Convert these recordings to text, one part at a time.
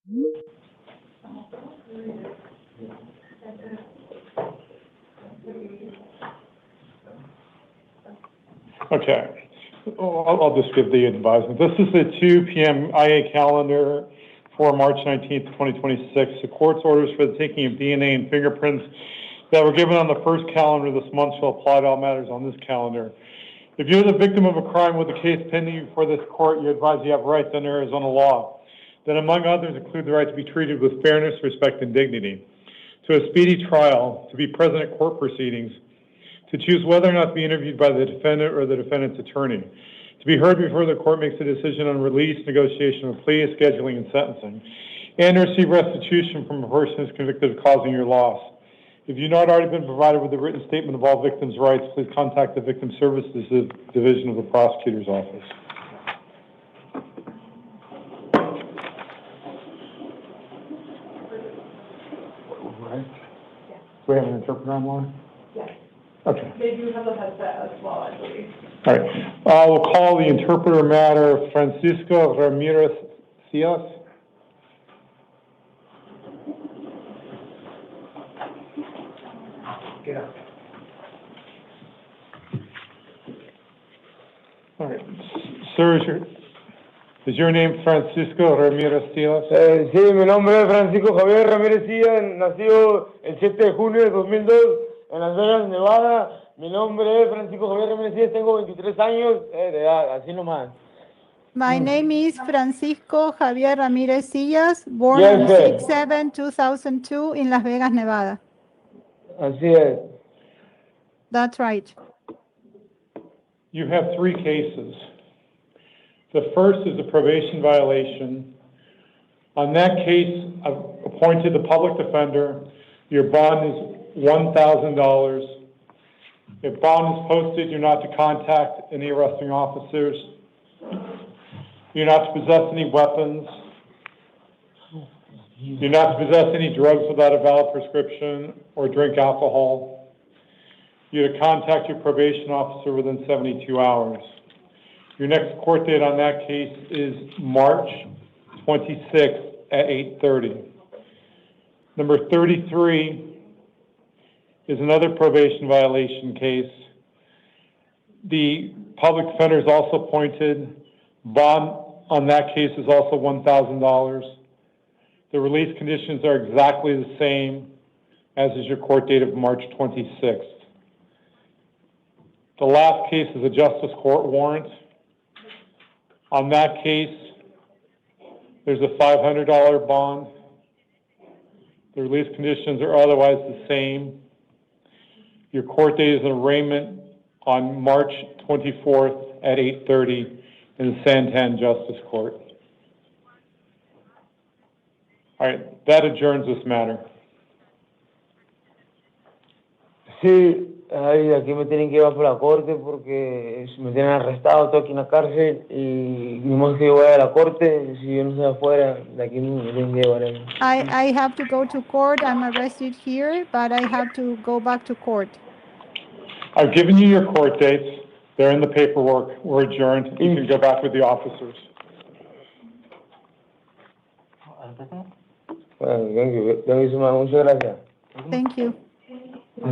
Okay, I'll just give the advisement. This is the 2 p.m. IA calendar for March 19th, 2026. The court's orders for the taking of DNA and fingerprints that were given on the first calendar this month shall apply to all matters on this calendar. If you're the victim of a crime with a case pending before this court, you advise you have rights under Arizona law that, among others, include the right to be treated with fairness, respect, and dignity, to a speedy trial, to be present at court proceedings, to choose whether or not to be interviewed by the defendant or the defendant's attorney, to be heard before the court makes a decision on release, negotiation of plea, scheduling, and sentencing, and to receive restitution from a person who is convicted of causing your loss. If you've not already been provided with a written statement of all victims' rights, please contact the Victim Services Division of the Prosecutor's Office. Right. Do we have an interpreter online? Yes. Okay. They do have a headset as well, I believe. All right. We'll call the interpreter matter Francisco Ramirez Cias. Get up. All right. Sir, is your name Francisco Ramirez Cias? Sí, mi nombre es Francisco Javier Ramírez Silla, nacido el 7 de junio de 2002 en Las Vegas, Nevada. Mi nombre es Francisco Javier Ramírez Silla, tengo 23 años de edad, así nomás. My name is Francisco Javier Ramirez Sillas, born on 6/7/2002 in Las Vegas, Nevada. Así es. That's right. You have 3 cases. The first is a probation violation. On that case, I've appointed the public defender. Your bond is $1,000. If bond is posted, you're not to contact any arresting officers. You're not to possess any weapons. You're not to possess any drugs without a valid prescription or drink alcohol. You're to contact your probation officer within 72 hours. Your next court date on that case is March 26th at 8:30. Number 33 is another probation violation case. The public defender is also appointed. Bond on that case is also $1,000. The release conditions are exactly the same as is your court date of March 26th. The last case is a justice court warrant. On that case, there's a $500 bond. The release conditions are otherwise the same. Your court date is an arraignment on March 24th at 8:30 in the Santan Justice Court. All right, that adjourns this matter. Sí, ay, aquí me tienen que llevar por la corte porque me tienen arrestado, estoy aquí en la cárcel y ni modo que yo vaya a la corte, si yo no estoy afuera, de aquí me tienen que llevar. I have to go to court. I'm arrested here, but I have to go back to court. I've given you your court dates. They're in the paperwork. We're adjourned. You can go back with the officers. Thank you. Thank you so much. Muchas gracias. Thank you. All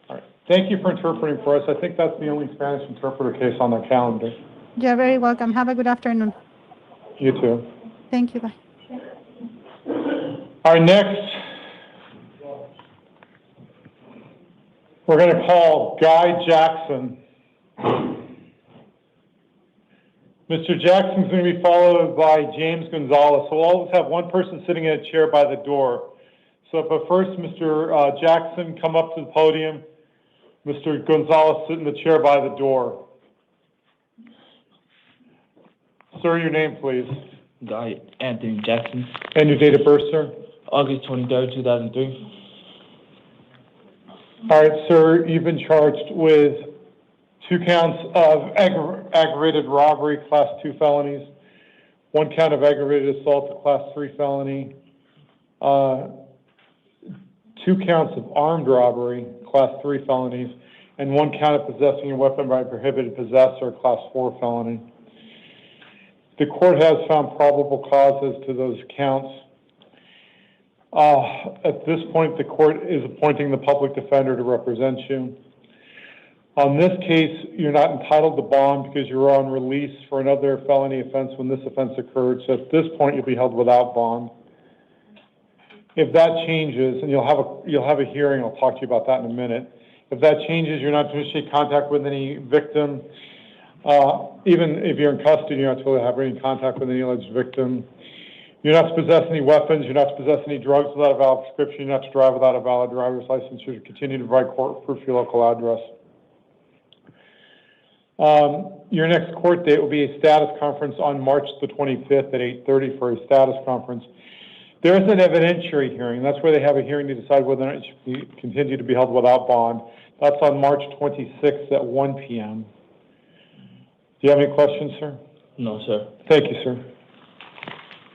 right. Thank you for interpreting for us. I think that's the only Spanish interpreter case on the calendar. You're very welcome. Have a good afternoon. You too. Thank you. Bye. All right, next, we're going to call Guy Jackson. Mr. Jackson's going to be followed by James Gonzalez. So we'll always have one person sitting in a chair by the door. So, but first, Mr. Jackson, come up to the podium. Mr. Gonzalez, sit in the chair by the door. Sir, your name, please. Guy Anthony Jackson. And your date of birth, sir? August 23rd, 2003. All right, sir, you've been charged with 2 counts of aggravated robbery, Class 2 felonies, 1 count of aggravated assault, a Class 3 felony, 2 counts of armed robbery, Class 3 felonies, and 1 count of possessing a weapon by a prohibited possessor, Class 4 felony. The court has found probable cause as to those counts. At this point, the court is appointing the public defender to represent you. On this case, you're not entitled to bond because you're on release for another felony offense when this offense occurred. So at this point, you'll be held without bond. If that changes, and you'll have a hearing, I'll talk to you about that in a minute. If that changes, you're not to initiate contact with any victim. Even if you're in custody, you're not to have any contact with any alleged victim. You're not to possess any weapons. You're not to possess any drugs without a valid prescription. You're not to drive without a valid driver's license. You're to continue to provide court proof of your local address. Your next court date will be a status conference on March the 25th at 8:30 for a status conference. There is an evidentiary hearing. That's where they have a hearing to decide whether or not it should continue to be held without bond. That's on March 26th at 1 p.m. Do you have any questions, sir? No, sir. Thank you, sir.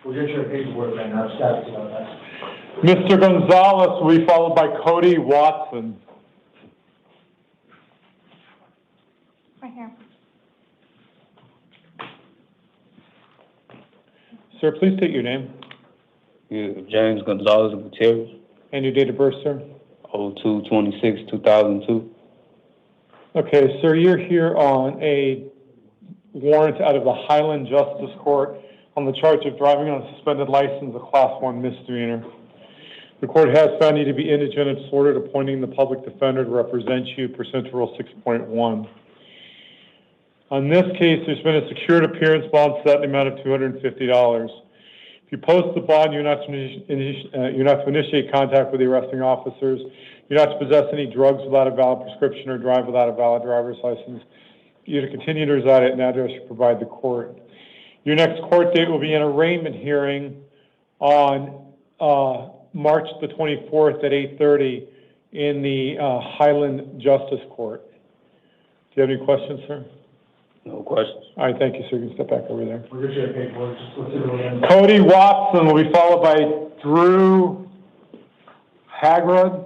We'll get your paperwork right now, status about that. Mr. Gonzalez will be followed by Cody Watson. Right here. Sir, please state your name James Gonzalez Gutierrez, and your date of birth, sir. 02/26/2002. Okay, sir, you're here on a warrant out of the Highland Justice Court on the charge of driving on a suspended license, a Class 1 misdemeanor. The court has found you to be indigent and ordered appointing the public defender to represent you pursuant to Rule 6.1. On this case, there's been a secured appearance bond set in the amount of $250. If you post the bond, you're not to initiate contact with the arresting officers. You're not to possess any drugs without a valid prescription or drive without a valid driver's license. You're to continue to reside at an address you provide the court. Your next court date will be an arraignment hearing on March the 24th at 8:30 in the Highland Justice Court. Do you have any questions, sir? No questions. All right, thank you, sir. You can step back over there. We'll get your paperwork, just let's do it again. Cody Watson will be followed by Drew Hagrod.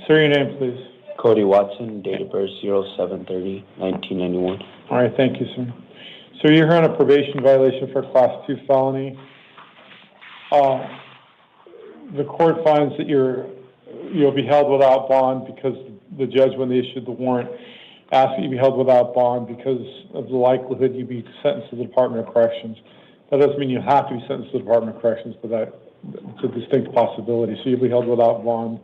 Sir, your name, please. Cody Watson, date of birth 07/30/1991. All right, thank you, sir. So you're here on a probation violation for a Class 2 felony. The court finds that you'll be held without bond because the judge, when they issued the warrant, asked that you be held without bond because of the likelihood you'd be sentenced to the Department of Corrections. That doesn't mean you have to be sentenced to the Department of Corrections, but it's a distinct possibility. So you'll be held without bond.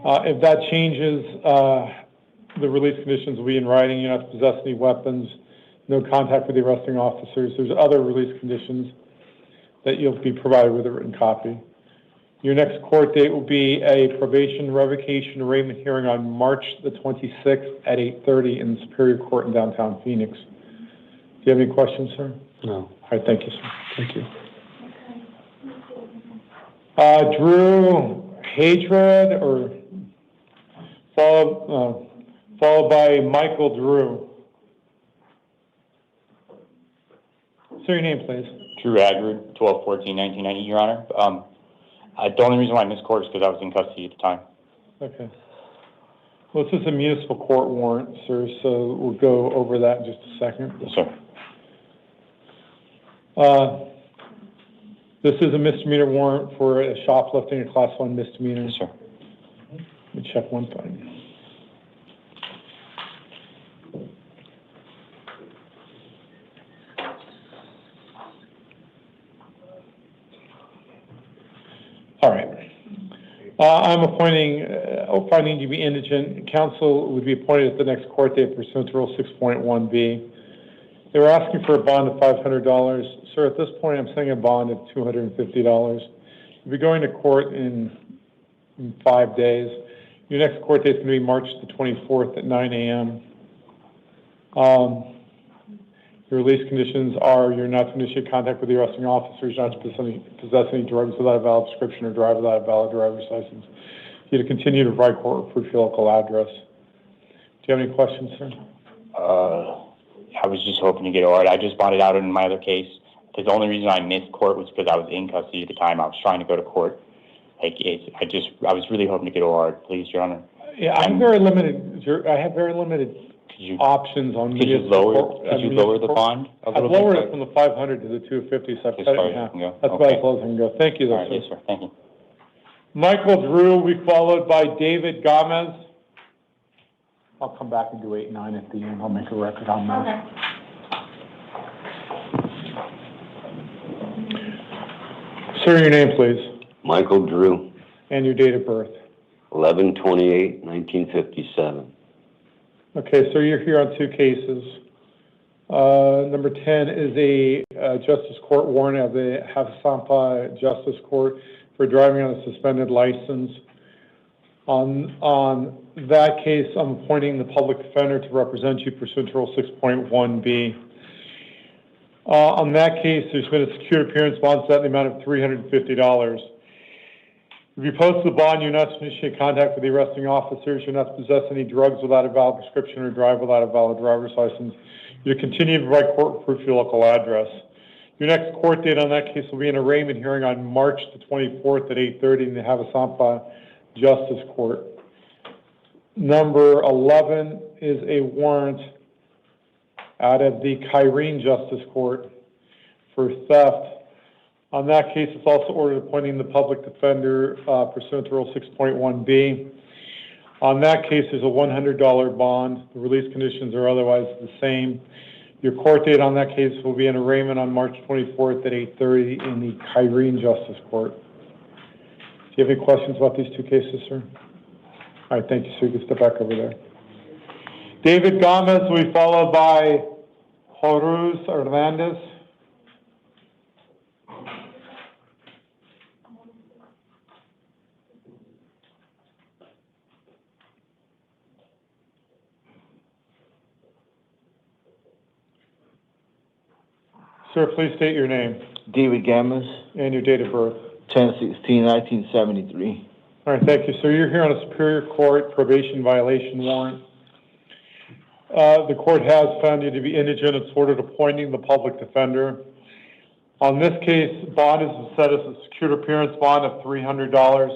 If that changes, the release conditions will be in writing. You don't have to possess any weapons, no contact with the arresting officers. There's other release conditions that you'll be provided with a written copy. Your next court date will be a probation revocation arraignment hearing on March the 26th at 8:30 in the Superior Court in downtown Phoenix. Do you have any questions, sir? No. All right, thank you, sir. Thank you. Drew Hadred, or followed by Michael Drew. Sir, your name, please. Drew Haggard, 12/14/1990, Your Honor. The only reason why I missed court is because I was in custody at the time. Okay. Well, this is a municipal court warrant, sir, so we'll go over that in just a second. Yes, sir. This is a misdemeanor warrant for a shoplifting, a Class 1 misdemeanor. Yes, sir. Let me check one thing. All right. I'm finding you to be indigent. Counsel would be appointed at the next court date pursuant to Rule 6.1B. They were asking for a bond of $500. Sir, at this point, I'm saying a bond of $250. You'll be going to court in 5 days. Your next court date is going to be March the 24th at 9 a.m. The release conditions are you're not to initiate contact with the arresting officers, not to possess any drugs without a valid prescription or drive without a valid driver's license. You're to continue to provide court proof of your local address. Do you have any questions, sir? I was just hoping to get OR'd. I just bonded out in my other case. The only reason I missed court was because I was in custody at the time. I was trying to go to court. I was really hoping to get OR'd, please, Your Honor. Yeah, I have very limited Could you, options on could you municipal. lower the bond a I've little bit? lowered it from the 500 to the 250, so I've As cut it far in as you half. can go? That's about as Okay. low as I can go. Thank you, All though, right, sir. yes, sir, thank you. Michael Drew, we followed by David Gomez. I'll come back and do 8 and 9 at the end. I'll make a record on those. Okay. Sir, your name, please, Michael Drew, and your date of birth. 11/28/1957. Okay, so you're here on 2 cases. Number 10 is a Justice Court warrant of the Havsampa Justice Court for driving on a suspended license. On that case, I'm appointing the public defender to represent you pursuant to Rule 6.1B. On that case, there's been a secured appearance bond set in the amount of $350. If you post the bond, you're not to initiate contact with the arresting officers, you're not to possess any drugs without a valid prescription or drive without a valid driver's license. You're to continue to provide court proof your local address. Your next court date on that case will be an arraignment hearing on March the 24th at 8:30 in the Havasupai Justice Court. Number 11 is a warrant out of the Kyrene Justice Court for theft. On that case, it's also ordered appointing the public defender pursuant to Rule 6.1B. On that case, there's a $100 bond. The release conditions are otherwise the same. Your court date on that case will be an arraignment on March 24th at 8:30 in the Kyrene Justice Court. Do you have any questions about these 2 cases, sir? All right, thank you, sir. You can step back over there. David Gomez, we followed by Horuz Hernandez. Sir, please state your name David Gomez, and your date of birth. 10/16/1973. All right, thank you. So you're here on a Superior Court probation violation warrant. The court has found you to be indigent. It's ordered appointing the public defender. On this case, bond is set as a secured appearance bond of $300.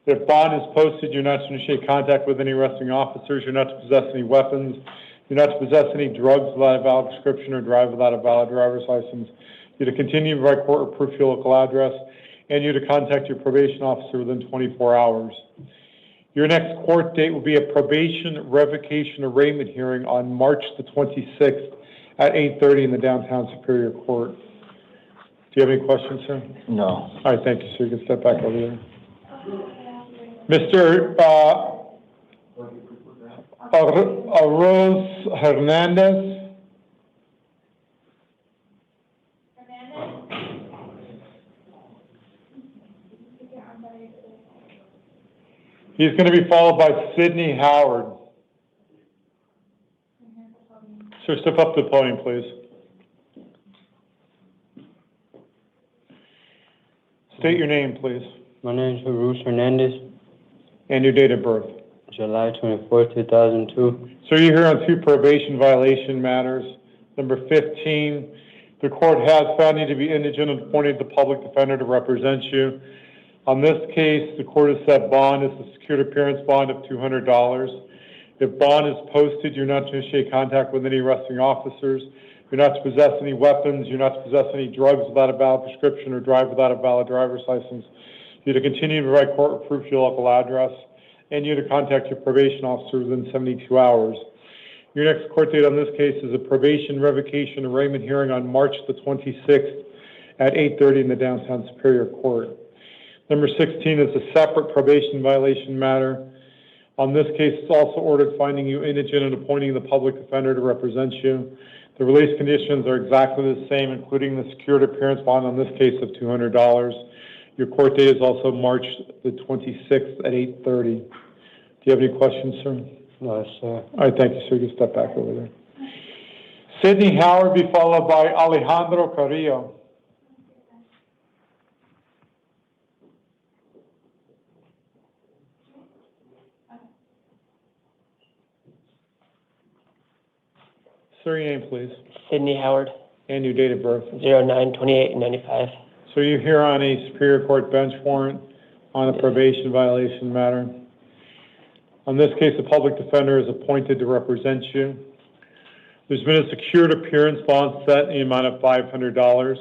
If bond is posted, you're not to initiate contact with any arresting officers. You're not to possess any weapons. You're not to possess any drugs without a valid prescription or drive without a valid driver's license. You're to continue to provide court proof your local address, and you're to contact your probation officer within 24 hours. Your next court date will be a probation revocation arraignment hearing on March the 26th at 8:30 in the downtown Superior Court. Do you have any questions, sir? No. All right, thank you, sir. You can step back over there. Mr. Arroz Hernandez. He's going to be followed by Sidney Howard. Sir, step up to the podium, please. State your name, please, My name is Horuz Hernandez, and your date of birth. July 24th, 2002. So you're here on 2 probation violation matters. Number 15, the court has found you to be indigent and appointed the public defender to represent you. On this case, the court has set bond as a secured appearance bond of $200. If bond is posted, you're not to initiate contact with any arresting officers. You're not to possess any weapons. You're not to possess any drugs without a valid prescription or drive without a valid driver's license. You're to continue to provide court proof your local address, and you're to contact your probation officer within 72 hours. Your next court date on this case is a probation revocation arraignment hearing on March the 26th at 8:30 in the downtown Superior Court. Number 16 is a separate probation violation matter. On this case, it's also ordered finding you indigent and appointing the public defender to represent you. The release conditions are exactly the same, including the secured appearance bond on this case of $200. Your court date is also March the 26th at 8:30. Do you have any questions, sir? No, sir. All right, thank you, sir. You can step back over there. Sidney Howard be followed by Alejandro Carrillo. Sir, your name, please, Sidney Howard, and your date of birth. 09/28/95. So you're here on a Superior Court bench warrant on a probation violation matter. On this case, the public defender is appointed to represent you. There's been a secured appearance bond set in the amount of $500.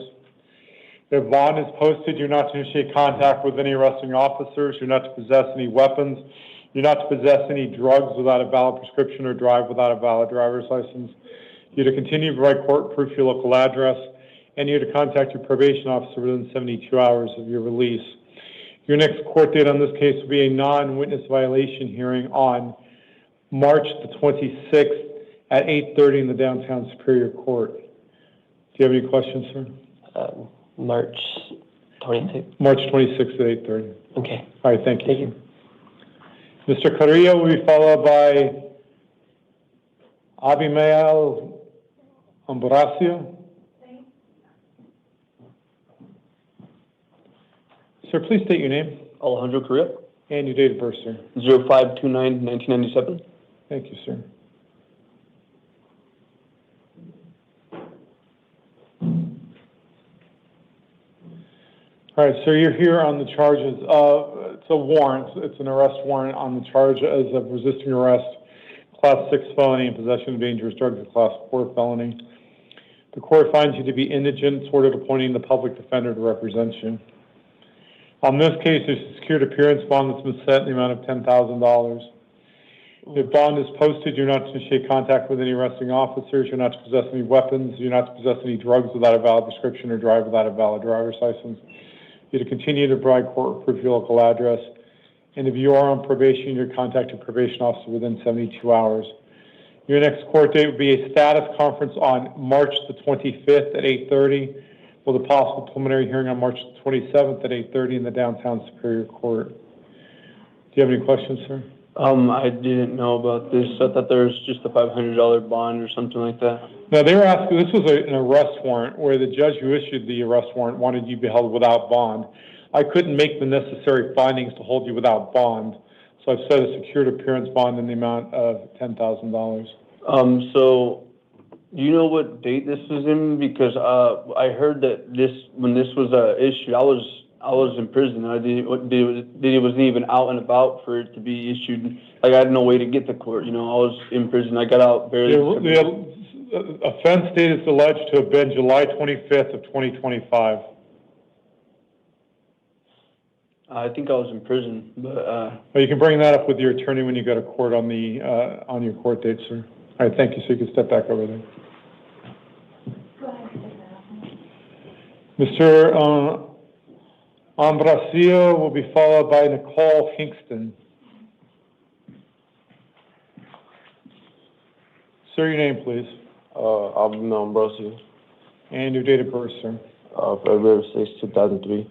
If bond is posted, you're not to initiate contact with any arresting officers, you're not to possess any weapons, you're not to possess any drugs without a valid prescription or drive without a valid driver's license. You're to continue to provide court proof your local address, and you're to contact your probation officer within 72 hours of your release. Your next court date on this case will be a non-witness violation hearing on March the 26th at 8:30 in the downtown Superior Court. Do you have any questions, sir? March 26th. March 26th at 8:30. Okay. All right, thank you. Thank you. Mr. Carrillo will be followed by Abimael Ambracio. Sir, please state your name Alejandro Correa, and your date of birth, sir. 05/29/1997. Thank you, sir. All right, sir, you're here on the charges of, it's a warrant, it's an arrest warrant on the charge as of resisting arrest, Class 6 felony and possession of dangerous drugs, a Class 4 felony. The court finds you to be indigent, ordered appointing the public defender to represent you. On this case, there's a secured appearance bond that's been set in the amount of $10,000. If bond is posted, you're not to initiate contact with any arresting officers, you're not to possess any weapons, you're not to possess any drugs without a valid prescription or drive without a valid driver's license. You're to continue to provide court proof your local address, and if you are on probation, you're to contact your probation officer within 72 hours. Your next court date would be a status conference on March the 25th at 8:30, with a possible preliminary hearing on March the 27th at 8:30 in the downtown Superior Court. Do you have any questions, sir? I didn't know about this. I thought there was just a $500 bond or something like that. No, they were asking, this was an arrest warrant where the judge who issued the arrest warrant wanted you to be held without bond. I couldn't make the necessary findings to hold you without bond, so I've set a secured appearance bond in the amount of $10,000. So do you know what date this was in? Because I heard that when this was issued, I was in prison. It wasn't even out and about for it to be issued. Like, I had no way to get to court. I was in prison. I got out barely. The offense date is alleged to have been July 25th of 2025. I think I was in prison, but. Well, you can bring that up with your attorney when you go to court on your court date, sir. All right, thank you. So you can step back over there. Mr. Ambracio will be followed by Nicole Hinkston. Sir, your name, please. Abimael Ambracio. And your date of birth, sir. February 6, 2003.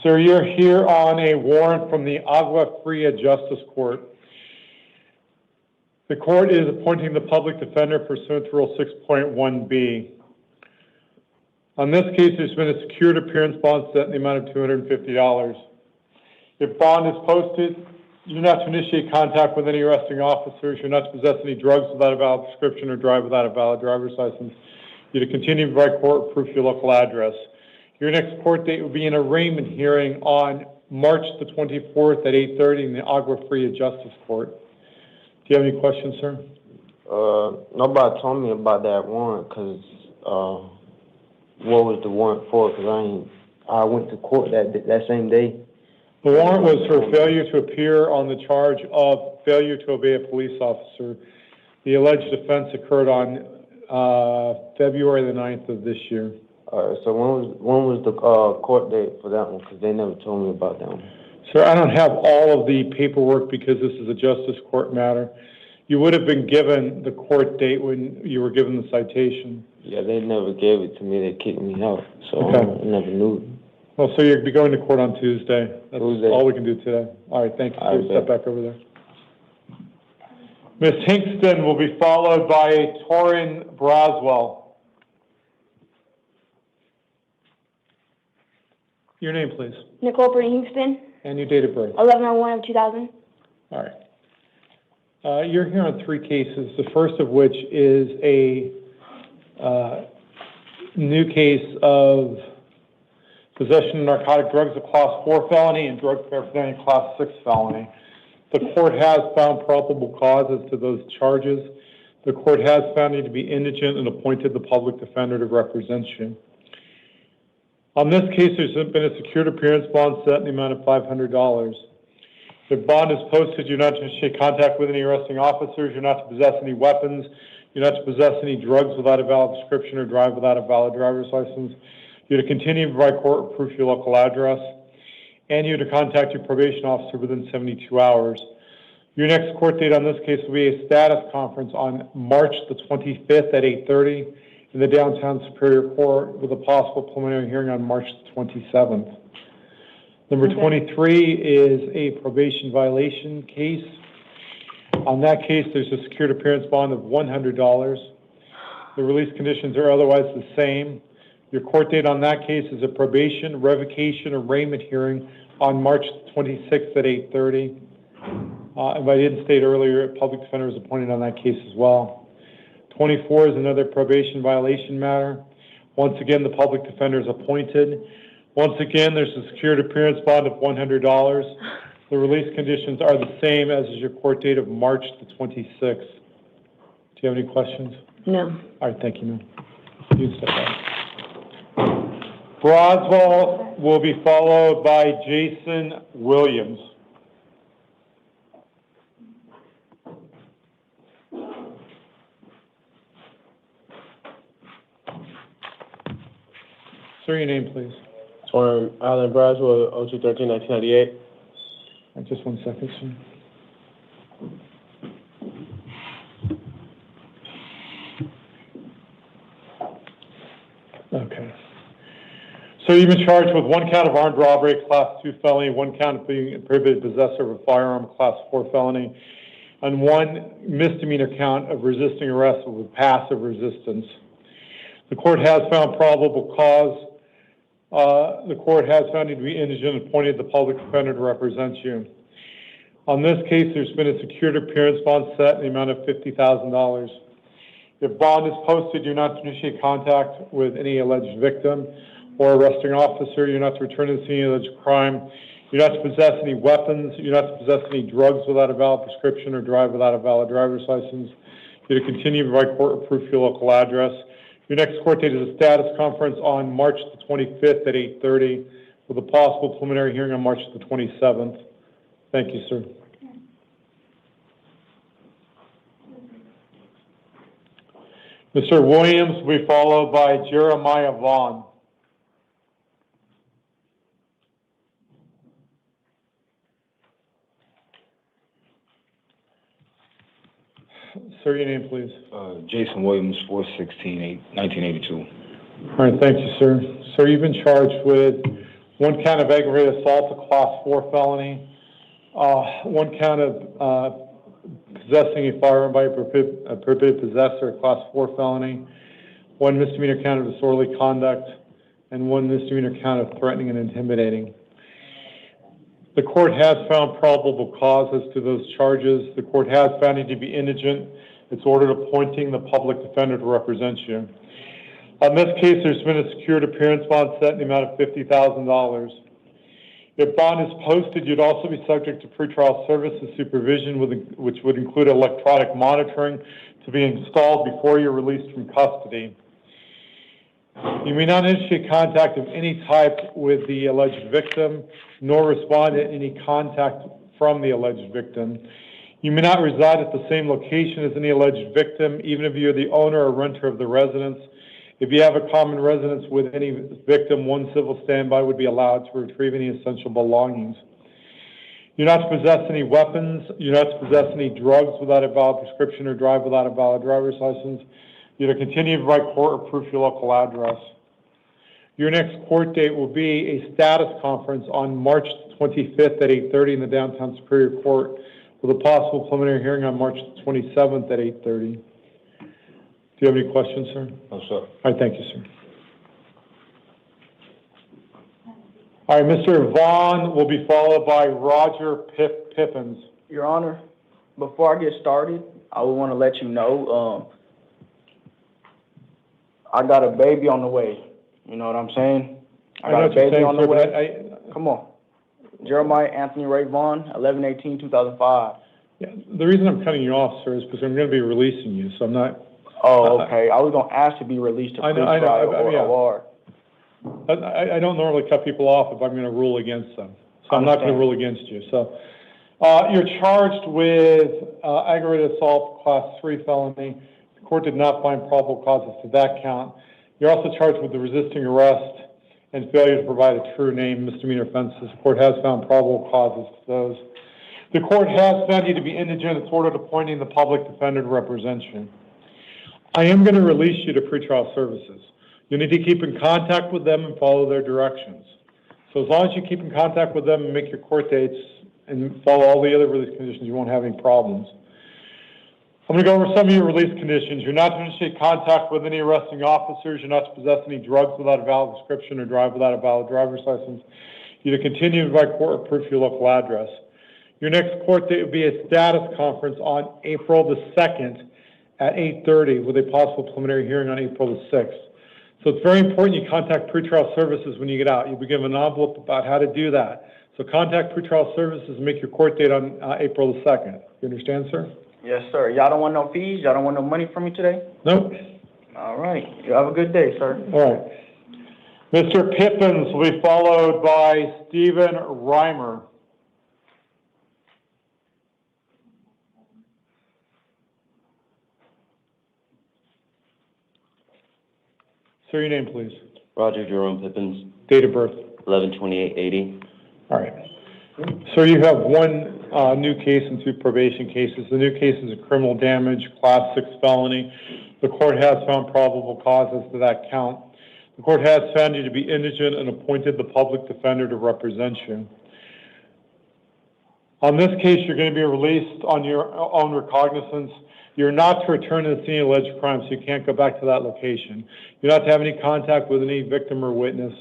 Sir, you're here on a warrant from the Agua Fria Justice Court. The court is appointing the public defender pursuant to Rule 6.1b. On this case, there's been a secured appearance bond set in the amount of $250. If bond is posted, you're not to initiate contact with any arresting officers. You're not to possess any drugs without a valid prescription or drive without a valid driver's license. You're to continue to provide court proof your local address. Your next court date will be an arraignment hearing on March the 24th at 8:30 in the Agua Fria Justice Court. Do you have any questions, sir? Nobody told me about that warrant, because what was the warrant for? Because I went to court that same day. The warrant was for failure to appear on the charge of failure to obey a police officer. The alleged offense occurred on February the 9th of this year. All right, so when was the court date for that one? Because they never told me about that one. Sir, I don't have all of the paperwork because this is a justice court matter. You would have been given the court date when you were given the citation. Yeah, they never gave it to me. They kicked me out, so Okay. I never knew. Well, so you'll be going to court on Tuesday. That's Tuesday. all we can do today. All right, thank you. All right, Please step back over there. Ms. Hinkston will be followed by Torin Braswell. Your name, please, Nicole Hingston, and your date of birth. 11/01/2000. All right. You're here on three cases, the first of which is a new case of possession of narcotic drugs, a Class 4 felony, and drug paraphernalia, Class 6 felony. The court has found probable cause as to those charges. The court has found you to be indigent and appointed the public defender to represent you. On this case, there's been a secured appearance bond set in the amount of $500. The bond is posted. You're not to initiate contact with any arresting officers. You're not to possess any weapons. You're not to possess any drugs without a valid prescription or drive without a valid driver's license. You're to continue to provide court proof your local address. And you're to contact your probation officer within 72 hours. Your next court date on this case will be a status conference on March the 25th at 8:30 in the downtown Superior Court with a possible preliminary hearing on March the 27th. Number 23 is a probation violation case. On that case, there's a secured appearance bond of $100. The release conditions are otherwise the same. Your court date on that case is a probation, revocation, arraignment hearing on March 26th at 8:30. If I didn't state earlier, a public defender is appointed on that case as well. 24 is another probation violation matter. Once again, the public defender is appointed. Once again, there's a secured appearance bond of $100. The release conditions are the same as is your court date of March the 26th. Do you have any questions? No. All right, thank you, ma'am. You can step back. Broswell will be followed by Jason Williams. Sir, your name, please. Sworn Alan Braswell, 02/13/1998. Just 1 second, sir. Okay. So you've been charged with 1 count of armed robbery, Class 2 felony, 1 count of being a prohibited possessor of a firearm, Class 4 felony, and 1 misdemeanor count of resisting arrest with passive resistance. The court has found probable cause. The court has found you to be indigent and appointed the public defender to represent you. On this case, there's been a secured appearance bond set in the amount of $50,000. If bond is posted, you're not to initiate contact with any alleged victim or arresting officer. You're not to return to the scene of the alleged crime. You're not to possess any weapons. You're not to possess any drugs without a valid prescription or drive without a valid driver's license. You're to continue to provide court proof your local address. Your next court date is a status conference on March the 25th at 8:30 with a possible preliminary hearing on March the 27th. Thank you, sir. Mr. Williams will be followed by Jeremiah Vaughn. Sir, your name, please. Jason Williams, 4/16/1982. All right, thank you, sir. Sir, you've been charged with 1 count of aggravated assault, a Class 4 felony, 1 count of possessing a firearm by a prohibited possessor, a Class 4 felony, 1 misdemeanor count of disorderly conduct, and 1 misdemeanor count of threatening and intimidating. The court has found probable cause as to those charges. The court has found you to be indigent. It's ordered appointing the public defender to represent you. On this case, there's been a secured appearance bond set in the amount of $50,000. If bond is posted, you'd also be subject to pretrial services supervision, which would include electronic monitoring to be installed before you're released from custody. You may not initiate contact of any type with the alleged victim, nor respond to any contact from the alleged victim. You may not reside at the same location as any alleged victim, even if you're the owner or renter of the residence. If you have a common residence with any victim, 1 civil standby would be allowed to retrieve any essential belongings. You're not to possess any weapons. You're not to possess any drugs without a valid prescription or drive without a valid driver's license. You're to continue to provide court or proof your local address. Your next court date will be a status conference on March 25th at 8:30 in the downtown Superior Court with a possible preliminary hearing on March 27th at 8:30. Do you have any questions, sir? No, sir. All right, thank you, sir. All right, Mr. Vaughn will be followed by Roger Pippins. Your Honor, before I get started, I would want to let you know, I got a baby on the way. You know what I'm saying? I got a baby on the way. Come on. Jeremiah Anthony Ray Vaughn, 11/18/2005. Yeah, the reason I'm cutting you off, sir, is because I'm going to be releasing you, so I'm not. Oh, okay. I was gonna ask to be released to I know, pretrial yeah. or I don't normally cut people off if I'm going to rule against them, so I'm not going to Understand. rule against you. So you're charged with aggravated assault, class 3 felony. The court did not find probable causes to that count. You're also charged with the resisting arrest and failure to provide a true name, misdemeanor offenses. The court has found probable causes to those. The court has found you to be indigent. It's ordered appointing the public defender to represent you. I am going to release you to pretrial services. You need to keep in contact with them and follow their directions. So as long as you keep in contact with them and make your court dates and follow all the other release conditions, you won't have any problems. I'm going to go over some of your release conditions. You're not to initiate contact with any arresting officers. You're not to possess any drugs without a valid prescription or drive without a valid driver's license. You're to continue to provide court or proof your local address. Your next court date will be a status conference on April the 2nd at 8:30 with a possible preliminary hearing on April the 6th. So it's very important you contact pretrial services when you get out. You'll be given an envelope about how to do that. So contact pretrial services and make your court date on April the 2nd. You understand, sir? Yes, sir. Y'all don't want no fees? Y'all don't want no money from me today? Nope. All right. You have a good day, sir. All right. Mr. Pippins will be followed by Stephen Reimer. Sir, your name, please. Roger Jerome Pippins, Date of birth. 11/28/80. All right. Sir, you have one new case and 2 probation cases. The new case is a criminal damage, class 6 felony. The court has found probable causes to that count. The court has found you to be indigent and appointed the public defender to represent you. On this case, you're going to be released on your own recognizance. You're not to return to the scene of alleged crime, so you can't go back to that location. You're not to have any contact with any victim or witness.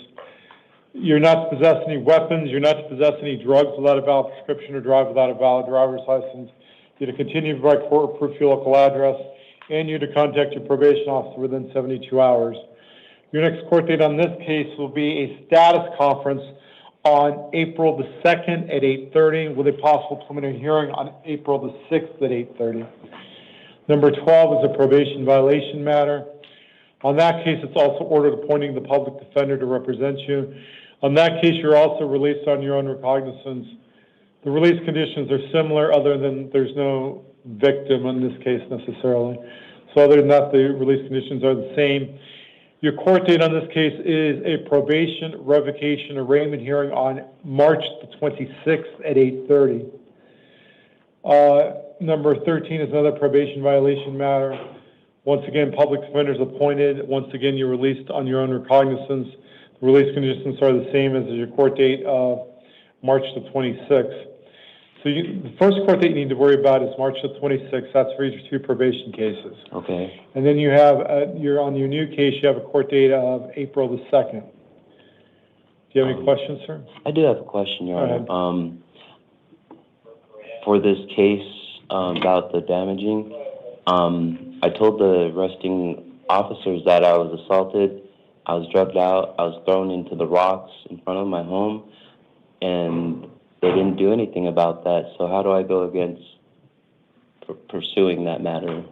You're not to possess any weapons. You're not to possess any drugs without a valid prescription or drive without a valid driver's license. You're to continue to provide court or proof your local address, and you're to contact your probation officer within 72 hours. Your next court date on this case will be a status conference on April the 2nd at 8:30 with a possible preliminary hearing on April the 6th at 8:30. Number 12 is a probation violation matter. On that case, it's also ordered appointing the public defender to represent you. On that case, you're also released on your own recognizance. The release conditions are similar, other than there's no victim in this case necessarily. So other than that, the release conditions are the same. Your court date on this case is a probation revocation arraignment hearing on March the 26th at 8:30. Number 13 is another probation violation matter. Once again, public defender is appointed. Once again, you're released on your own recognizance. The release conditions are the same as your court date of March the 26th. So the first court date you need to worry about is March the 26th. That's for each 2 probation cases. Okay. And then you have, you're on your new case, you have a court date of April the 2nd. Do you have any questions, sir? I do have a question, Your Go Honor. For this case about the damaging, I told the arresting officers that I was assaulted, I was drugged out, I was thrown into the rocks in front of my home, and they didn't do anything about that. So how do I go against pursuing that matter?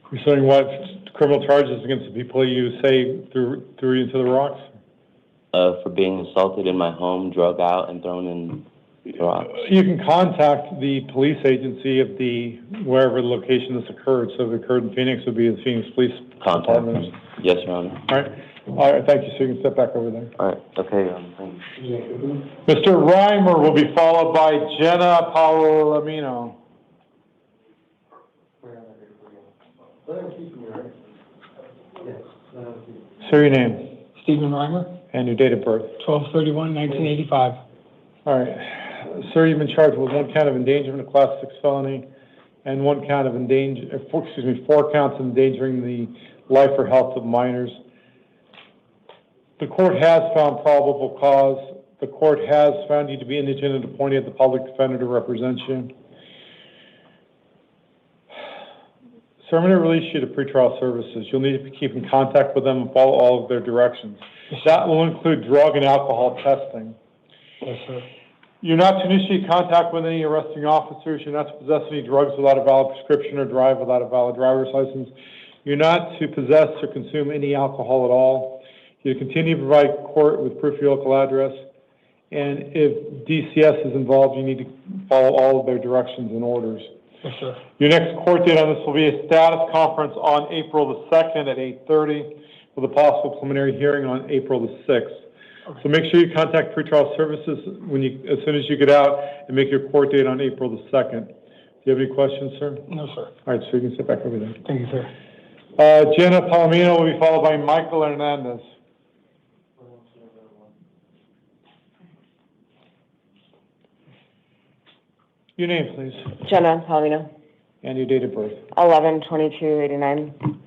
Pursuing what? Criminal charges against the people you say threw you into the rocks? For being assaulted in my home, drugged out, and thrown in the rocks. You can contact the police agency of wherever the location this occurred. So if it occurred in Phoenix, it would be the Phoenix Police Department. Yes, Your Honor. All right. All right, thank you. So you can step back over there. All right. Okay. Thank you. Mr. Reimer will be followed by Jenna Palomino. Sir, your name? Stephen Reimer, And your date of birth? 12/31/1985. All right. Sir, you've been charged with 1 count of endangerment, a class 6 felony, and 1 count of 4 counts of endangering the life or health of minors. The court has found probable cause. The court has found you to be indigent and appointed the public defender to represent you. So I'm going to release you to pretrial services. You'll need to keep in contact with them and follow all of their directions. That will include drug and alcohol testing. Yes, sir. You're not to initiate contact with any arresting officers. You're not to possess any drugs without a valid prescription or drive without a valid driver's license. You're not to possess or consume any alcohol at all. You continue to provide court with proof of your local address. And if DCS is involved, you need to follow all of their directions and orders. Yes, sir. Your next court date on this will be a status conference on April the 2nd at 8:30 with a possible preliminary hearing on April the 6th. Okay. So make sure you contact pretrial services as soon as you get out and make your court date on April the 2nd. Do you have any questions, sir? No, sir. All right, so you can sit back over there. Thank you, sir. Jenna Palomino will be followed by Michael Hernandez. Your name, please, Jenna Palomino, and your date of birth. 11/22/89.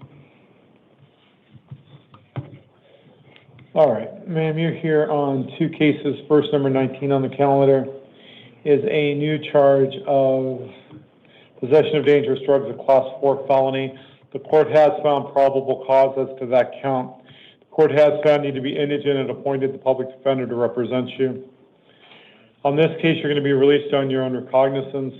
All right, ma'am, you're here on two cases. First, number 19 on the calendar is a new charge of possession of dangerous drugs, a class 4 felony. The court has found probable cause as to that count. The court has found you to be indigent and appointed the public defender to represent you. On this case, you're going to be released on your own recognizance.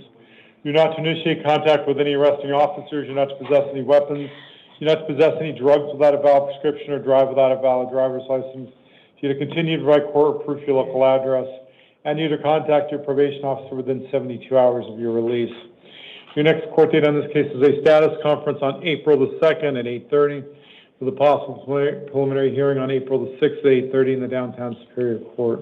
You're not to initiate contact with any arresting officers. You're not to possess any weapons. You're not to possess any drugs without a valid prescription or drive without a valid driver's license. You're to continue to provide court proof of your local address. And you're to contact your probation officer within 72 hours of your release. Your next court date on this case is a status conference on April the 2nd at 8:30 with a possible preliminary hearing on April the 6th at 8:30 in the downtown Superior Court.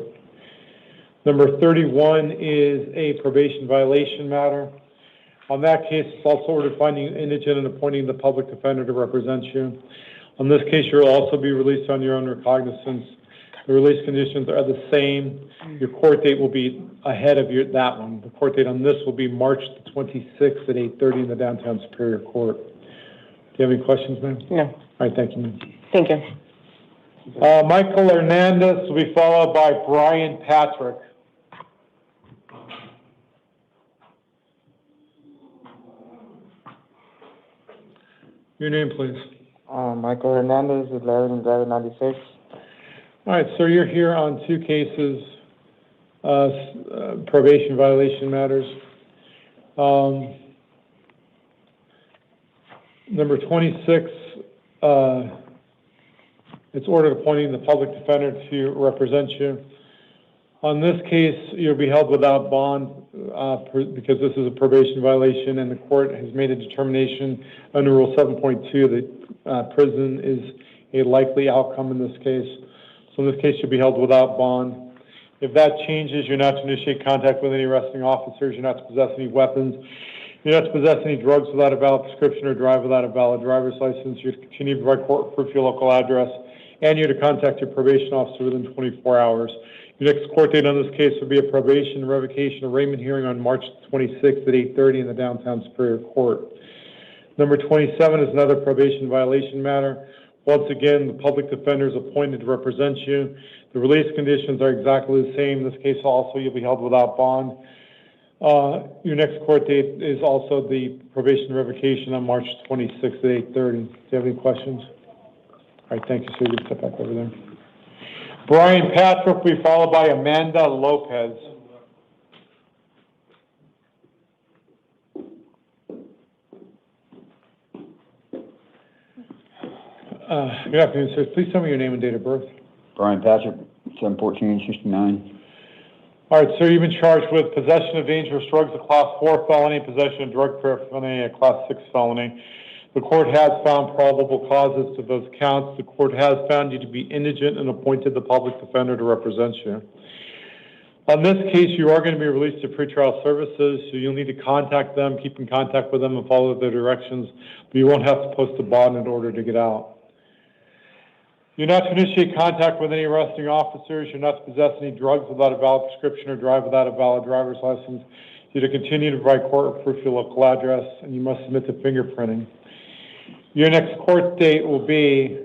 Number 31 is a probation violation matter. On that case, it's also ordered finding you indigent and appointing the public defender to represent you. On this case, you'll also be released on your own recognizance. The release conditions are the same. Your court date will be ahead of that one. The court date on this will be March the 26th at 8:30 in the downtown Superior Court. Do you have any questions, ma'am? No. All right, thank you, ma'am. Thank you. Michael Hernandez will be followed by Brian Patrick. Your name, please. Michael Hernandez, 11/11/96. All right, sir, you're here on two cases, probation violation matters. Number 26, it's ordered appointing the public defender to represent you. On this case, you'll be held without bond because this is a probation violation, and the court has made a determination under Rule 7.2 that prison is a likely outcome in this case. So in this case, you'll be held without bond. If that changes, you're not to initiate contact with any arresting officers. You're not to possess any weapons. You're not to possess any drugs without a valid prescription or drive without a valid driver's license. You're to continue to provide court proof of your local address, and you're to contact your probation officer within 24 hours. Your next court date on this case will be a probation revocation arraignment hearing on March 26th at 8:30 in the downtown Superior Court. Number 27 is another probation violation matter. Once again, the public defender is appointed to represent you. The release conditions are exactly the same. In this case also, you'll be held without bond. Your next court date is also the probation revocation on March 26th at 8:30. Do you have any questions? All right, thank you, sir. You can step back over there. Brian Patrick will be followed by Amanda Lopez. Good afternoon, sir. Please tell me your name and date of birth. Brian Patrick, 7/14/69. All right, sir, you've been charged with possession of dangerous drugs, a class 4 felony, possession of drug paraphernalia, a class 6 felony. The court has found probable causes to those counts. The court has found you to be indigent and appointed the public defender to represent you. On this case, you are going to be released to pretrial services, so you'll need to contact them, keep in contact with them, and follow their directions, but you won't have to post a bond in order to get out. You're not to initiate contact with any arresting officers. You're not to possess any drugs without a valid prescription or drive without a valid driver's license. You're to continue to provide court proof of your local address, and you must submit to fingerprinting. Your next court date will be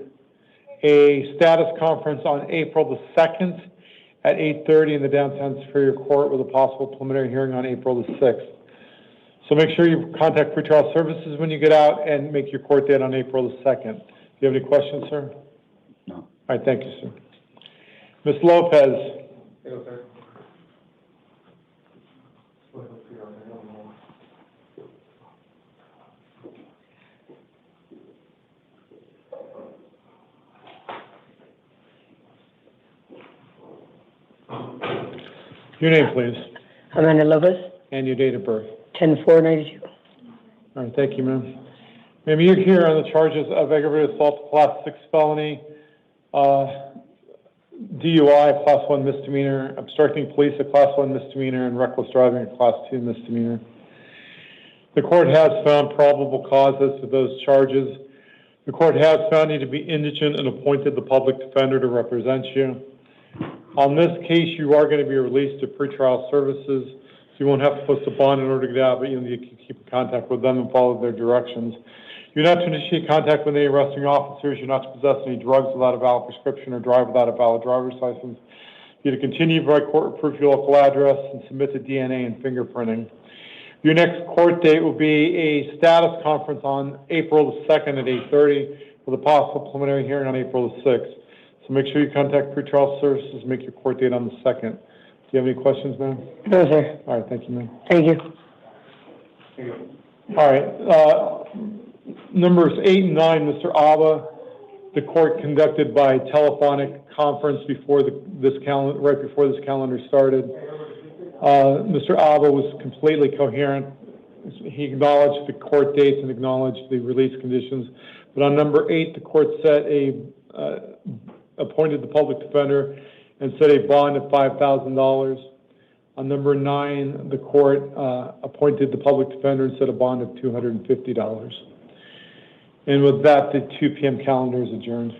a status conference on April the 2nd at 8:30 in the downtown Superior Court with a possible preliminary hearing on April the 6th. So make sure you contact pretrial services when you get out and make your court date on April the 2nd. Do you have any questions, sir? No. All right, thank you, sir. Ms. Lopez. Hello, sir. Your name, please, Amanda Lopez, and your date of birth. 10/4/92. All right, thank you, ma'am. Ma'am, you're here on the charges of aggravated assault, Class 6 felony, DUI, Class 1 misdemeanor, obstructing police, a Class 1 misdemeanor, and reckless driving, a Class 2 misdemeanor. The court has found probable causes to those charges. The court has found you to be indigent and appointed the public defender to represent you. On this case, you are going to be released to pretrial services, so you won't have to post a bond in order to get out, but you need to keep in contact with them and follow their directions. You're not to initiate contact with any arresting officers. You're not to possess any drugs without a valid prescription or drive without a valid driver's license. You're to continue to provide court proof your local address and submit to DNA and fingerprinting. Your next court date will be a status conference on April the 2nd at 8:30 with a possible preliminary hearing on April the 6th. So make sure you contact pretrial services, make your court date on the 2nd. Do you have any questions, ma'am? No, sir. All right, thank you, ma'am. Thank you. All right, numbers 8 and 9, Mr. Abba, the court conducted by telephonic conference before this calendar, right before this calendar started. Mr. Abba was completely coherent. He acknowledged the court dates and acknowledged the release conditions. But on number 8, the court set appointed the public defender and set a bond of $5,000. On number 9, the court appointed the public defender and set a bond of $250. And with that, the 2 p.m. calendar is adjourned.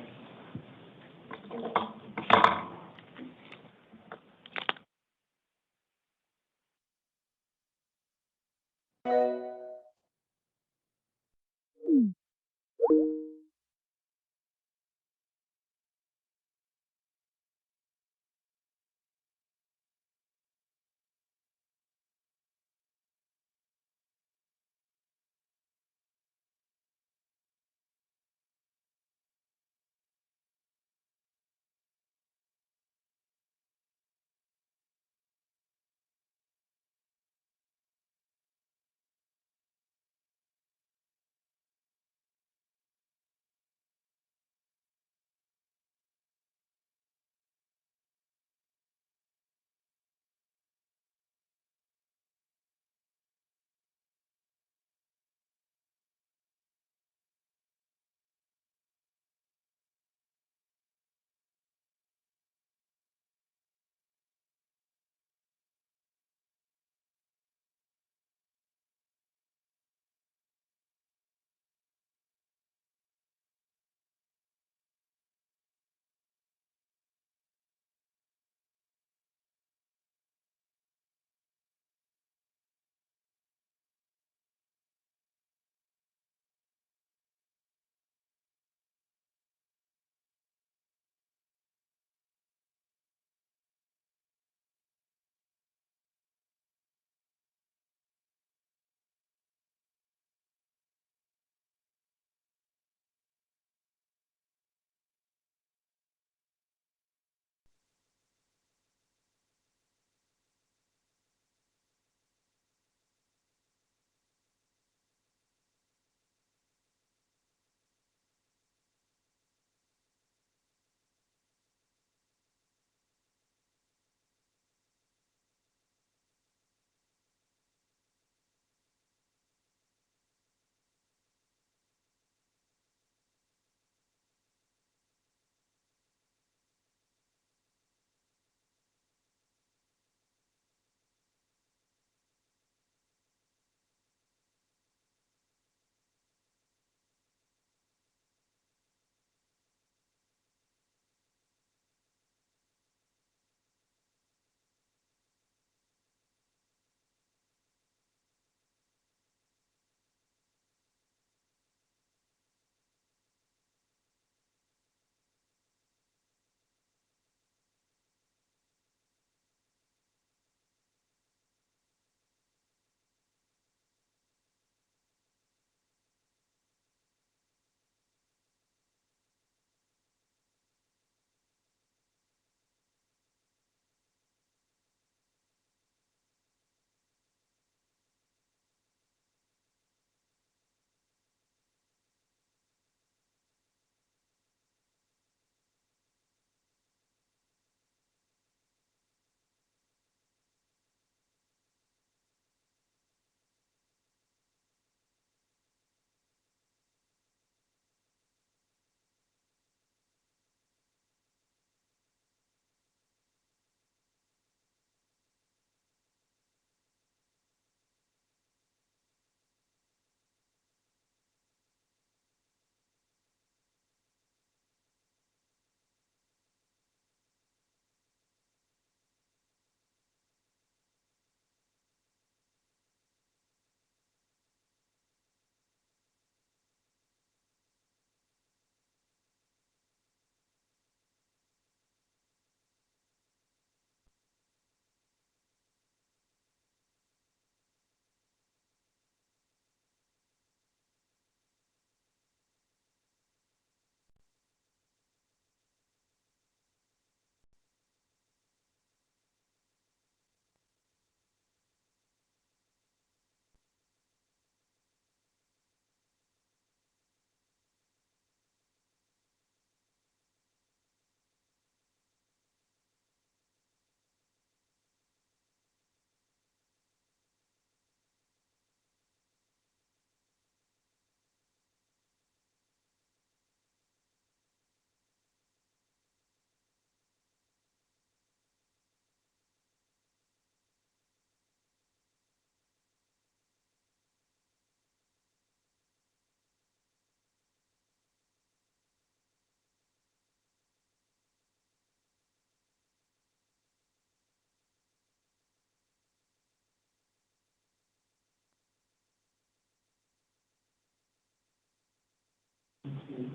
Thank you.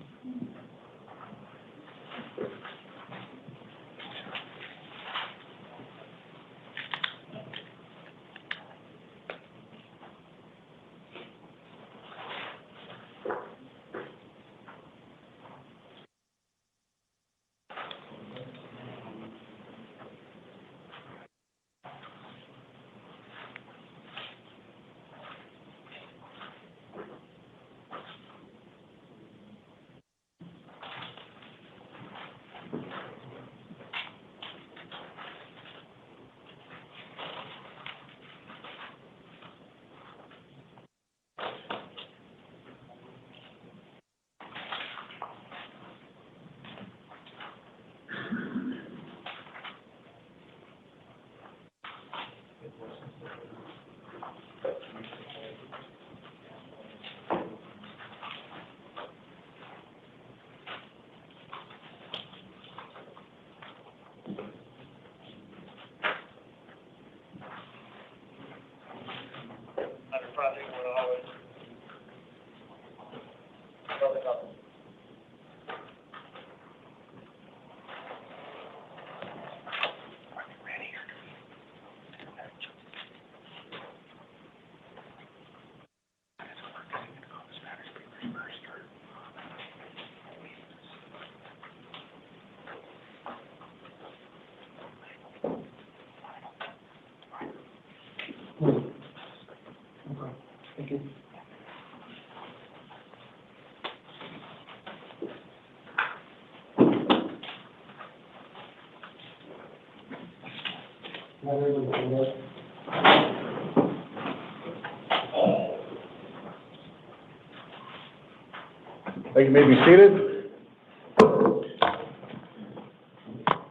You may be seated.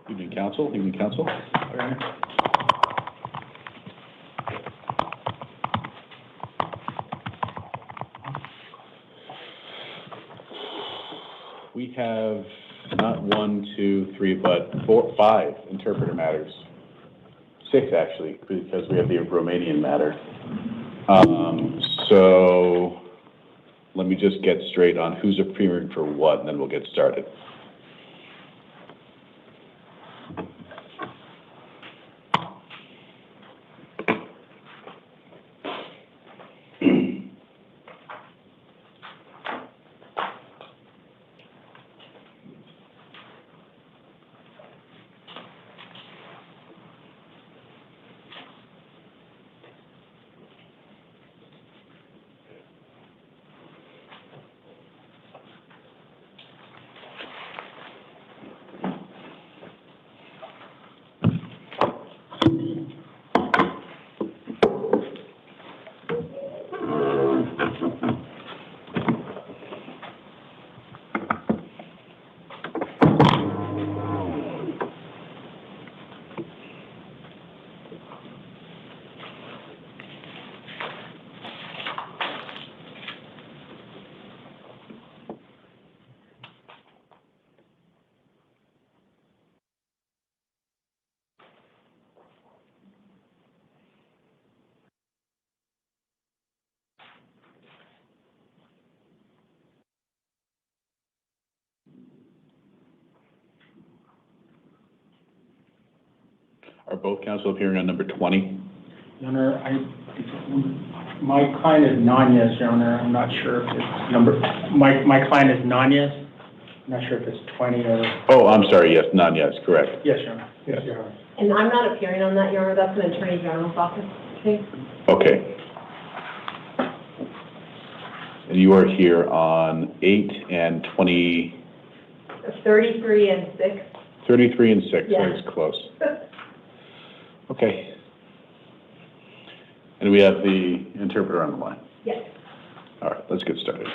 Evening, counsel. Evening, counsel. We have not 1, 2, 3, but 4, 5 interpreter matters. 6, actually, because we have the Romanian matter. So let me just get straight on who's appearing for what, and then we'll get started. Are both counsel appearing on number 20? Your Honor, my client is non-yes, Your Honor. I'm not sure if it's my client is non-yes. I'm not sure if it's 20 or... Oh, I'm sorry, yes, non-yes, correct. Yes, Your Honor. Yes, Your Honor. And I'm not appearing on that, Your Honor. That's an Attorney General's office case. Okay. And you are here on 8 and 20... 33 and 6. 33 and 6, Yeah. that's close. Okay. And we have the interpreter on the line. Yes. All right, let's get started.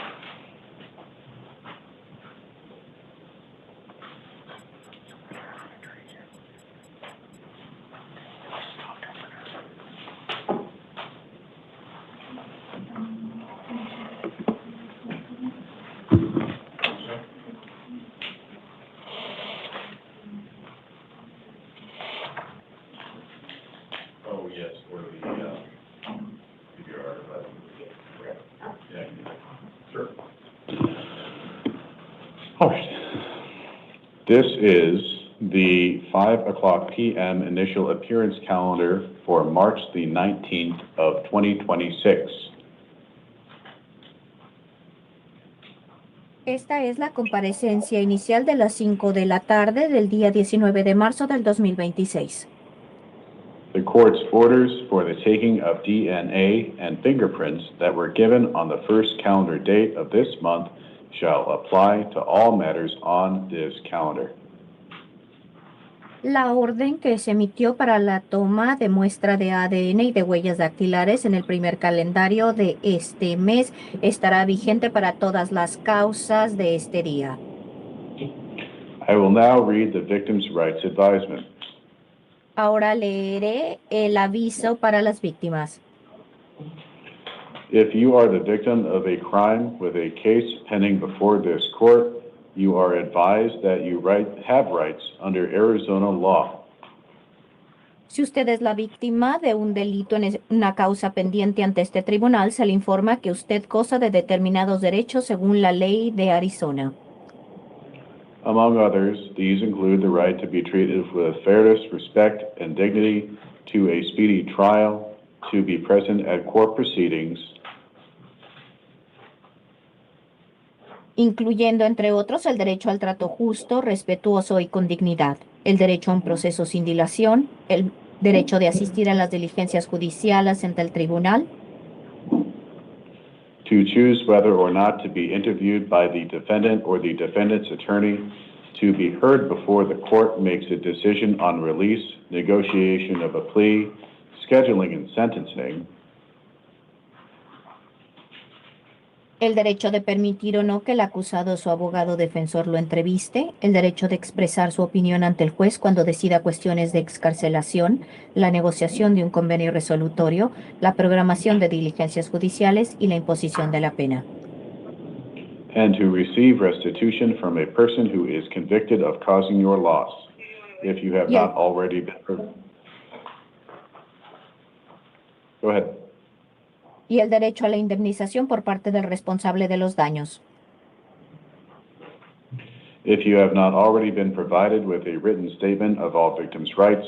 Oh, yes, or the, your article. Yeah, sure. All right. This is the 5:00 p.m. initial appearance calendar for March the 19th of 2026. Esta es la comparecencia inicial de las 5 de la tarde del día 19 de marzo del 2026. The court's orders for the taking of DNA and fingerprints that were given on the first calendar date of this month shall apply to all matters on this calendar. La orden que se emitió para la toma de muestra de ADN y de huellas dactilares en el primer calendario de este mes estará vigente para todas las causas de este día. I will now read the victim's rights advisement. Ahora leeré el aviso para las víctimas. If you are the victim of a crime with a case pending before this court, you are advised that you have rights under Arizona law. Si usted es la víctima de un delito en una causa pendiente ante este tribunal, se le informa que usted goza de determinados derechos según la ley de Arizona. Among others, these include the right to be treated with fairness, respect, and dignity, to a speedy trial, to be present at court proceedings, incluyendo, entre otros, el derecho al trato justo, respetuoso y con dignidad, el derecho a un proceso sin dilación, el derecho de asistir a las diligencias judiciales ante el tribunal, to choose whether or not to be interviewed by the defendant or the defendant's attorney, to be heard before the court makes a decision on release, negotiation of a plea, scheduling and sentencing, el derecho de permitir o no que el acusado o su abogado defensor lo entreviste, el derecho de expresar su opinión ante el juez cuando decida cuestiones de excarcelación, la negociación de un convenio resolutorio, la programación de diligencias judiciales y la imposición de la pena. and to receive restitution from a person who is convicted of causing your loss, if you have not already been. Go ahead. Y el derecho a la indemnización por parte del responsable de los daños. If you have not already been provided with a written statement of all victims' rights,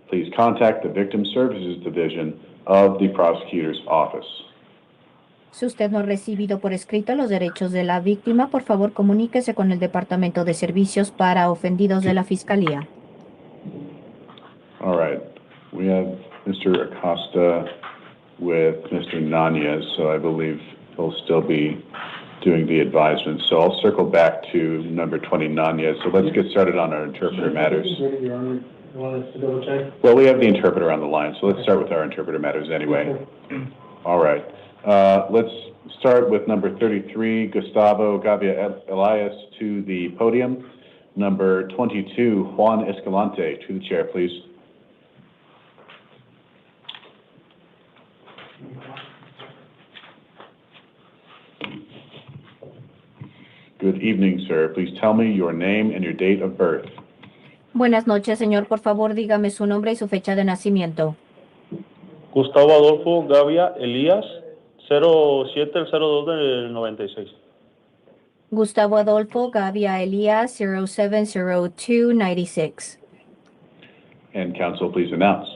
please contact the Victim Services Division of the Prosecutor's Office. Si usted no ha recibido por escrito los derechos de la víctima, por favor comuníquese con el Departamento de Servicios para Ofendidos de la Fiscalía. All right. We have Mr. Acosta with Mr. Nanez, so I believe he'll still be doing the advisement. So I'll circle back to number 20, Nanez. So let's get started on our interpreter matters. Your Honor, you want us to double check? Well, we have the interpreter on the line, so let's start with our interpreter matters anyway. All right. Let's start with number 33, Gustavo Gavia Elias to the podium. Number 22, Juan Escalante, to the chair, please. Good evening, sir. Please tell me your name and your date of birth. Buenas noches, señor. Por favor, dígame su nombre y su fecha de nacimiento. Gustavo Adolfo Gavia Elías, 07/02 del 96. Gustavo Adolfo Gavia Elías, 07/02/96. And counsel, please announce.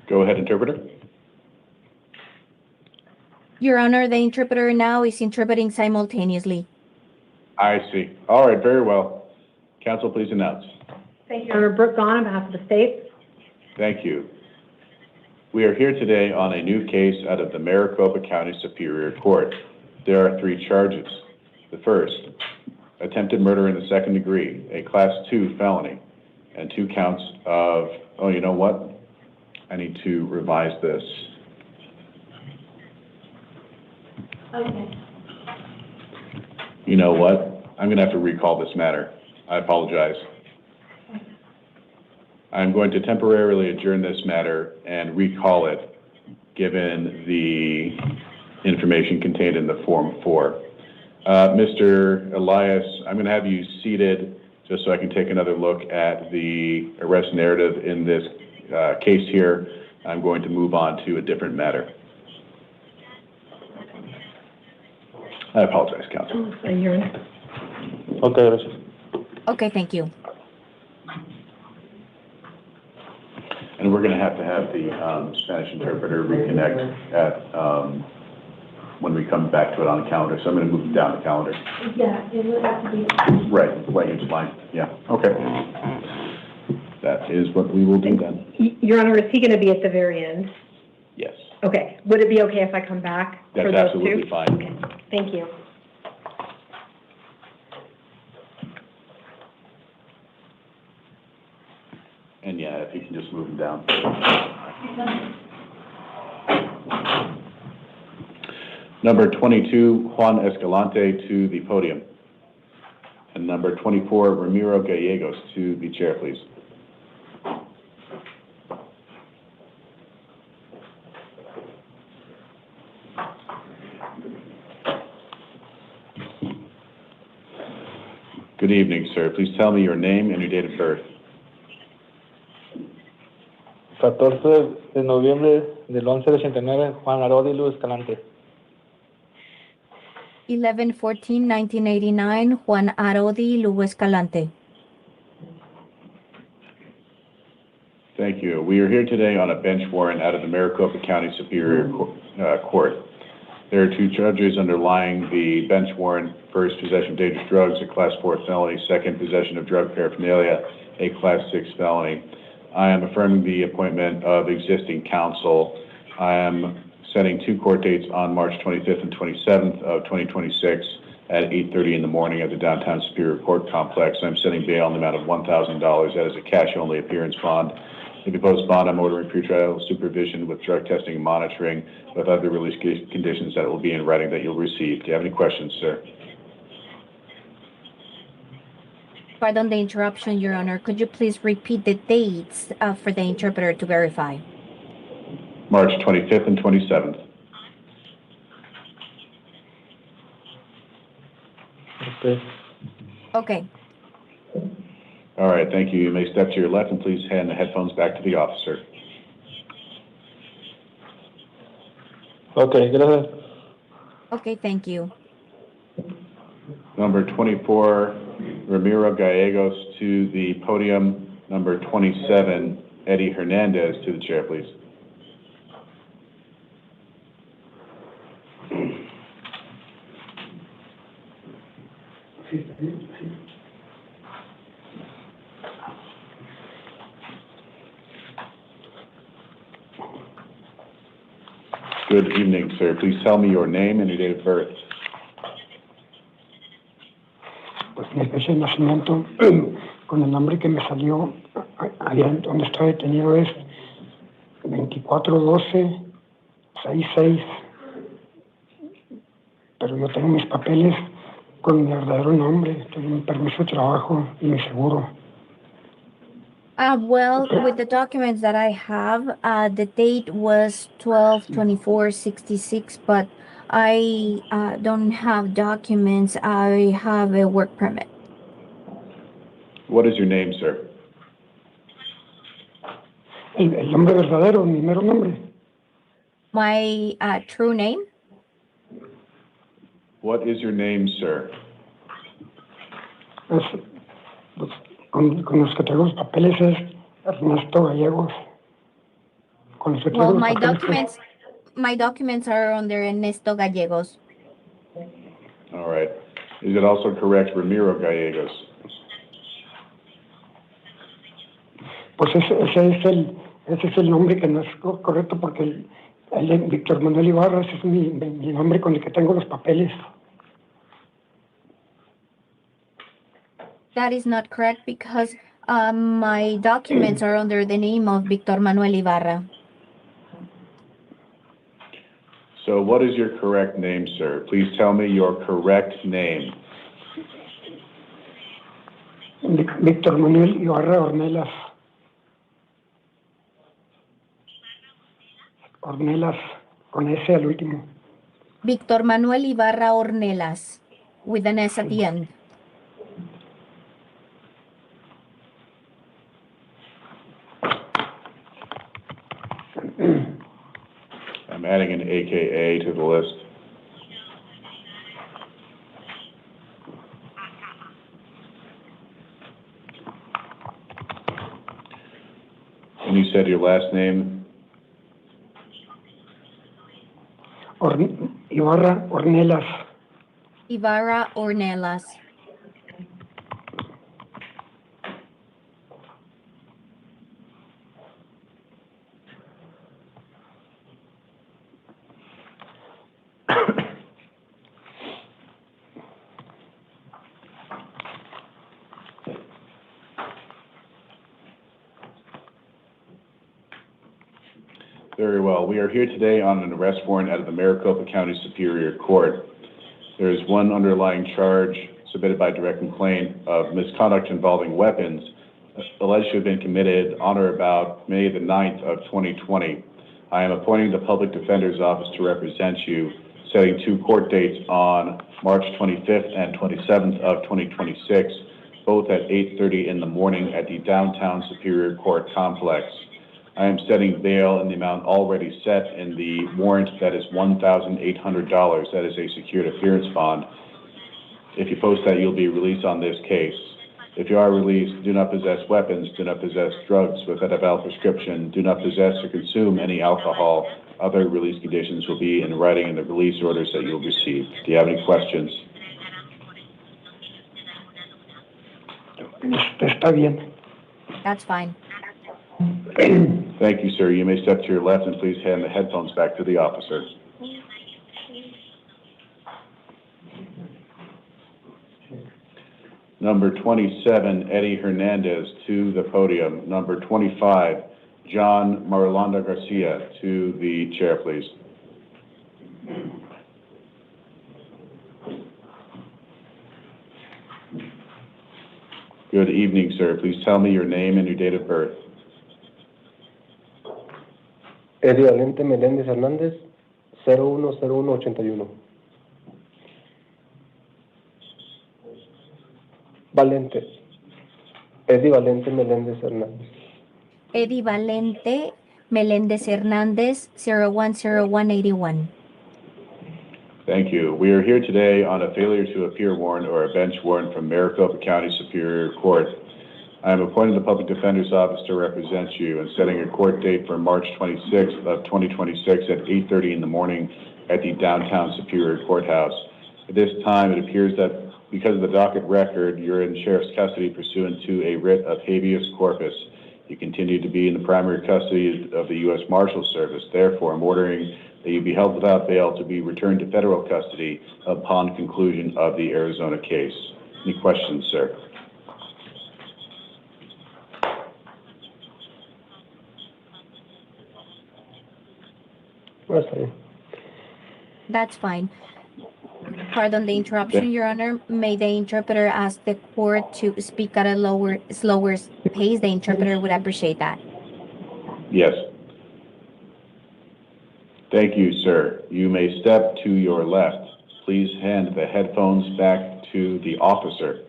Go ahead, interpreter. Your Honor, the interpreter now is interpreting simultaneously. I see. All right, very well. Counsel, please announce. Thank you, Your Honor. Brooke Gahn on behalf of the state. Thank you. We are here today on a new case out of the Maricopa County Superior Court. There are 3 charges. The first, attempted murder in the second degree, a Class 2 felony, and 2 counts of, oh, you know what? I need to revise this. Okay. You know what? I'm going to have to recall this matter. I apologize. I'm going to temporarily adjourn this matter and recall it, given the information contained in the Form 4. Mr. Elias, I'm going to have you seated just so I can take another look at the arrest narrative in this case here, I'm going to move on to a different matter. I apologize, counsel. Okay, gracias. Okay, thank you. And we're going to have the Spanish interpreter reconnect at when we come back to it on the calendar. So I'm going to move it down the calendar. Yeah, it would have to be. Right, Language line. Yeah, okay. That is what we will do then. Your Honor, is he going to be at the very end? Yes. Okay. Would it be okay if I come back for That's those absolutely two? fine. Okay. Thank you. And yeah, if you can just move them down. Number 22, Juan Escalante to the podium. And number 24, Ramiro Gallegos to the chair, please. Good evening, sir. Please tell me your name and your date of birth. 14 de noviembre del 1189, Juan Arodi Luis Escalante. 11/14/1989, Juan Arodi Lugo Escalante. Thank you. We are here today on a bench warrant out of the Maricopa County Superior Court. There are two charges underlying the bench warrant. First, possession of dangerous drugs, a Class 4 felony. Second, possession of drug paraphernalia, a Class 6 felony. I am affirming the appointment of existing counsel. I am setting two court dates on March 25th and 27th of 2026 at 8:30 in the morning at the Downtown Superior Court Complex. I'm setting bail in the amount of $1,000. That is a cash-only appearance bond. If you post bond, I'm ordering pretrial supervision with drug testing and monitoring with other release conditions that will be in writing that you'll receive. Do you have any questions, sir? Pardon the interruption, Your Honor. Could you please repeat the dates for the interpreter to verify? March 25th and 27th. Okay. Okay. All right, thank you. You may step to your left and please hand the headphones back to the officer. Okay, gracias. Okay, thank you. Number 24, Ramiro Gallegos to the podium. Number 27, Eddie Hernandez to the chair, please. Good evening, sir. Please tell me your name and your date of birth. Pues mi fecha de nacimiento, con el nombre que me salió allá donde estoy detenido es 24/12/66. Pero yo tengo mis papeles con mi verdadero nombre, tengo mi permiso de trabajo y mi seguro. Well, with the documents that I have, the date was 12/24/66, but I don't have documents. I have a work permit. What is your name, sir? El nombre verdadero, mi mero nombre. My true name? What is your name, sir? Con los que traigo los papeles es Ernesto Gallegos. Con los que Well, traigo los papeles my documents are under Ernesto Gallegos. All right. Is it also correct, Ramiro Gallegos? Pues ese es el nombre que no es correcto porque el de Víctor Manuel Ibarra, ese es mi nombre con el que tengo los papeles. That is not correct because my documents are under the name of Víctor Manuel Ibarra. So what is your correct name, sir? Please tell me your correct name. Víctor Manuel Ibarra Ornelas. Ornelas, con S al último. Víctor Manuel Ibarra Ornelas, with an S at the end. I'm adding an AKA to the list. And you said your last name? Ibarra Ornelas. Ibarra Ornelas. Very well. We are here today on an arrest warrant out of the Maricopa County Superior Court. There is one underlying charge submitted by direct complaint of misconduct involving weapons alleged to have been committed on or about May the 9th of 2020. I am appointing the Public Defender's Office to represent you, setting 2 court dates on March 25th and 27th of 2026, both at 8:30 in the morning at the Downtown Superior Court Complex. I am setting bail in the amount already set in the warrant, that is $1,800. That is a secured appearance bond. If you post that, you'll be released on this case. If you are released, do not possess weapons, do not possess drugs without a valid prescription, do not possess or consume any alcohol. Other release conditions will be in writing in the release orders that you'll receive. Do you have any questions? Está bien. That's fine. Thank you, sir. You may step to your left and please hand the headphones back to the officer. Number 27, Eddie Hernandez, to the podium. Number 25, John Marulanda Garcia, to the chair, please. Good evening, sir. Please tell me your name and your date of birth. Eddie Valente Meléndez Hernández, 010181. Valente. Eddie Valente Meléndez Hernández. Eddie Valente Meléndez Hernández, 010181. Thank you. We are here today on a failure to appear warrant or a bench warrant from Maricopa County Superior Court. I am appointing the Public Defender's Office to represent you and setting a court date for March 26th of 2026 at 8:30 in the morning at the Downtown Superior Courthouse. At this time, it appears that because of the docket record, you're in sheriff's custody pursuant to a writ of habeas corpus. You continue to be in the primary custody of the U.S. Marshal Service. Therefore, I'm ordering that you be held without bail to be returned to federal custody upon conclusion of the Arizona case. Any questions, sir? That's fine. Pardon the interruption, Your Honor. May the interpreter ask the court to speak at a slower pace? The interpreter would appreciate that. Yes. Thank you, sir. You may step to your left. Please hand the headphones back to the officer.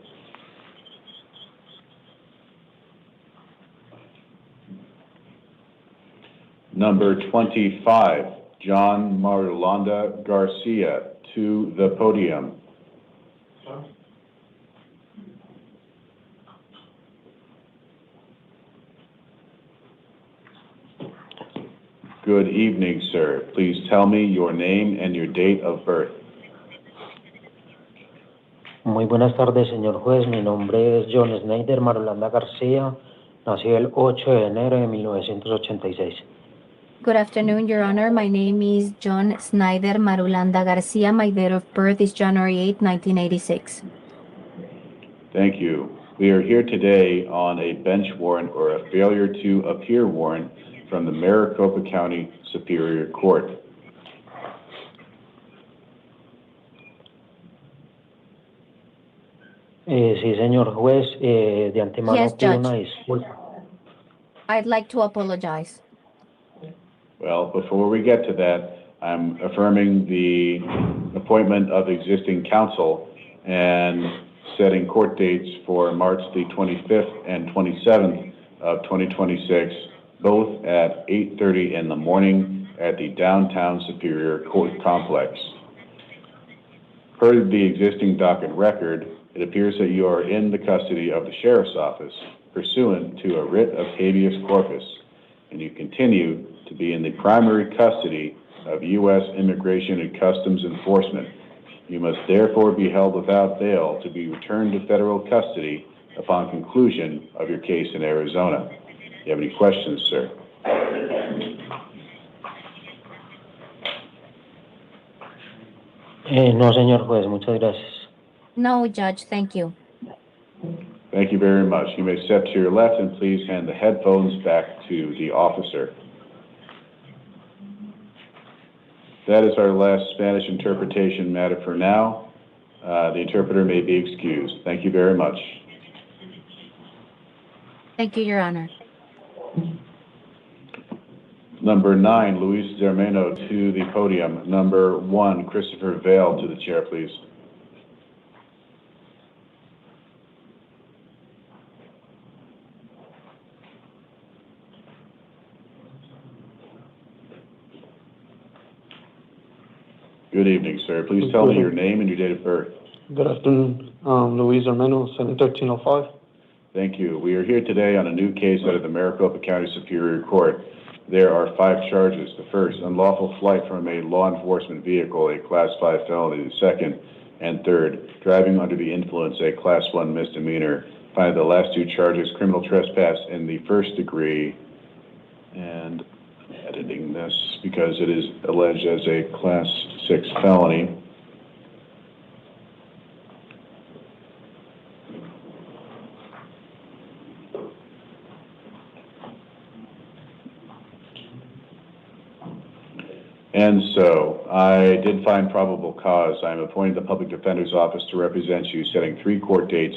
Number 25, John Marulanda Garcia, to the podium. Good evening, sir. Please tell me your name and your date of birth. Muy buenas tardes, señor juez. Mi nombre es John Snyder Marulanda García. Nací el 8 de enero de 1986. Good afternoon, Your Honor. My name is John Snyder Marulanda Garcia. My date of birth is January 8, 1986. Thank you. We are here today on a bench warrant or a failure to appear warrant from the Maricopa County Superior Court. Sí, señor juez. De antemano Yes, pido Judge. una disculpa. I'd like to apologize. Well, before we get to that, I'm affirming the appointment of existing counsel and setting court dates for March the 25th and 27th of 2026, both at 8:30 in the morning at the downtown Superior Court complex. Per the existing docket record, it appears that you are in the custody of the Sheriff's Office pursuant to a writ of habeas corpus, and you continue to be in the primary custody of U.S. Immigration and Customs Enforcement. You must therefore be held without bail to be returned to federal custody upon conclusion of your case in Arizona. Do you have any questions, sir? No, señor juez, muchas gracias. No, Judge, thank you. Thank you very much. You may step to your left and please hand the headphones back to the officer. That is our last Spanish interpretation matter for now. The interpreter may be excused. Thank you very much. Thank you, Your Honor. Number 9, Luis Zermeno to the podium. Number 1, Christopher Vale to the chair, please. Good evening, sir. Please tell me your name and your date of birth. Good afternoon, Luis Armeno, 1305. Thank you. We are here today on a new case out of the Maricopa County Superior Court. There are 5 charges. The first, unlawful flight from a law enforcement vehicle, a Class 5 felony. The second and third, driving under the influence, a Class 1 misdemeanor. Finally, the last 2 charges, criminal trespass in the first degree, and editing this because it is alleged as a Class 6 felony. And so, I did find probable cause. I am appointing the Public Defender's Office to represent you, setting 3 court dates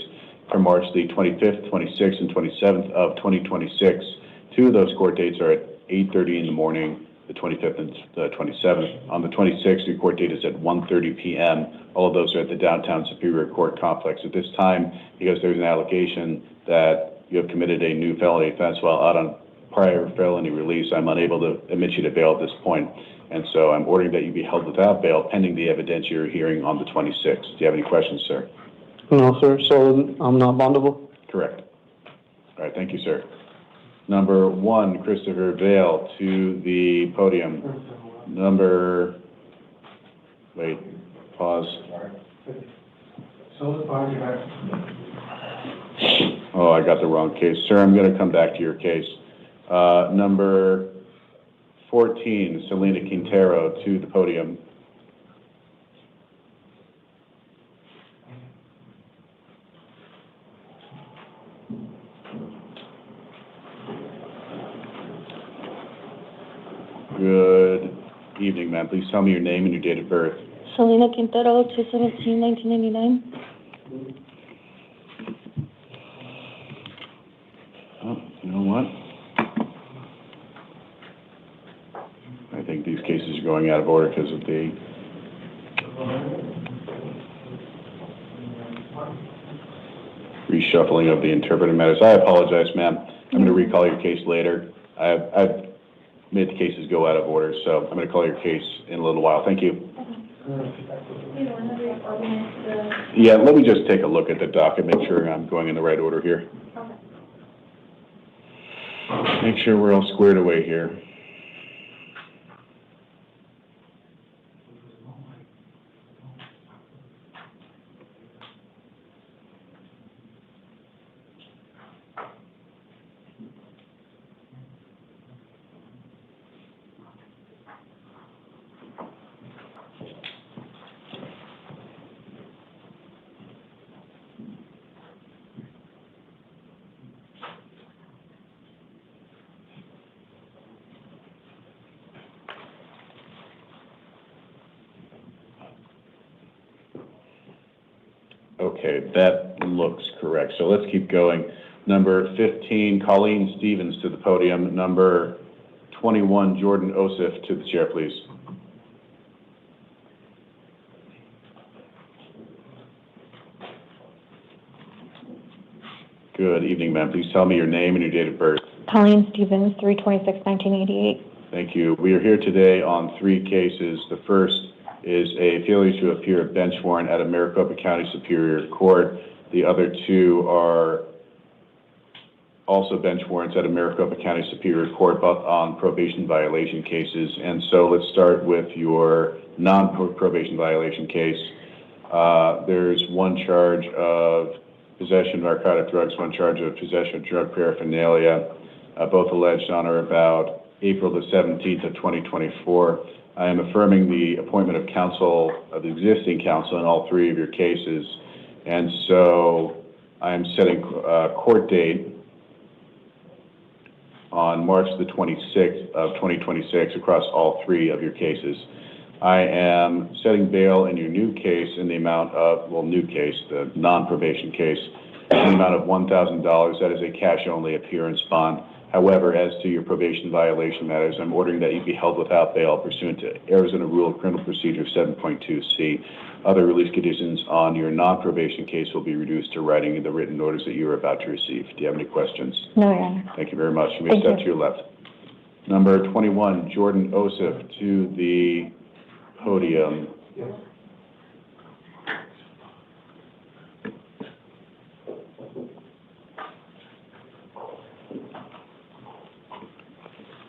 for March the 25th, 26th, and 27th of 2026. 2 of those court dates are at 8:30 in the morning, the 25th and the 27th. On the 26th, your court date is at 1:30 p.m. All of those are at the downtown Superior Court complex. At this time, because there's an allegation that you have committed a new felony offense while out on prior felony release, I'm unable to admit you to bail at this point. And so I'm ordering that you be held without bail pending the evidentiary hearing on the 26th. Do you have any questions, sir? No, sir, so I'm not bondable? Correct. All right, thank you, sir. Number 1, Christopher Vale to the podium. Wait, pause. Oh, I got the wrong case. Sir, I'm going to come back to your case. Number 14, Selena Quintero to the podium. Good evening, ma'am. Please tell me your name and your date of birth. Selena Quintero, 2/17/1999. Oh, you know what? I think these cases are going out of order because of the reshuffling of the interpreter matters. I apologize, ma'am. I'm going to recall your case later. I've made the cases go out of order, so I'm going to call your case in a little while. Thank you. Yeah, let me just take a look at the docket, make sure I'm going in the right order here. Make sure we're all squared away here. Okay, that looks correct. So let's keep going. Number 15, Colleen Stevens to the podium. Number 21, Jordan Osif to the chair, please. Good evening, ma'am. Please tell me your name and your date of birth. Colleen Stevens, 3/26/1988. Thank you. We are here today on 3 cases. The first is a failure to appear bench warrant at a Maricopa County Superior Court. The other 2 are also bench warrants at a Maricopa County Superior Court, both on probation violation cases. And so let's start with your non-probation violation case. There's 1 charge of possession of narcotic drugs, 1 charge of possession of drug paraphernalia, both alleged on or about April the 17th of 2024. I am affirming the appointment of counsel, of the existing counsel in all 3 of your cases. And so I am setting a court date on March the 26th of 2026 across all 3 of your cases. I am setting bail in your new case in the amount of, new case, the non-probation case, in the amount of $1,000. That is a cash-only appearance bond. However, as to your probation violation matters, I'm ordering that you be held without bail pursuant to Arizona Rule of Criminal Procedure 7.2C. Other release conditions on your non-probation case will be reduced to writing in the written orders that you are about to receive. Do you have any questions? No, Your Honor. Thank you very much. You may step to your left. Number 21, Jordan Osip, to the podium.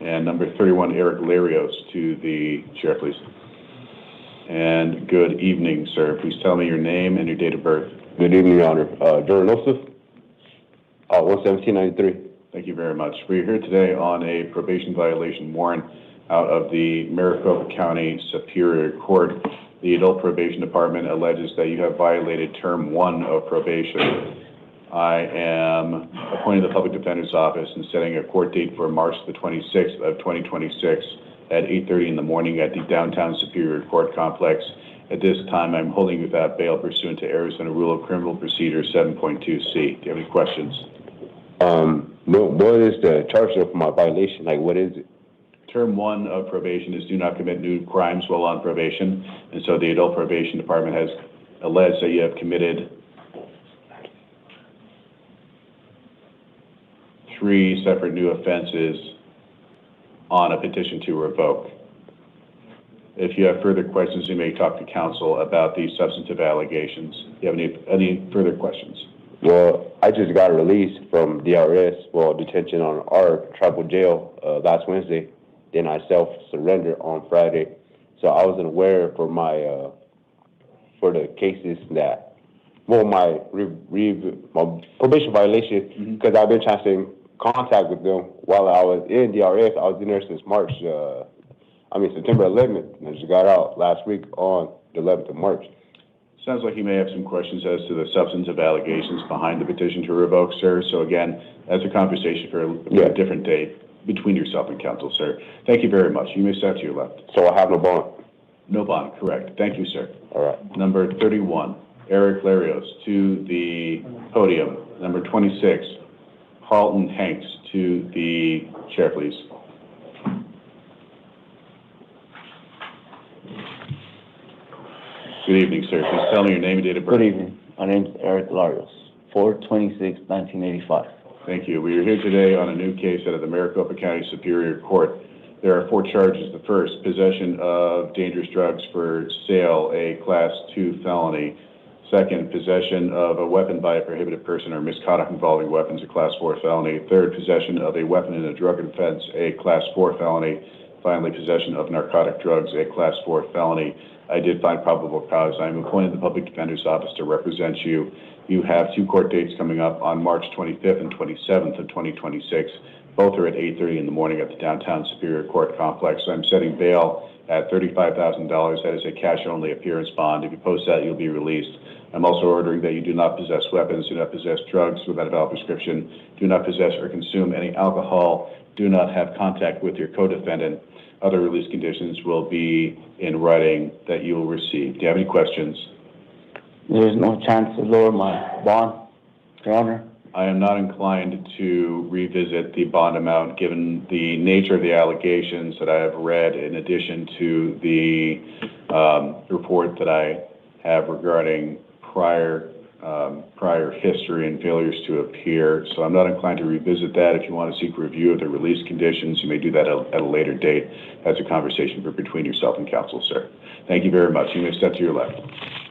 And number 31, Eric Larios, to the chair, please. And good evening, sir. Please tell me your name and your date of birth. Good evening, Your Honor. Jordan Osip, 11793. Thank you very much. We're here today on a probation violation warrant out of the Maricopa County Superior Court. The Adult Probation Department alleges that you have violated term 1 of probation. I am appointing the Public Defender's Office and setting a court date for March the 26th of 2026 at 8:30 in the morning at the Downtown Superior Court Complex. At this time, I'm holding you without bail pursuant to Arizona Rule of Criminal Procedure 7.2C. Do you have any questions? No. What is the charge of my violation? Like, what is it? Term 1 of probation is do not commit new crimes while on probation. And so the Adult Probation Department has alleged that you have committed 3 separate new offenses on a petition to revoke. If you have further questions, you may talk to counsel about the substantive allegations. Do you have any further questions? Well, I just got released from DRS, detention on our tribal jail last Wednesday. Then I self-surrendered on Friday. So I wasn't aware for my for the cases that, my probation violation, because I've been trying to stay in contact with them while I was in DRS. I was in there since September 11th, and I just got out last week on the 11th of March. Sounds like you may have some questions as to the substantive allegations behind the petition to revoke, sir. So again, that's a conversation for a different date between yourself and counsel, sir. Thank you very much. You may step to your left. So I have no bond? No bond, correct. Thank you, sir. All right. Number 31, Eric Larios, to the podium. Number 26, Carlton Hanks, to the chair, please. Good evening, sir. Please tell me your name and date of birth. Good evening. My name is Eric Larios, 4/26/1985. Thank you. We are here today on a new case out of the Maricopa County Superior Court. There are 4 charges. The first, possession of dangerous drugs for sale, a Class 2 felony. Second, possession of a weapon by a prohibited person or misconduct involving weapons, a Class 4 felony. Third, possession of a weapon in a drug offense, a Class 4 felony. Finally, possession of narcotic drugs, a Class 4 felony. I did find probable cause. I am appointed the Public Defender's Office to represent you. You have 2 court dates coming up on March 25th and 27th of 2026. Both are at 8:30 in the morning at the Downtown Superior Court Complex. I'm setting bail at $35,000. That is a cash-only appearance bond. If you post that, you'll be released. I'm also ordering that you do not possess weapons, do not possess drugs without a valid prescription, do not possess or consume any alcohol, do not have contact with your co-defendant. Other release conditions will be in writing that you will receive. Do you have any questions? There's no chance to lower my bond, Your Honor? I am not inclined to revisit the bond amount given the nature of the allegations that I have read in addition to the report that I have regarding prior prior history and failures to appear, so I'm not inclined to revisit that. If you want to seek review of the release conditions, you may do that at a later date. That's a conversation between yourself and counsel, sir. Thank you very much. You may step to your left.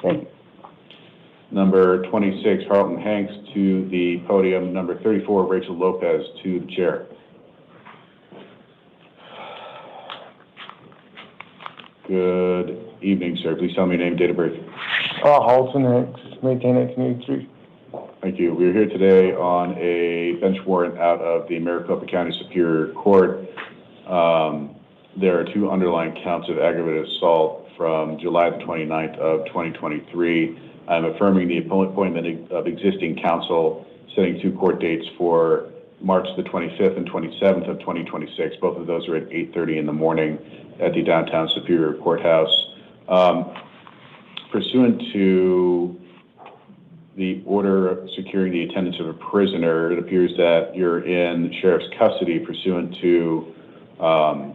Thank you. Number 26, Harleton Hanks to the podium. Number 34, Rachel Lopez to the chair. Good evening, sir. Please tell me your name, date of birth. Halton Hanks, May 10, 1983. Thank you. We're here today on a bench warrant out of the Maricopa County Superior Court. There are two underlying counts of aggravated assault from July the 29th of 2023. I'm affirming the appointment of existing counsel, setting two court dates for March the 25th and 27th of 2026. Both of those are at 8:30 in the morning at the downtown Superior Courthouse. Pursuant to the order securing the attendance of a prisoner, it appears that you're in sheriff's custody pursuant to an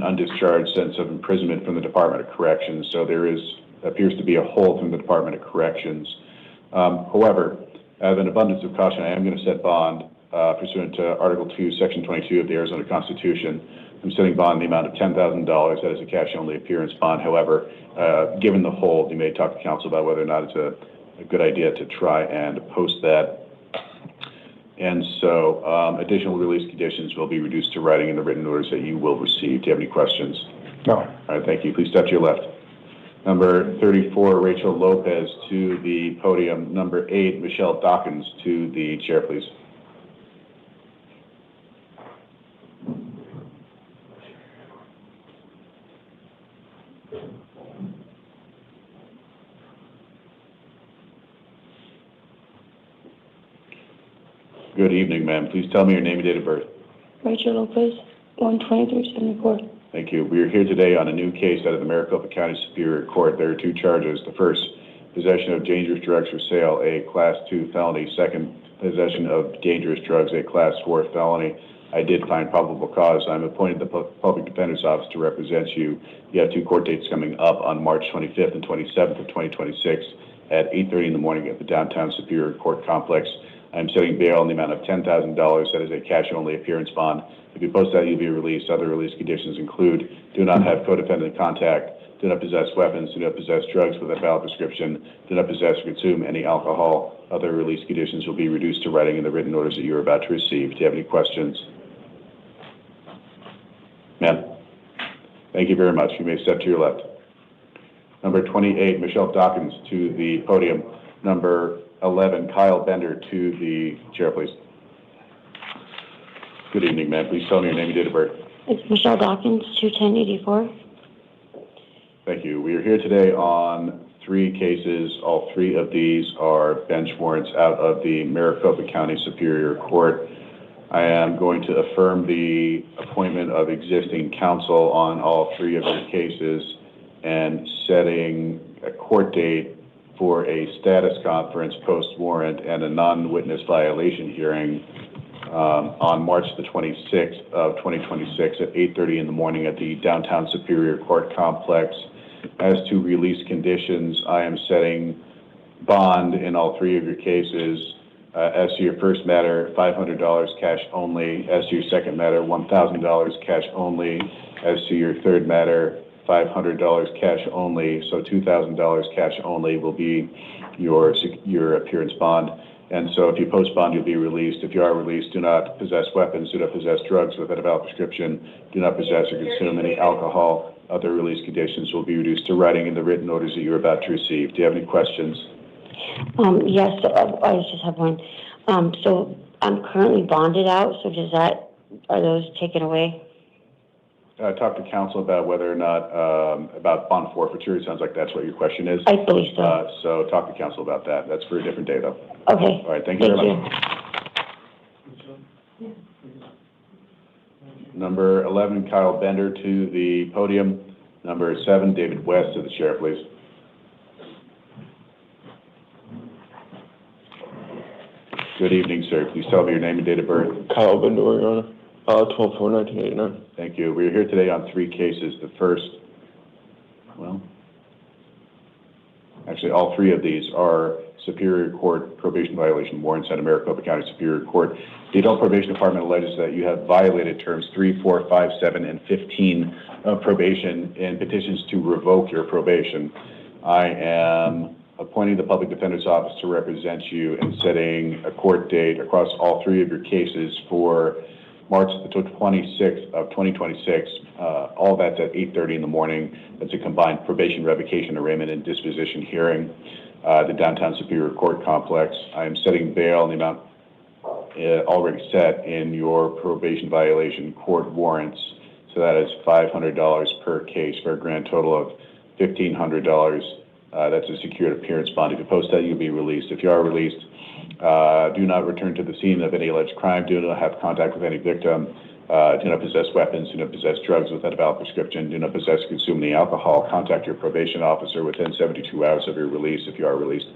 undischarged sentence of imprisonment from the Department of Corrections. So there appears to be a hold from the Department of Corrections. However, out of an abundance of caution, I am going to set bond pursuant to Article 2, Section 22 of the Arizona Constitution. I'm setting bond in the amount of $10,000. That is a cash-only appearance bond. However, given the hold, you may talk to counsel about whether or not it's a good idea to try and post that. And so additional release conditions will be reduced to writing in the written orders that you will receive. Do you have any questions? No. All right, thank you. Please step to your left. Number 34, Rachel Lopez to the podium. Number 8, Michelle Dawkins to the chair, please. Good evening, ma'am. Please tell me your name and date of birth. Rachel Lopez, 12374. Thank you. We are here today on a new case out of the Maricopa County Superior Court. There are two charges. The first, possession of dangerous drugs for sale, a Class 2 felony. Second, possession of dangerous drugs, a Class 4 felony. I did find probable cause. I'm appointed the Public Defender's Office to represent you. You have two court dates coming up on March 25th and 27th of 2026 at 8:30 in the morning at the downtown Superior Court complex. I'm setting bail in the amount of $10,000. That is a cash-only appearance bond. If you post that, you'll be released. Other release conditions include do not have co-defendant contact, do not possess weapons, do not possess drugs with a valid prescription, do not possess or consume any alcohol. Other release conditions will be reduced to writing in the written orders that you are about to receive. Do you have any questions? Ma'am? Thank you very much. You may step to your left. Number 28, Michelle Dawkins to the podium. Number 11, Kyle Bender to the chair, please. Good evening, ma'am. Please tell me your name and date of birth. It's Michelle Dawkins, 21084. Thank you. We are here today on three cases. All three of these are bench warrants out of the Maricopa County Superior Court. I am going to affirm the appointment of existing counsel on all three of your cases and setting a court date for a status conference post-warrant and a non-witness violation hearing on March the 26th of 2026 at 8:30 in the morning at the downtown Superior Court complex. As to release conditions, I am setting bond in all three of your cases. As to your first matter, $500 cash only. As to your second matter, $1,000 cash only. As to your third matter, $500 cash only, so $2,000 cash only will be your appearance bond. And so if you post bond, you'll be released. If you are released, do not possess weapons, do not possess drugs without a valid prescription, do not possess or consume any alcohol. Other release conditions will be reduced to writing in the written orders that you're about to receive. Do you have any questions? Yes, I just have one. So I'm currently bonded out, so are those taken away? Talk to counsel about whether or not, about bond forfeiture. It sounds like that's what your question is. I believe so. So talk to counsel about that. That's for a different day, though. Okay. All right, thank you very much. Number 11, Kyle Bender to the podium. Number 7, David West to the chair, please. Good evening, sir. Please tell me your name and date of birth. Kyle Bender, Your Honor. 12/4/1989. Thank you. We're here today on three cases. The first, well, actually all three of these are Superior Court probation violation warrants out of Maricopa County Superior Court. The Adult Probation Department alleges that you have violated terms 3, 4, 5, 7, and 15 of probation and petitions to revoke your probation. I am appointing the Public Defender's Office to represent you and setting a court date across all three of your cases for March the 26th of 2026. All that's at 8:30 in the morning. That's a combined probation revocation, arraignment, and disposition hearing. The Downtown Superior Court Complex. I am setting bail in the amount already set in your probation violation court warrants. So that is $500 per case for a grand total of $1,500. That's a secured appearance bond. If you post that, you'll be released. If you are released, do not return to the scene of any alleged crime. Do not have contact with any victim. Do not possess weapons. Do not possess drugs without a valid prescription. Do not possess or consume any alcohol. Contact your probation officer within 72 hours of your release. If you are released,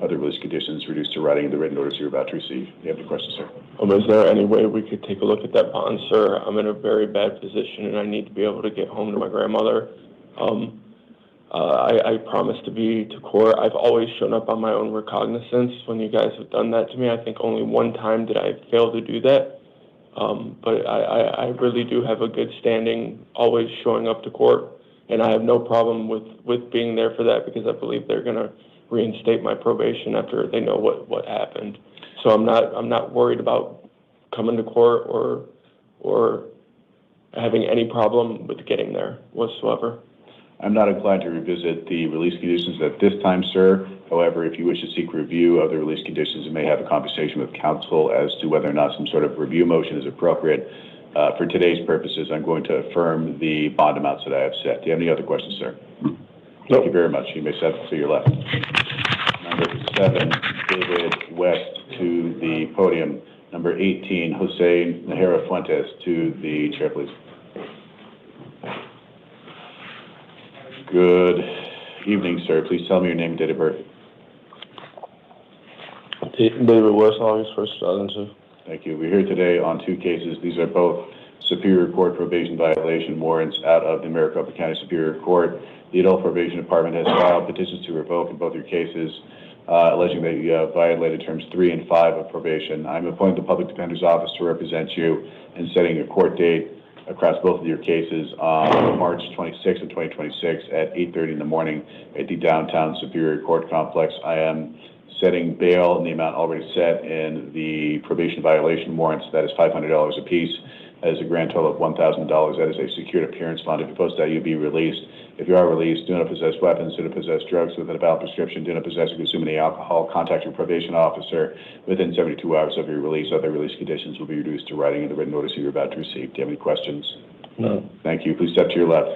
other release conditions reduced to writing in the written orders you're about to receive. Do you have any questions, sir? Is there any way we could take a look at that bond, sir? I'm in a very bad position, and I need to be able to get home to my grandmother. I promised to be to court. I've always shown up on my own recognizance when you guys have done that to me. I think only one time did I fail to do that. But I really do have a good standing, always showing up to court, and I have no problem with being there for that because I believe they're going to reinstate my probation after they know what happened. So I'm not worried about coming to court or having any problem with getting there whatsoever. I'm not inclined to revisit the release conditions at this time, sir. However, if you wish to seek review of the release conditions, you may have a conversation with counsel as to whether or not some sort of review motion is appropriate. For today's purposes, I'm going to affirm the bond amounts that I have set. Do you have any other questions, sir? Thank you very much. You may set to your left. Number 7, David West to the podium. Number 18, Jose Najera Fuentes to the chair, please. Good evening, sir. Please tell me your name and date of birth. David West, August 1st, 2002. Thank you. We're here today on two cases. These are both Superior Court probation violation warrants out of the Maricopa County Superior Court. The Adult Probation Department has filed petitions to revoke in both your cases, alleging that you have violated terms 3 and 5 of probation. I'm appointing the Public Defender's Office to represent you and setting a court date across both of your cases on March 26th of 2026 at 8:30 in the morning at the Downtown Superior Court Complex. I am setting bail in the amount already set in the probation violation warrants. That is $500 apiece. That is a grand total of $1,000. That is a secured appearance bond. If you post that, you'll be released. If you are released, do not possess weapons, do not possess drugs without a valid prescription, do not possess or consume any alcohol. Contact your probation officer within 72 hours of your release. Other release conditions will be reduced to writing in the written notice you're about to receive. Do you have any questions? No. Thank you. Please step to your left.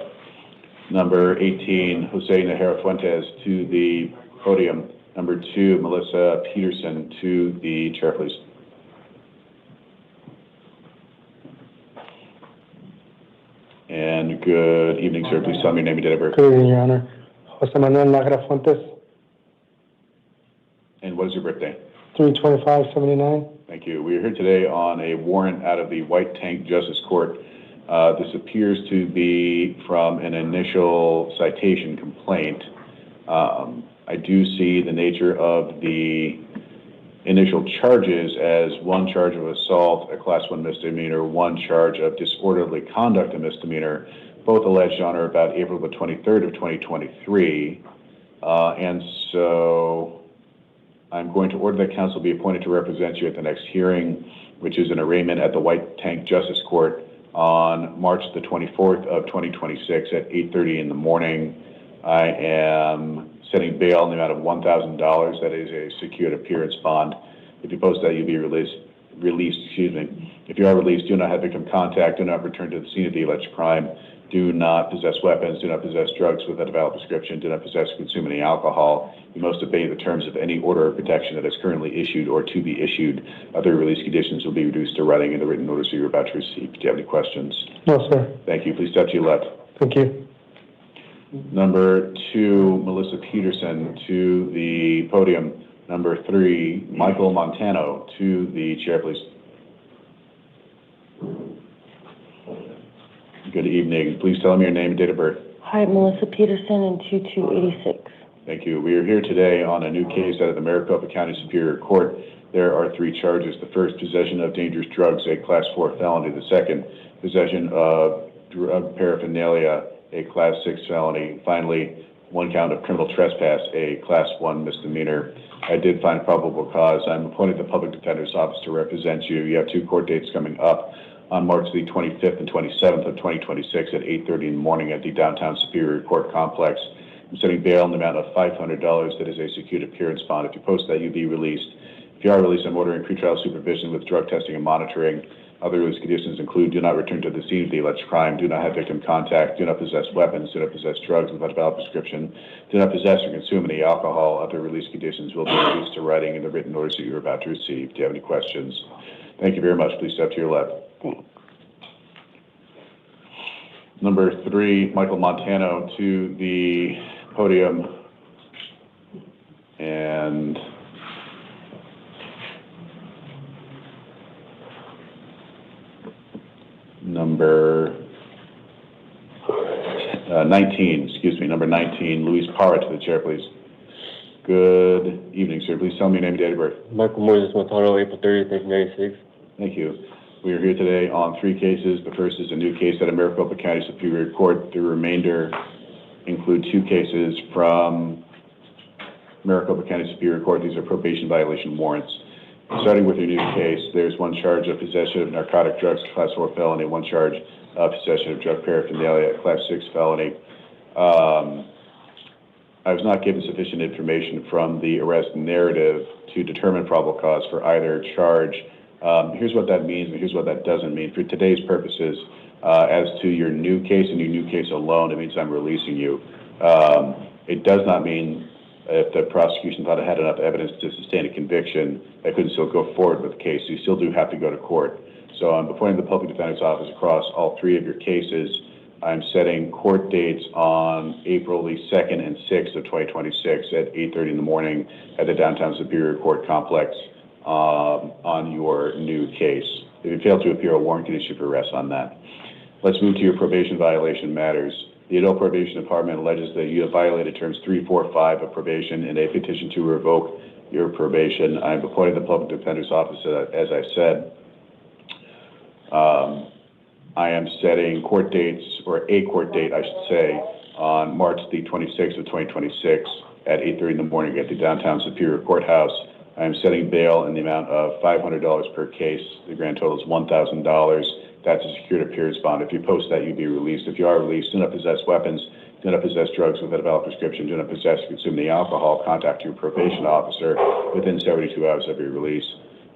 Number 18, Jose Najera Fuentes to the podium. Number 2, Melissa Peterson to the chair, please. And good evening, sir. Please tell me your name and date of birth. Good evening, Your Honor. Jose Manuel Nagra Fuentes, And what is your birthday? 3/25/79. Thank you. We are here today on a warrant out of the White Tank Justice Court. This appears to be from an initial citation complaint. I do see the nature of the initial charges as one charge of assault, a Class 1 misdemeanor, one charge of disorderly conduct, a misdemeanor, both alleged on or about April the 23rd of 2023. And so I'm going to order that counsel be appointed to represent you at the next hearing, which is an arraignment at the White Tank Justice Court on March the 24th of 2026 at 8:30 in the morning. I am setting bail in the amount of $1,000. That is a secured appearance bond. If you post that, you'll be released. If you are released, do not have victim contact, do not return to the scene of the alleged crime, do not possess weapons, do not possess drugs without a valid prescription, do not possess or consume any alcohol. You must obey the terms of any order of protection that is currently issued or to be issued. Other release conditions will be reduced to writing in the written notice you're about to receive. Do you have any questions? No, sir. Thank you. Please step to your left. Thank you. Number 2, Melissa Peterson to the podium. Number 3, Michael Montano to the chair, please. Good evening. Please tell me your name and date of birth. Hi, Melissa Peterson in 2286. Thank you. We are here today on a new case out of the Maricopa County Superior Court. There are 3 charges. The first, possession of dangerous drugs, a Class 4 felony. The second, possession of drug paraphernalia, a Class 6 felony. Finally, 1 count of criminal trespass, a Class 1 misdemeanor. I did find probable cause. I'm appointing the Public Defender's Office to represent you. You have 2 court dates coming up on March the 25th and 27th of 2026 at 8:30 in the morning at the Downtown Superior Court Complex. I'm setting bail in the amount of $500. That is a secured appearance bond. If you post that, you'll be released. If you are released, I'm ordering pretrial supervision with drug testing and monitoring. Other release conditions include do not return to the scene of the alleged crime, do not have victim contact, do not possess weapons, do not possess drugs without a valid prescription, do not possess or consume any alcohol. Other release conditions will be reduced to writing in the written orders that you're about to receive. Do you have any questions? Thank you very much. Please step to your left. Number 3, Michael Montano to the podium. And number 19, Luis Parra to the chair, please. Good evening, sir. Please tell me your name and date of birth. Michael Moises Montano, April 30th, 1996. Thank you. We are here today on 3 cases. The first is a new case at a Maricopa County Superior Court. The remainder include 2 cases from Maricopa County Superior Court. These are probation violation warrants. Starting with your new case, there's 1 charge of possession of narcotic drugs, Class 4 felony, 1 charge of possession of drug paraphernalia, Class 6 felony. I was not given sufficient information from the arrest narrative to determine probable cause for either charge. Here's what that means and here's what that doesn't mean. For today's purposes, as to your new case and your new case alone, it means I'm releasing you. It does not mean if the prosecution thought it had enough evidence to sustain a conviction, they couldn't still go forward with the case. You still do have to go to court. So I'm appointing the Public Defender's Office across all 3 of your cases. I'm setting court dates on April the 2nd and 6th of 2026 at 8:30 in the morning at the Downtown Superior Court Complex on your new case. If you fail to appear, a warrant can issue for arrest on that. Let's move to your probation violation matters. The Adult Probation Department alleges that you have violated terms 3, 4, 5 of probation in a petition to revoke your probation. I'm appointing the Public Defender's Office, as I said. I am setting court dates, or a court date, I should say, on March the 26th of 2026 at 8:30 in the morning at the Downtown Superior Courthouse. I am setting bail in the amount of $500 per case. The grand total is $1,000. That's a secured appearance bond. If you post that, you'll be released. If you are released, do not possess weapons, do not possess drugs without a valid prescription, do not possess or consume any alcohol, contact your probation officer within 72 hours of your release.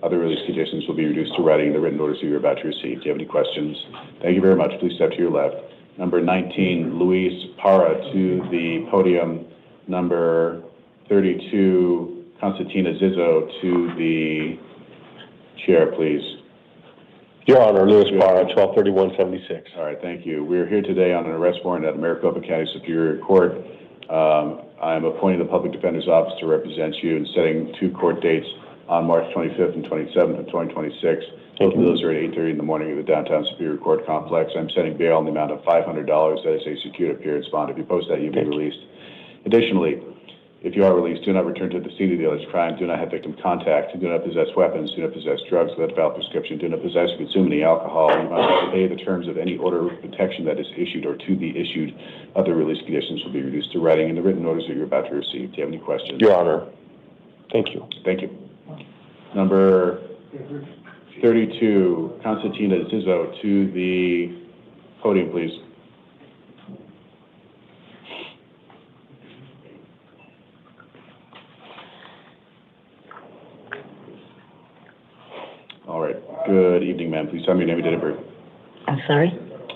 Other release conditions will be reduced to writing in the written orders that you're about to receive. Do you have any questions? Thank you very much. Please step to your left. Number 19, Luis Parra to the podium. Number 32, Constantina Zizzo to the chair, please. Your Honor, Louis Parra, 12/31/76. All right, thank you. We are here today on an arrest warrant at Maricopa County Superior Court. I am appointing the Public Defender's Office to represent you and setting 2 court dates on March 25th and 27th of 2026. Both of those are at 8:30 in the morning at the Downtown Superior Court Complex. I'm setting bail in the amount of $500. That is a secured appearance bond. If you post that, you'll be released. Additionally, if you are released, do not return to the scene of the alleged crime, do not have victim contact, do not possess weapons, do not possess drugs without a valid prescription, do not possess or consume any alcohol. You must obey the terms of any order of protection that is issued or to be issued. Other release conditions will be reduced to writing in the written orders that you're about to receive. Do you have any questions? Your Honor. Thank you. Thank you. Number 32, Constantina Zizzo to the podium, please. All right. Good evening, ma'am. Please tell me your name and date of birth. I'm sorry?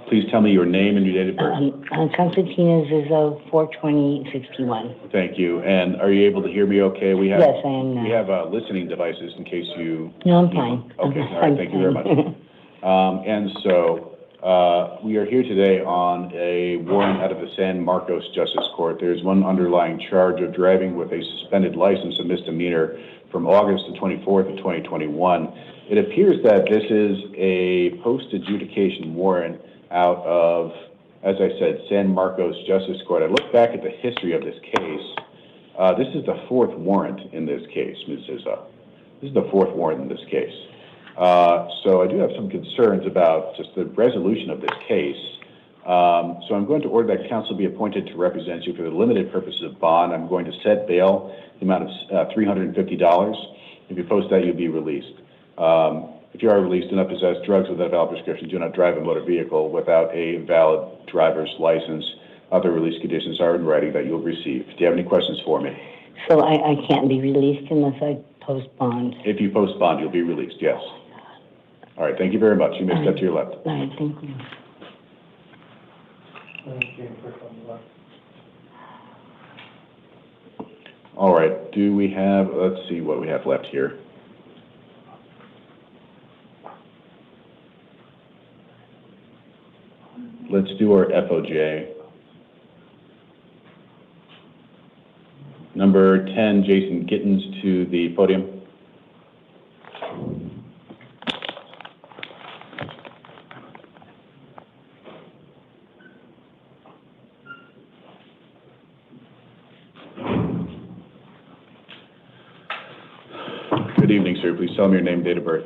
Please tell me your name and your date of birth. I'm Constantina Zizzo, 4/20/61. Thank you. And are you able to hear me okay? Yes, I am now. We have listening devices in case you... No, I'm fine. Okay. All right. Thank you very much. And so we are here today on a warrant out of the San Marcos Justice Court. There's one underlying charge of driving with a suspended license, a misdemeanor, from August the 24th of 2021. It appears that this is a post-adjudication warrant out of, as I said, San Marcos Justice Court. I looked back at the history of this case, This is the fourth warrant in this case, Ms. Izzo. This is the fourth warrant in this case. So I do have some concerns about just the resolution of this case. So I'm going to order that counsel be appointed to represent you for the limited purposes of bond. I'm going to set bail the amount of $350. If you post that, you'll be released. If you are released, do not possess drugs without a valid prescription, do not drive a motor vehicle without a valid driver's license. Other release conditions are in writing that you'll receive. Do you have any questions for me? So I can't be released unless I post bond? If you post bond, you'll be released, yes. All right, thank you very much. You may step to your left. All right, thank you. All right, do we have, let's see what we have left here. Let's do our FOJ. Number 10, Jason Gittens to the podium. Good evening, sir. Please tell me your name, date of birth.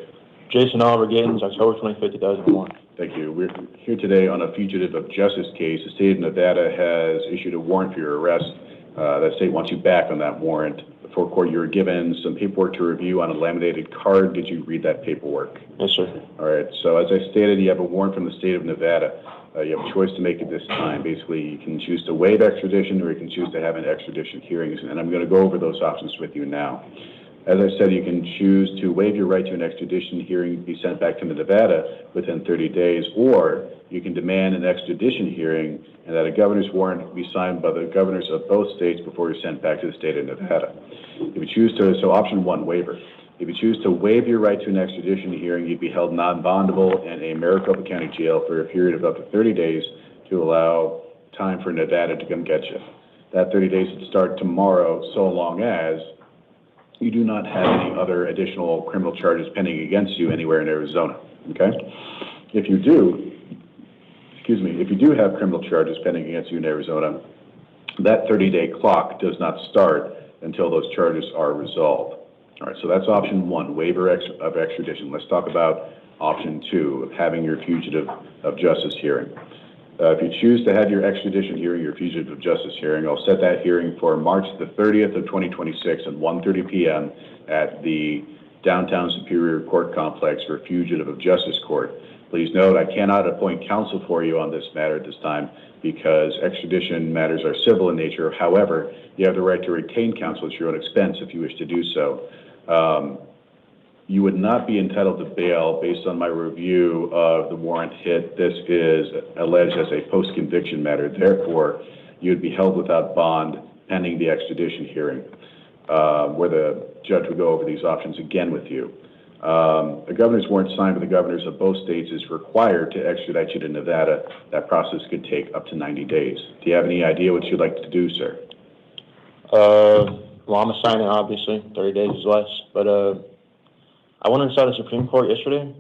Jason Oliver Gittens, October 25th, 2001. Thank you. We're here today on a fugitive of justice case. The state of Nevada has issued a warrant for your arrest. That state wants you back on that warrant. Before court, you were given some paperwork to review on a laminated card. Did you read that paperwork? Yes, sir. All right. So as I stated, you have a warrant from the state of Nevada. You have a choice to make at this time. Basically, you can choose to waive extradition or you can choose to have an extradition hearing. And I'm going to go over those options with you now. As I said, you can choose to waive your right to an extradition hearing, be sent back to Nevada within 30 days, or you can demand an extradition hearing and that a governor's warrant be signed by the governors of both states before you're sent back to the state of Nevada. If you choose to, so option one, waiver. If you choose to waive your right to an extradition hearing, you'd be held non-bondable in a Maricopa County jail for a period of up to 30 days to allow time for Nevada to come get you. That 30 days would start tomorrow, so long as you do not have any other additional criminal charges pending against you anywhere in Arizona, okay? If you do have criminal charges pending against you in Arizona, that 30-day clock does not start until those charges are resolved. All right, so that's option one, waiver of extradition. Let's talk about option two, of having your fugitive of justice hearing. If you choose to have your extradition hearing, your fugitive of justice hearing, I'll set that hearing for March the 30th of 2026 at 1:30 p.m. at the downtown Superior Court complex for fugitive of justice court. Please note, I cannot appoint counsel for you on this matter at this time because extradition matters are civil in nature. However, you have the right to retain counsel at your own expense if you wish to do so. You would not be entitled to bail based on my review of the warrant hit. This is alleged as a post-conviction matter. Therefore, you would be held without bond pending the extradition hearing, where the judge would go over these options again with you. A governor's warrant signed by the governors of both states is required to extradite you to Nevada. That process could take up to 90 days. Do you have any idea what you'd like to do, sir? Well, I'm a signing, obviously. 30 days is less. But I went inside the Supreme Court yesterday,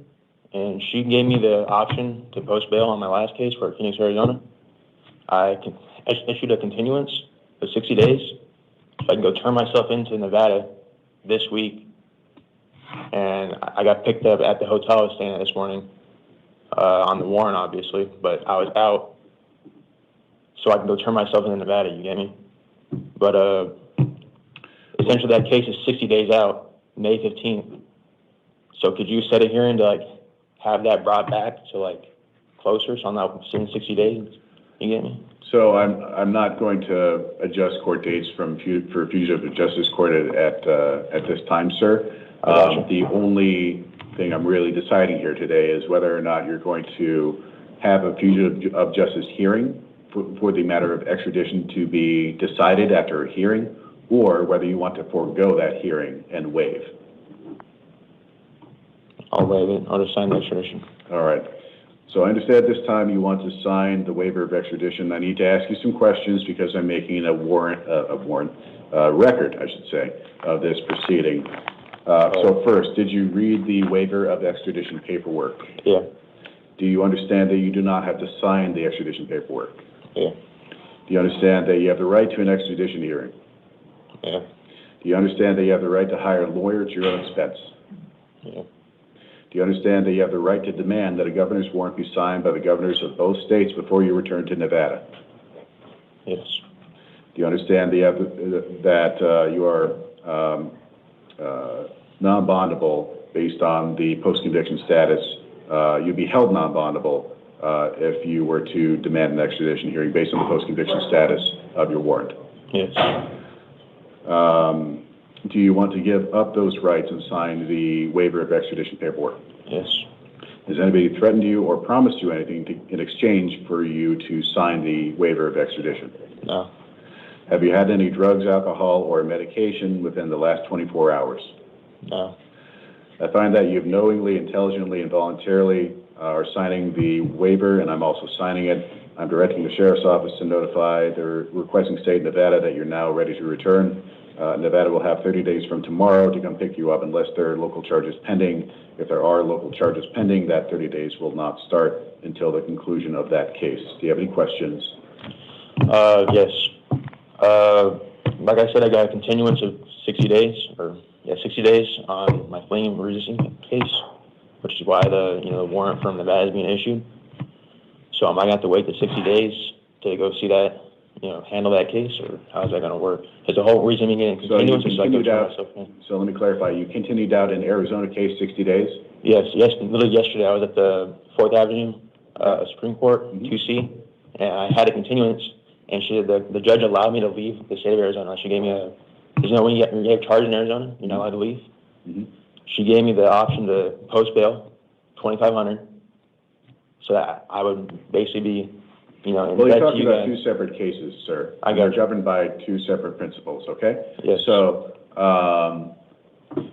and she gave me the option to post bail on my last case for Phoenix, Arizona. I issued a continuance for 60 days, so I can go turn myself into Nevada this week. And I got picked up at the hotel I was staying at this morning on the warrant, obviously, but I was out, so I can go turn myself into Nevada, you get me? But essentially that case is 60 days out, May 15th. So could you set a hearing to, like, have that brought back to, like, closer, so I'm not sitting 60 days? You get me? So I'm not going to adjust court dates for fugitive of justice court at this time, sir. The only thing I'm really deciding here today is whether or not you're going to have a fugitive of justice hearing for the matter of extradition to be decided after a hearing, or whether you want to forego that hearing and waive. I'll waive it. I'll just sign the extradition. All right. So I understand at this time you want to sign the waiver of extradition. I need to ask you some questions because I'm making a record, I should say, of this proceeding. So first, did you read the waiver of extradition paperwork? Yeah. Do you understand that you do not have to sign the extradition paperwork? Yeah. Do you understand that you have the right to an extradition hearing? Yeah. Do you understand that you have the right to hire a lawyer at your own expense? Yeah. Do you understand that you have the right to demand that a governor's warrant be signed by the governors of both states before you return to Nevada? Yes. Do you understand that you are non-bondable based on the post-conviction status? You'd be held non-bondable if you were to demand an extradition hearing based on the post-conviction status of your warrant? Yes. Do you want to give up those rights and sign the waiver of extradition paperwork? Yes. Has anybody threatened you or promised you anything in exchange for you to sign the waiver of extradition? No. Have you had any drugs, alcohol, or medication within the last 24 hours? No. I find that you've knowingly, intelligently, and voluntarily are signing the waiver, and I'm also signing it. I'm directing the sheriff's office to notify the requesting state of Nevada that you're now ready to return. Nevada will have 30 days from tomorrow to come pick you up unless there are local charges pending. If there are local charges pending, that 30 days will not start until the conclusion of that case. Do you have any questions? Yes. Like I said, I got a continuance of 60 days, 60 days on my fleeing and resisting case, which is why the warrant from Nevada is being issued. So am I going to have to wait the 60 days to go see that, handle that case, or how's that going to work? Because the whole reason I'm getting continuance is like to turn myself in. So let me clarify. You continued out in Arizona case 60 days? Yes. Literally yesterday I was at the 4th Avenue Supreme Court, 2C, and I had a continuance, and the judge allowed me to leave the state of Arizona. She gave me when you have charges in Arizona, you're not allowed to leave. Mm-hmm. She gave me the option to post bail, $2,500, so that I would basically be, Well, you're talking about two separate cases, sir. They're governed by two separate principles, okay? Yes. So,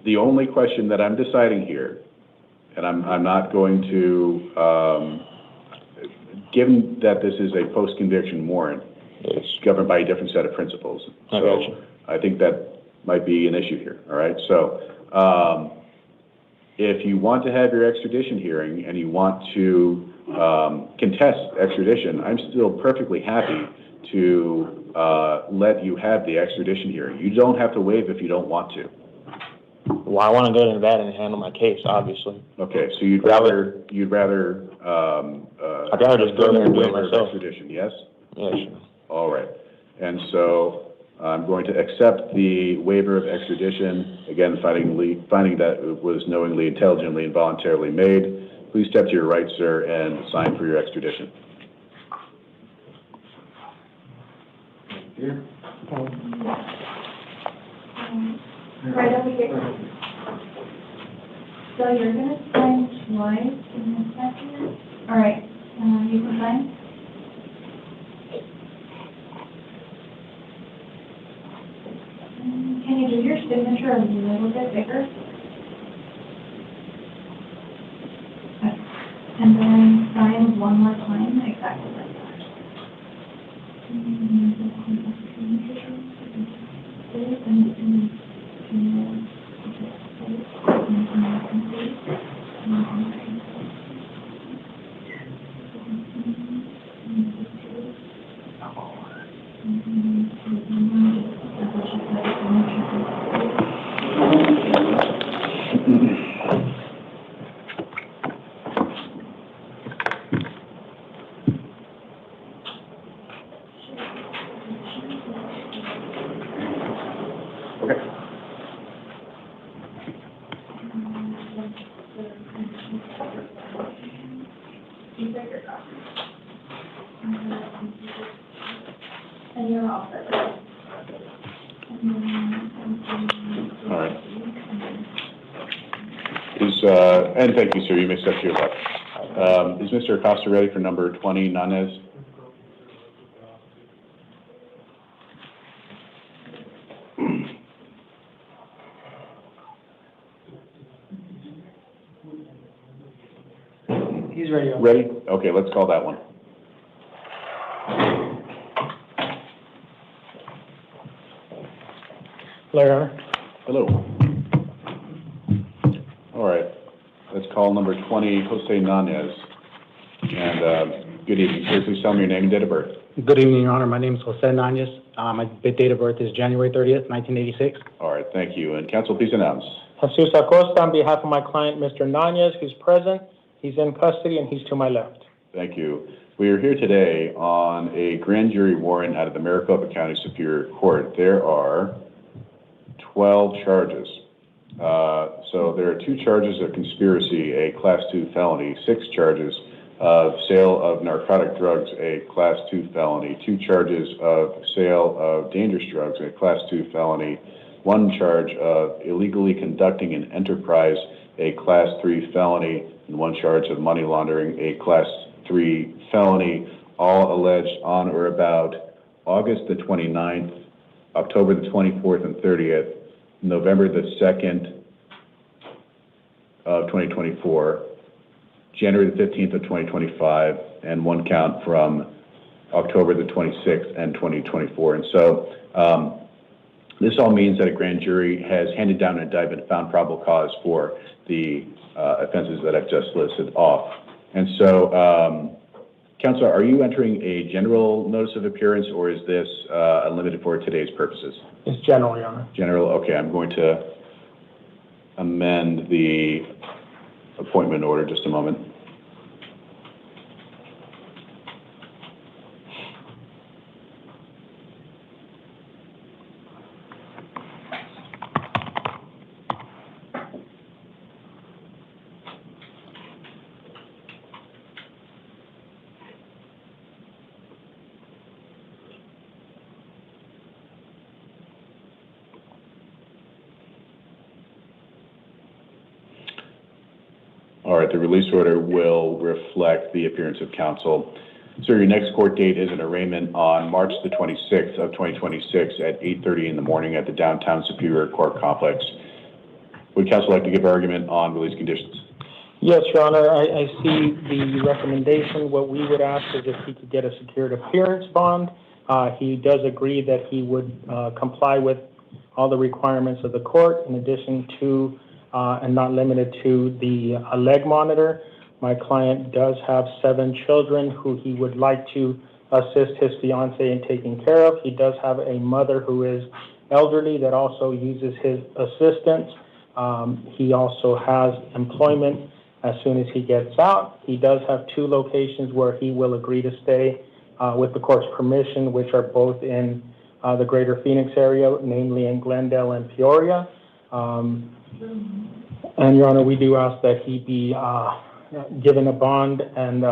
the only question that I'm deciding here, and I'm not going to, given that this is a post-conviction warrant, it's governed by a different set of principles. I got you. I think that might be an issue here, all right? So, if you want to have your extradition hearing and you want to contest extradition, I'm still perfectly happy to let you have the extradition hearing. You don't have to waive if you don't want to. Well, I want to go to Nevada and handle my case, obviously. Okay, so you'd rather I'd rather just go there and do it myself. Extradition, yes? Yeah, sure. All right. And so I'm going to accept the waiver of extradition, again, finding that it was knowingly, intelligently, and voluntarily made. Please step to your right, sir, and sign for your extradition. Here. Right over here. So you're going to sign twice in a second. All right. You can sign. Can you do your signature a little bit bigger? And then sign one more time, exactly like that. And you're all set. All right. And thank you, sir. You may step to your left. Is Mr. Acosta ready for number 20, Nanez? He's ready. Ready? Okay, let's call that one. Hello, Your Honor. Hello. All right. Let's call number 20, Jose Nanez. And good evening. Sir, please tell me your name and date of birth. Good evening, Your Honor. My name is Jose Nanez. My date of birth is January 30th, 1986. All right, thank you. And counsel, please announce. Jesus Acosta, on behalf of my client, Mr. Nanez, who's present. He's in custody and he's to my left. Thank you. We are here today on a grand jury warrant out of the Maricopa County Superior Court. There are 12 charges. So there are 2 charges of conspiracy, a Class 2 felony, 6 charges of sale of narcotic drugs, a Class 2 felony, 2 charges of sale of dangerous drugs, a Class 2 felony, 1 charge of illegally conducting an enterprise, a Class 3 felony, and 1 charge of money laundering, a Class 3 felony, all alleged on or about August the 29th, October the 24th and 30th, November the 2nd of 2024, January the 15th of 2025, and 1 count from October the 26th and 2024. And so this all means that a grand jury has handed down an indictment, found probable cause for the offenses that I've just listed off. And so, Counselor, are you entering a general notice of appearance, or is this unlimited for today's purposes? It's general, Your Honor. General, okay. I'm going to amend the appointment order just a moment. All right, the release order will reflect the appearance of counsel. Sir, your next court date is an arraignment on March the 26th of 2026 at 8:30 in the morning at the downtown Superior Court complex. Would counsel like to give argument on release conditions? Yes, Your Honor, I see the recommendation. What we would ask is if he could get a secured appearance bond. He does agree that he would comply with all the requirements of the court, in addition to and not limited to the leg monitor. My client does have 7 children who he would like to assist his fiance in taking care of. He does have a mother who is elderly that also uses his assistance. He also has employment as soon as he gets out. He does have 2 locations where he will agree to stay with the court's permission, which are both in the greater Phoenix area, namely in Glendale and Peoria. And, Your Honor, we do ask that he be given a bond, and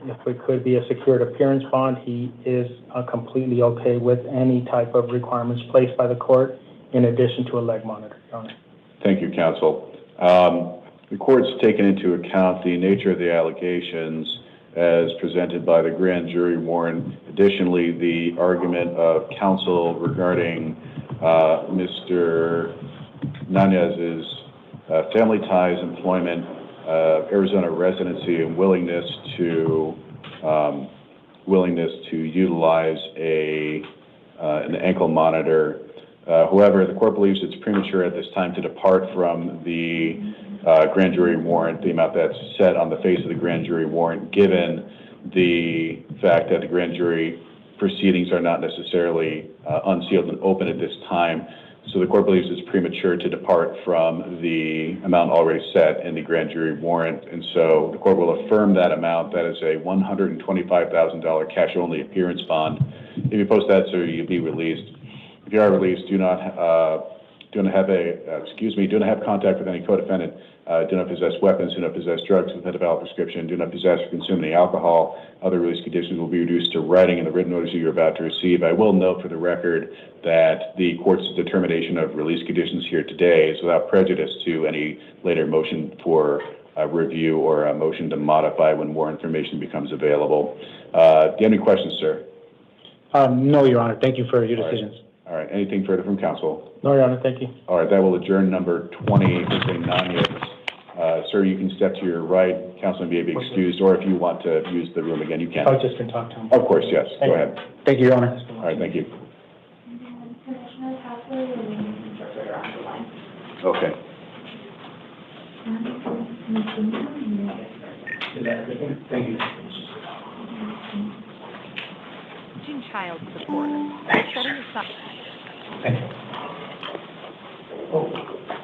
if it could be a secured appearance bond, he is completely okay with any type of requirements placed by the court in addition to a leg monitor, Your Honor. Thank you, counsel. The court's taken into account the nature of the allegations as presented by the grand jury warrant. Additionally, the argument of counsel regarding Mr. Nanez's family ties, employment, Arizona residency, and willingness to utilize an ankle monitor. However, the court believes it's premature at this time to depart from the grand jury warrant, the amount that's set on the face of the grand jury warrant, given the fact that the grand jury proceedings are not necessarily unsealed and open at this time. So the court believes it's premature to depart from the amount already set in the grand jury warrant. And so the court will affirm that amount. That is a $125,000 cash-only appearance bond. If you post that, sir, you'll be released. If you are released, do not have contact with any co-defendant, do not possess weapons, do not possess drugs without a valid prescription, do not possess or consume any alcohol. Other release conditions will be reduced to writing in the written notice you're about to receive. I will note for the record that the court's determination of release conditions here today is without prejudice to any later motion for review or a motion to modify when more information becomes available. Do you have any questions, sir? No, Your Honor. Thank you for your decisions. All right. Anything further from counsel? No, Your Honor. Thank you. All right. That will adjourn number 20, Mr. Nanez. Sir, you can step to your right. Counsel may be excused, or if you want to use the room again, you can. I was just going to talk to him. Of course, yes. Go ahead. Thank you, Your Honor. All right. Thank you. Commissioner Casper, your name is interpreter on the line. Okay. Child support. Thank you. Oh,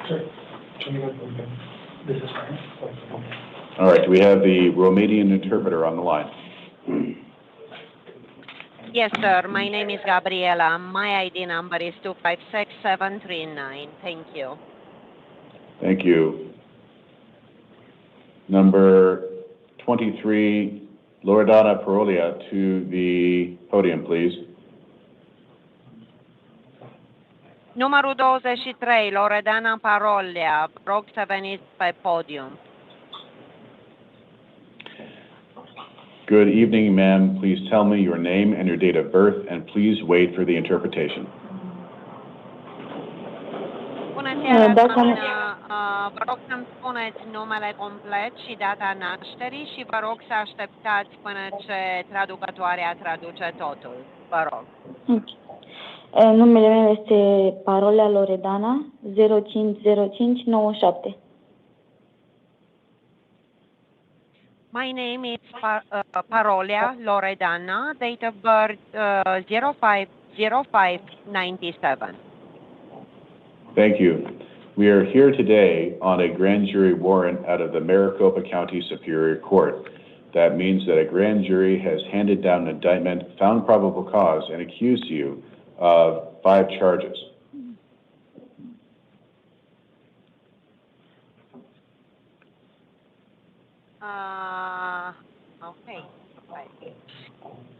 sorry. This is fine. All right, we have the Romanian interpreter on the line. Yes, sir. My name is Gabriela. My ID number is 256739. Thank you. Thank you. Number 23, Loredana Parolia, to the podium, please. Numărul 23, Loredana Parolia. Rog să veniți pe podium. Good evening, ma'am. Please tell me your name and your date of birth, and please wait for the interpretation. Bună seara, doamnă. Vă rog să-mi spuneți numele complet și data nașterii și vă rog să așteptați până ce traducătoarea traduce totul. Vă rog. Numele meu este Parolia Loredana, 050597. My name is Parolia Loredana, date of birth 050597. Thank you. We are here today on a grand jury warrant out of the Maricopa County Superior Court. That means that a grand jury has handed down an indictment, found probable cause, and accused you of 5 charges. Ok.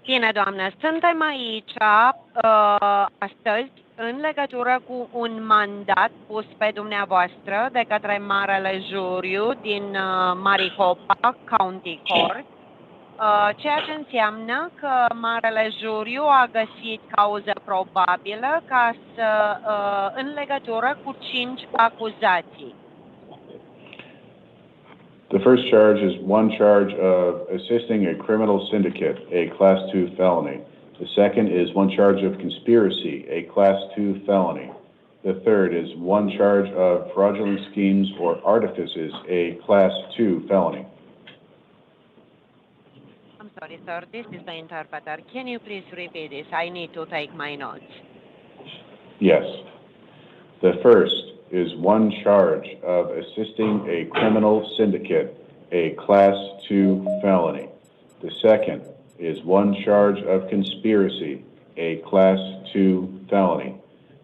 Bine, doamnă, suntem aici astăzi în legătură cu un mandat pus pe dumneavoastră de către Marele Juriu din Maricopa County Court, ceea ce înseamnă că Marele Juriu a găsit cauză probabilă în legătură cu 5 acuzații. The first charge is one charge of assisting a criminal syndicate, a Class 2 felony. The second is one charge of conspiracy, a Class 2 felony. The third is one charge of fraudulent schemes or artifices, a Class 2 felony. I'm sorry, sir. This is the interpreter. Can you please repeat this? I need to take my notes. Yes. The first is one charge of assisting a criminal syndicate, a Class 2 felony. The second is one charge of conspiracy, a Class 2 felony.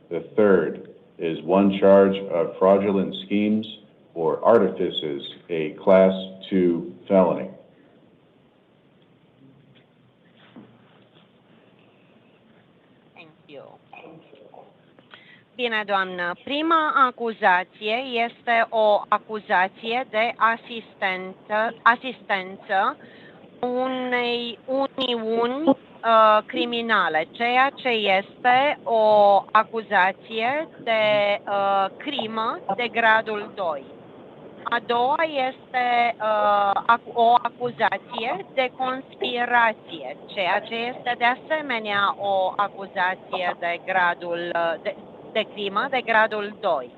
The third is one charge of fraudulent schemes or artifices, a Class 2 felony. Thank you. Bine, doamnă. Prima acuzație este o acuzație de asistență unei uniuni criminale, ceea ce este o acuzație de crimă de gradul 2. A doua este o acuzație de conspirație, ceea ce este de asemenea o acuzație de gradul de crimă de gradul 2.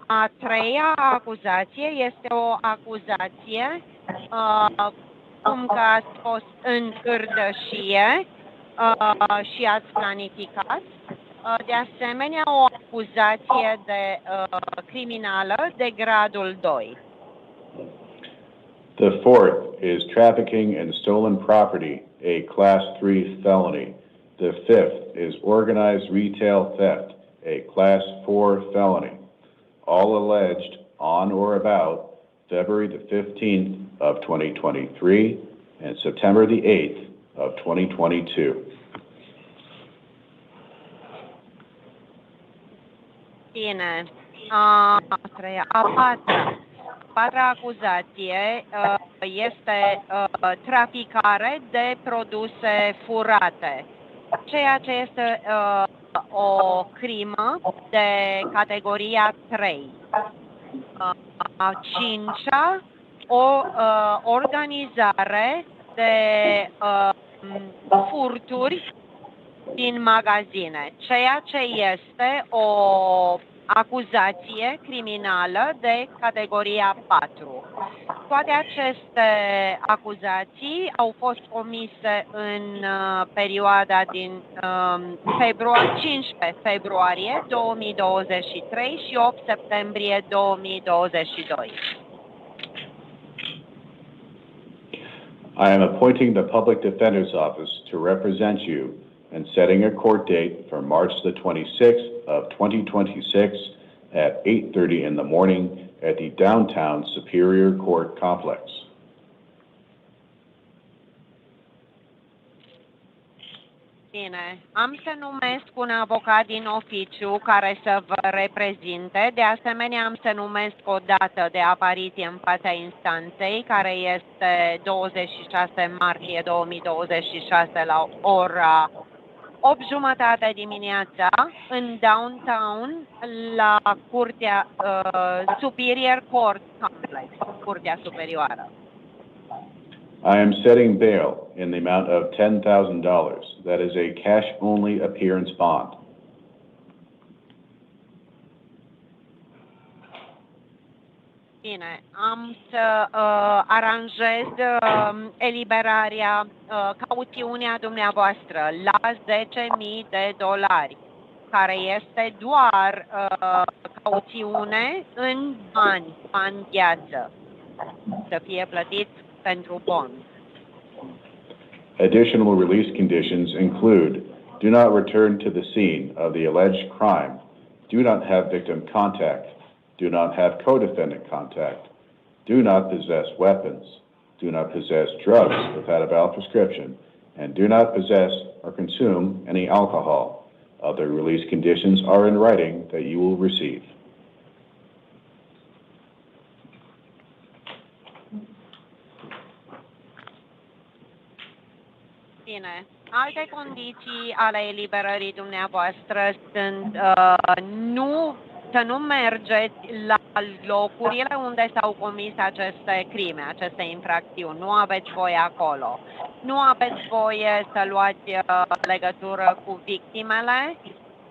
A treia acuzație este o acuzație cum că ați fost în cârdășie și ați planificat. De asemenea, o acuzație de criminală de gradul 2. The fourth is trafficking and stolen property, a Class 3 felony. The fifth is organized retail theft, a Class 4 felony. All alleged on or about February the 15th of 2023 and September the 8th of 2022. Bine. A patra acuzație este traficare de produse furate, ceea ce este o crimă de categoria 3. A cincea, o organizare de furturi din magazine, ceea ce este o acuzație criminală de categoria 4. Toate aceste acuzații au fost comise în perioada din 15 februarie 2023 și 8 septembrie 2022. I am appointing the Public Defender's Office to represent you and setting a court date for March the 26th of 2026 at 8:30 in the morning at the downtown Superior Court complex. Bine, am să numesc un avocat din oficiu care să vă reprezinte. De asemenea, am să numesc o dată de apariție în fața instanței, care este 26 martie 2026 la ora 8:30 dimineața în downtown la Curtea Superior Court Complex, Curtea Superioară. I am setting bail in the amount of $10,000. That is a cash-only appearance bond. Bine, am să aranjez eliberarea, cauțiunea dumneavoastră la $10,000, care este doar cauțiune în bani, în gheață, să fie plătit pentru bond. Additional release conditions include: do not return to the scene of the alleged crime, do not have victim contact, do not have co-defendant contact, do not possess weapons, do not possess drugs without a valid prescription, and do not possess or consume any alcohol. Other release conditions are in writing that you will receive. Bine. Alte condiții ale eliberării dumneavoastră sunt să nu mergeți la locurile unde s-au comis aceste crime, aceste infracțiuni. Nu aveți voie acolo. Nu aveți voie să luați legătură cu victimele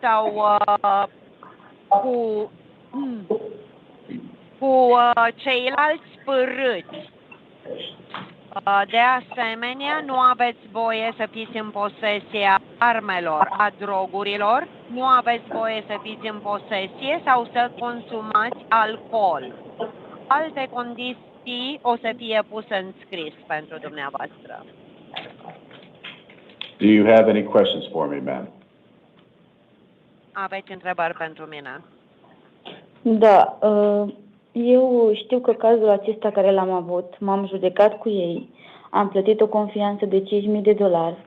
sau cu ceilalți părâți. De asemenea, nu aveți voie să fiți în posesia armelor, a drogurilor, nu aveți voie să fiți în posesie sau să consumați alcool. Alte condiții o să fie puse în scris pentru dumneavoastră. Do you have any questions for me, ma'am? Aveți întrebări pentru mine? Da, eu știu că cazul acesta care l-am avut, m-am judecat cu ei, am plătit o confianță de $5,000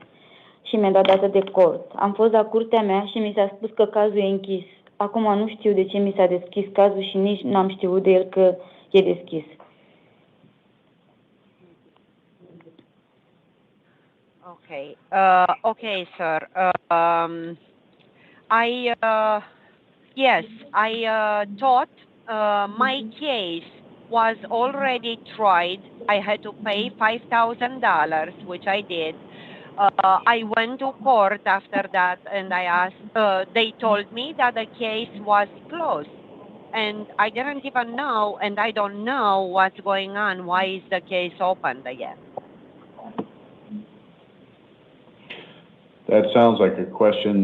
și mi-a dat dată de cort. Am fost la curtea mea și mi s-a spus că cazul e închis. Acum nu știu de ce mi s-a deschis cazul și nici n-am știut de el că e deschis. Okay. Okay, sir. I thought my case was already tried. I had to pay $5,000, which I did. I went to court after that and I asked, they told me that the case was closed. And I didn't even know, and I don't know what's going on. Why is the case opened again? That sounds like a question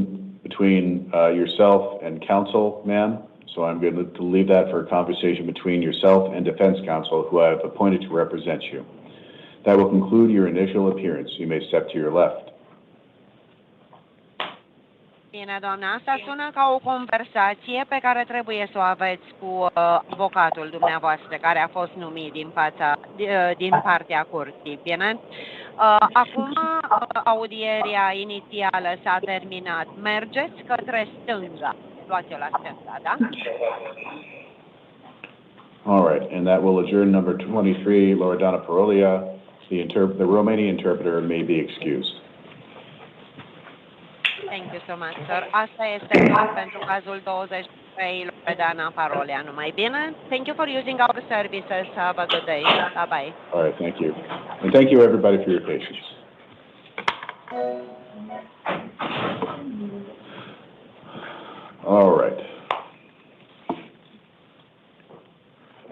between yourself and counsel, ma'am. So I'm going to leave that for a conversation between yourself and defense counsel, who I have appointed to represent you. That will conclude your initial appearance. You may step to your left. Bine, doamna, asta sună ca o conversație pe care trebuie să o aveți cu avocatul dumneavoastră, care a fost numit din partea curții, bine? Acum, audierea inițială s-a terminat. Mergeți către stânga. Luați-o la stânga, da? All right, and that will adjourn number 23, Loredana Parolia. The Romanian interpreter may be excused. Thank you so much, sir. Asta este tot pentru cazul 23, Loredana Parolia. Numai bine? Thank you for using our services. Have a good day. Bye-bye. All right, thank you. And thank you, everybody, for your patience. All right.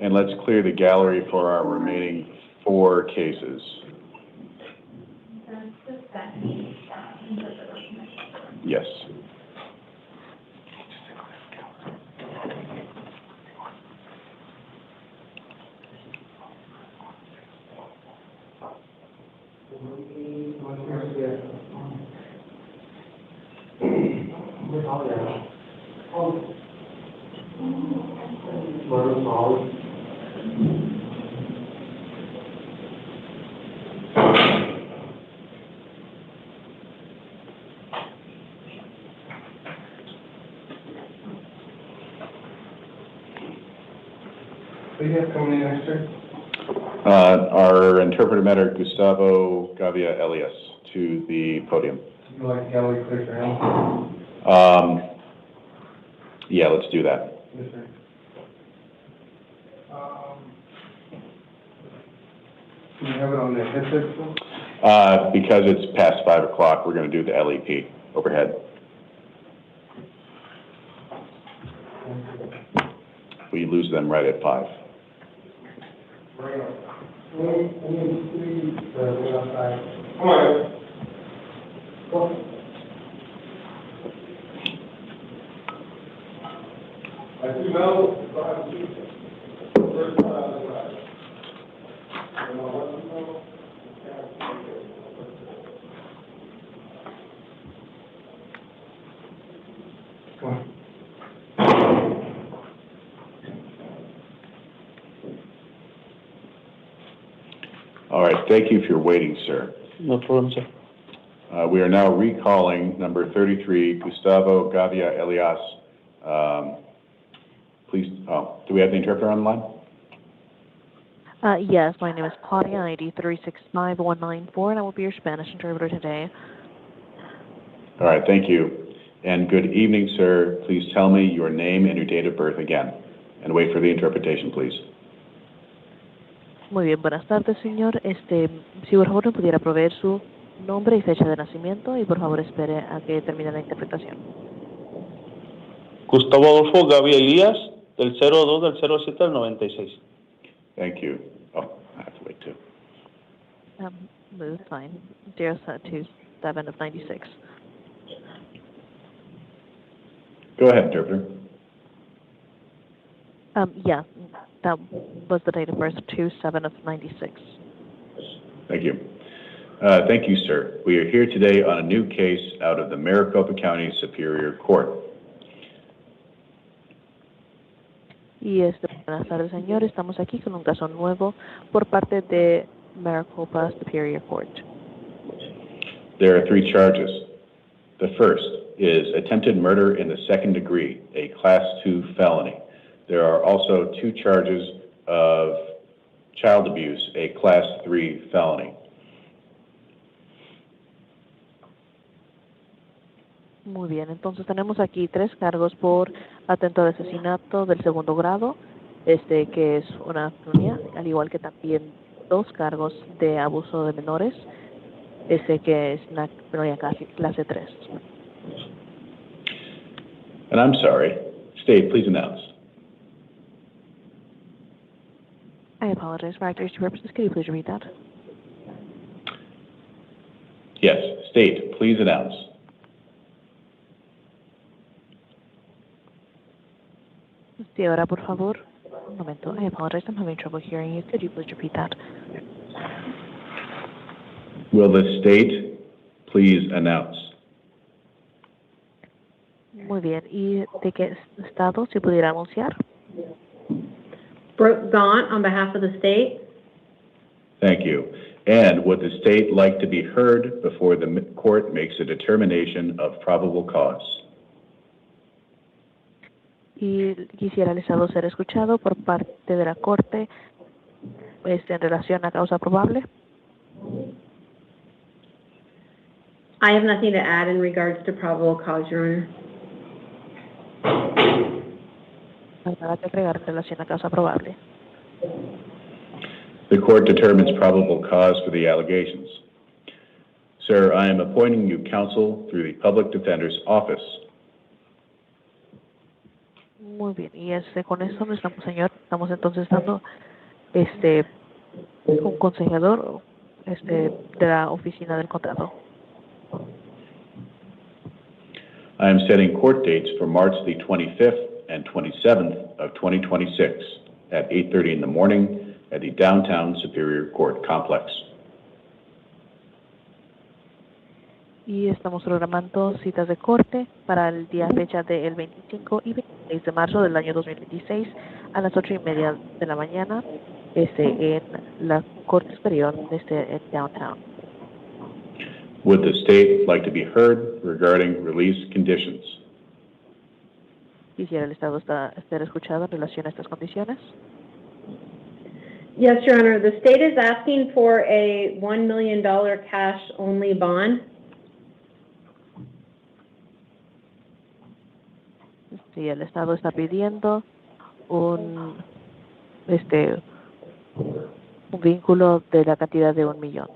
And And let's clear the gallery for our remaining 4 cases. Yes. Who do you have coming in next, sir? Our interpreter matter, Gustavo Gavia Elias, to the podium. Would you like the gallery clear for him? Yeah, let's do that. Yes, sir. Can you have it on the headset, sir? Because it's past 5 o'clock, we're going to do the LEP overhead. We lose them right at 5. Come on. All right, thank you for waiting, sir. No problem, sir. We are now recalling number 33, Gustavo Gavia Elias. Please, do we have the interpreter on the line? Yes, my name is Claudia, ID 365194, and I will be your Spanish interpreter today. All right, thank you. And good evening, sir. Please tell me your name and your date of birth again. And wait for the interpretation, please. Muy bien, buenas tardes, señor. Si por favor me pudiera proveer su nombre y fecha de nacimiento, y por favor espere a que termine la interpretación. Gustavo Adolfo Gaby Elías, del 02 del 07 al 96. Thank you. Oh, I have to wait too. Move, fine. 027 of 96. Go ahead, interpreter. Yeah, that was the date of birth, 27 of 96. Thank you. Thank you, sir. We are here today on a new case out of the Maricopa County Superior Court. Y buenas tardes, señor. Estamos aquí con un caso nuevo por parte de Maricopa Superior Court. There are 3 charges. The first is attempted murder in the 2nd degree, a Class 2 felony. There are also 2 charges of child abuse, a Class 3 felony. Muy bien, entonces tenemos aquí 3 cargos por atentado de asesinato del 2º grado, que es una felonía, al igual que también 2 cargos de abuso de menores, que es una felonía clase 3. And I'm sorry. State, please announce. I apologize for accuracy purposes. Could you please repeat that? Yes, state, please announce. Sí, ahora por favor. Un momento. I apologize. I'm having trouble hearing you. Could you please repeat that? Will the state please announce? Muy bien. ¿Y de qué estado se pudiera anunciar? Brooke Gaunt on behalf of the state. Thank you. And would the state like to be heard before the court makes a determination of probable cause? Y quisiera el estado ser escuchado por parte de la corte en relación a causa probable. I have nothing to add in regards to probable cause, Your Honor. No hay nada que agregar en relación a causa probable. The court determines probable cause for the allegations. Sir, I am appointing you counsel through the Public Defender's Office. Muy bien, y con eso, señor, estamos entonces dando un consejador de la oficina del contrato. I am setting court dates for March the 25th and 27th of 2026 at 8:30 in the morning at the Downtown Superior Court Complex. Y estamos programando citas de corte para el día fecha del 25 y 26 de marzo del año 2026 a las 8:30 de la mañana en la Corte Superior en Downtown. Would the state like to be heard regarding release conditions? Quisiera el Estado ser escuchado en relación a estas condiciones. Yes, Your Honor. The state is asking for a $1 million cash-only bond. Sí, el Estado está pidiendo un vínculo de la cantidad de $1 millón.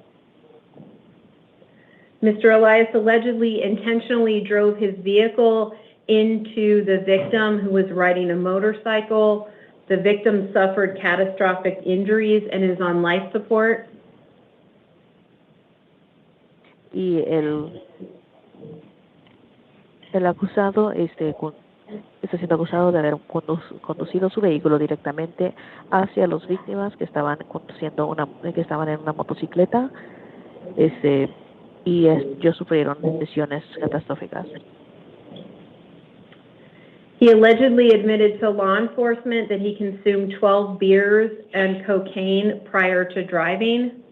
Mr. Elias allegedly intentionally drove his vehicle into the victim who was riding a motorcycle. The victim suffered catastrophic injuries and is on life support. Y el acusado está siendo acusado de haber conducido su vehículo directamente hacia las víctimas que estaban en una motocicleta y ellos sufrieron lesiones catastróficas. He allegedly admitted to law enforcement that he consumed 12 beers and cocaine prior to driving.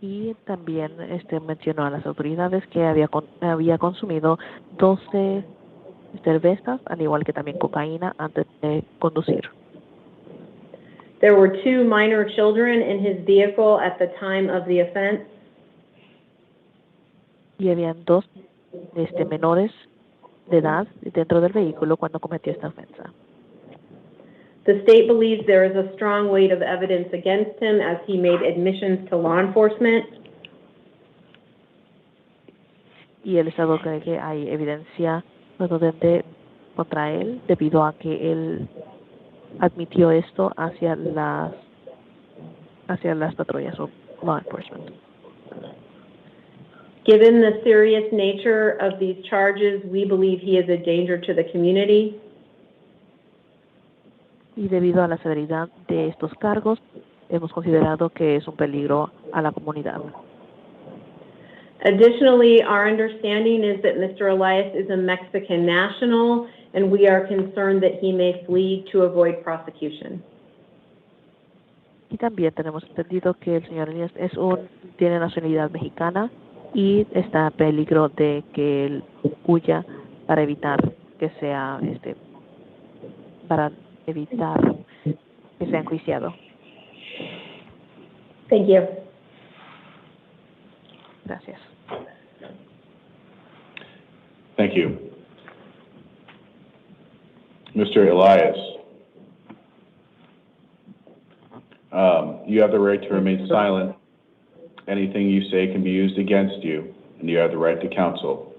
Y también mencionó a las autoridades que había consumido 12 cervezas, al igual que también cocaína, antes de conducir. There were 2 minor children in his vehicle at the time of the offense. Y habían 2 menores de edad dentro del vehículo cuando cometió esta ofensa. The state believes there is a strong weight of evidence against him as he made admissions to law enforcement. Y el Estado cree que hay evidencia contundente contra él debido a que él admitió esto hacia las patrullas o law enforcement. Given the serious nature of these charges, we believe he is a danger to the community. Y debido a la severidad de estos cargos, hemos considerado que es un peligro a la comunidad. Additionally, our understanding is that Mr. Elias is a Mexican national, and we are concerned that he may flee to avoid prosecution. Y también tenemos entendido que el señor Elias tiene nacionalidad mexicana y está en peligro de que él huya para evitar que sea enjuiciado. Thank you. Gracias. Thank you. Mr. Elias, you have the right to remain silent. Anything you say can be used against you, and you have the right to counsel.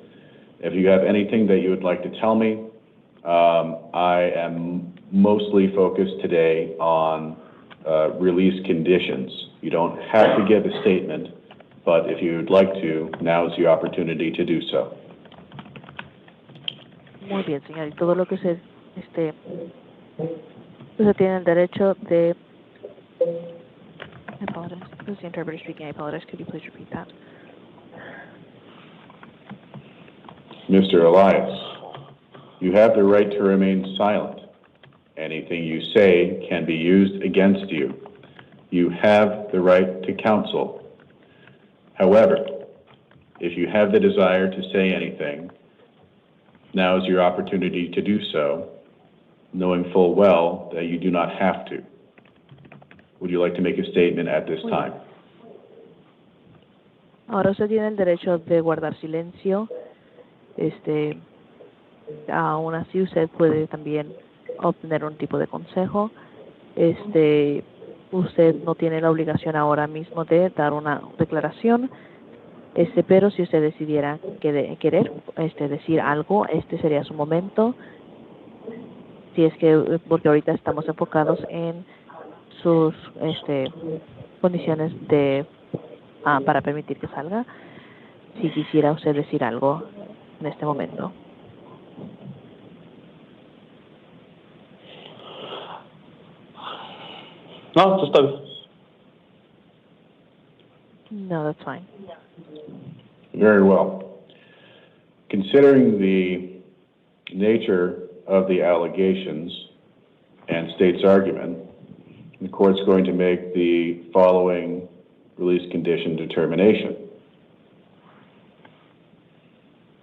If you have anything that you would like to tell me, I am mostly focused today on release conditions. You don't have to give a statement, but if you would like to, now is your opportunity to do so. Muy bien, señor. Y todo lo que usted tiene el derecho de... I apologize. This is the interpreter speaking. I apologize. Could you please repeat that? Mr. Elias, you have the right to remain silent. Anything you say can be used against you. You have the right to counsel. However, if you have the desire to say anything, now is your opportunity to do so, knowing full well that you do not have to. Would you like to make a statement at this time? Ahora usted tiene el derecho de guardar silencio. Aún así usted puede también obtener un tipo de consejo. Usted no tiene la obligación ahora mismo de dar una declaración, Pero si usted decidiera querer decir algo, sería su momento. Si es que, porque ahorita estamos enfocados en sus condiciones para permitir que salga. Si quisiera usted decir algo en este momento. No, está bien. No, that's fine. Very well. Considering the nature of the allegations and state's argument, the court's going to make the following release condition determination.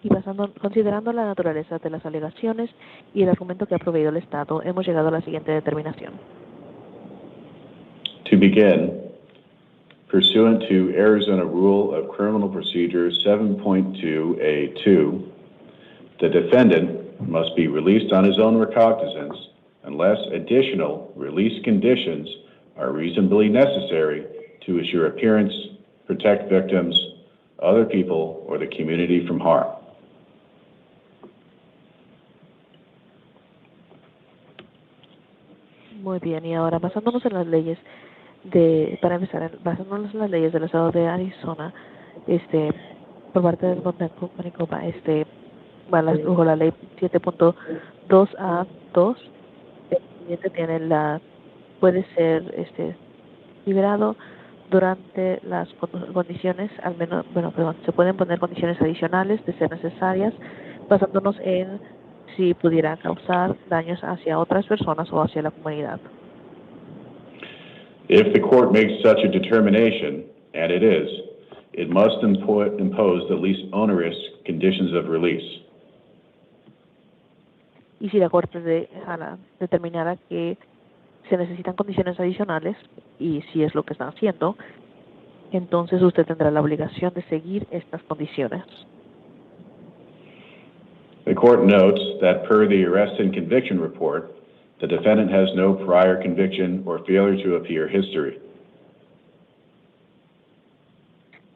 Y considerando la naturaleza de las alegaciones y el argumento que ha proveído el Estado, hemos llegado a la siguiente determinación. To begin, pursuant to Arizona Rule of Criminal Procedure 7.2A2, the defendant must be released on his own recognizance unless additional release conditions are reasonably necessary to assure appearance, protect victims, other people, or the community from harm. Muy bien, y ahora basándonos en las leyes basándonos en las leyes del estado de Arizona, por parte del Maricopa, bajo la ley 7.2A2, el cliente puede ser liberado durante las condiciones, se pueden poner condiciones adicionales de ser necesarias, basándonos en si pudiera causar daños hacia otras personas o hacia la comunidad. If the court makes such a determination, and it is, it must impose the least onerous conditions of release. Y si la Corte determinara que se necesitan condiciones adicionales, y si es lo que están haciendo, entonces usted tendrá la obligación de seguir estas condiciones. The court notes that per the arrest and conviction report, the defendant has no prior conviction or failure to appear history.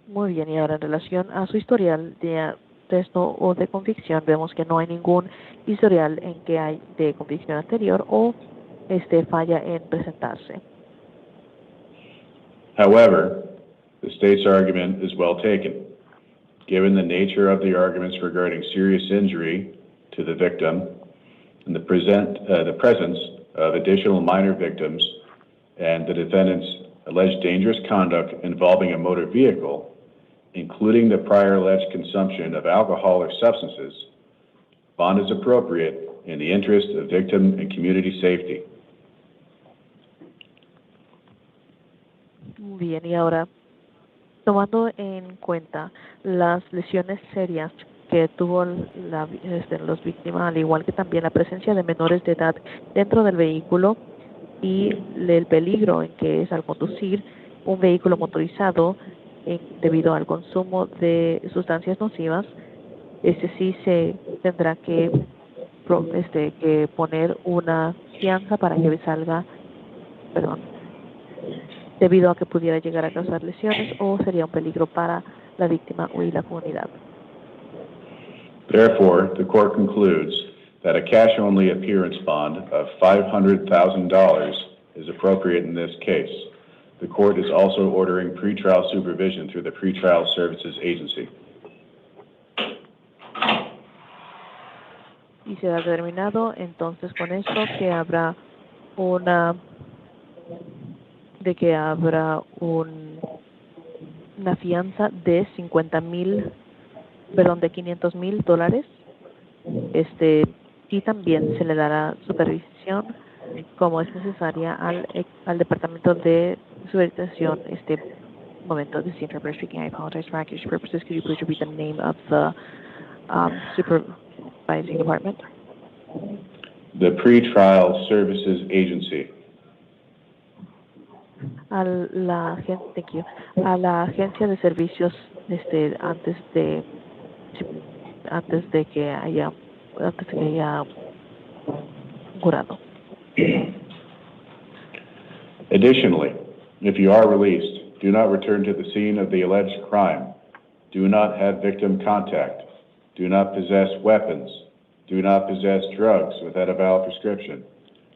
Muy bien, y ahora en relación a su historial de arresto o de convicción, vemos que no hay ningún historial en que hay de convicción anterior o falla en presentarse. However, the state's argument is well taken. Given the nature of the arguments regarding serious injury to the victim and the presence of additional minor victims and the defendant's alleged dangerous conduct involving a motor vehicle, including the prior alleged consumption of alcohol or substances, bond is appropriate in the interest of victim and community safety. Muy bien, y ahora, tomando en cuenta las lesiones serias que tuvo los víctimas, al igual que también la presencia de menores de edad dentro del vehículo y el peligro en que es al conducir un vehículo motorizado debido al consumo de sustancias nocivas, sí se tendrá que poner una fianza para que salga, debido a que pudiera llegar a causar lesiones o sería un peligro para la víctima y la comunidad. Therefore, the court concludes that a cash-only appearance bond of $500,000 is appropriate in this case. The court is also ordering pretrial supervision through the Pretrial Services Agency. Y se ha determinado entonces con esto que habrá una fianza de de $500,000, y también se le dará supervisión como es necesaria al Departamento de Supervisión. Momento, this is the interpreter speaking. I apologize for accuracy purposes. Could you please repeat the name of the supervising department? The Pretrial Services Agency. A la agencia de servicios antes de que haya jurado. Additionally, if you are released, do not return to the scene of the alleged crime do not have victim contact, do not possess weapons, do not possess drugs without a valid prescription,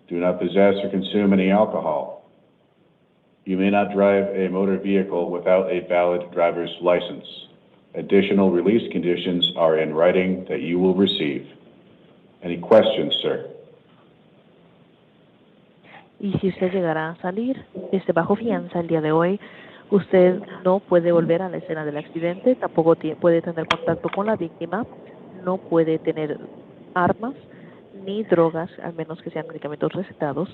do not possess or consume any alcohol. You may not drive a motor vehicle without a valid driver's license. Additional release conditions are in writing that you will receive. Any questions, sir? Y si usted llegara a salir bajo fianza el día de hoy, usted no puede volver a la escena del accidente, tampoco puede tener contacto con la víctima, no puede tener armas ni drogas, al menos que sean medicamentos recetados,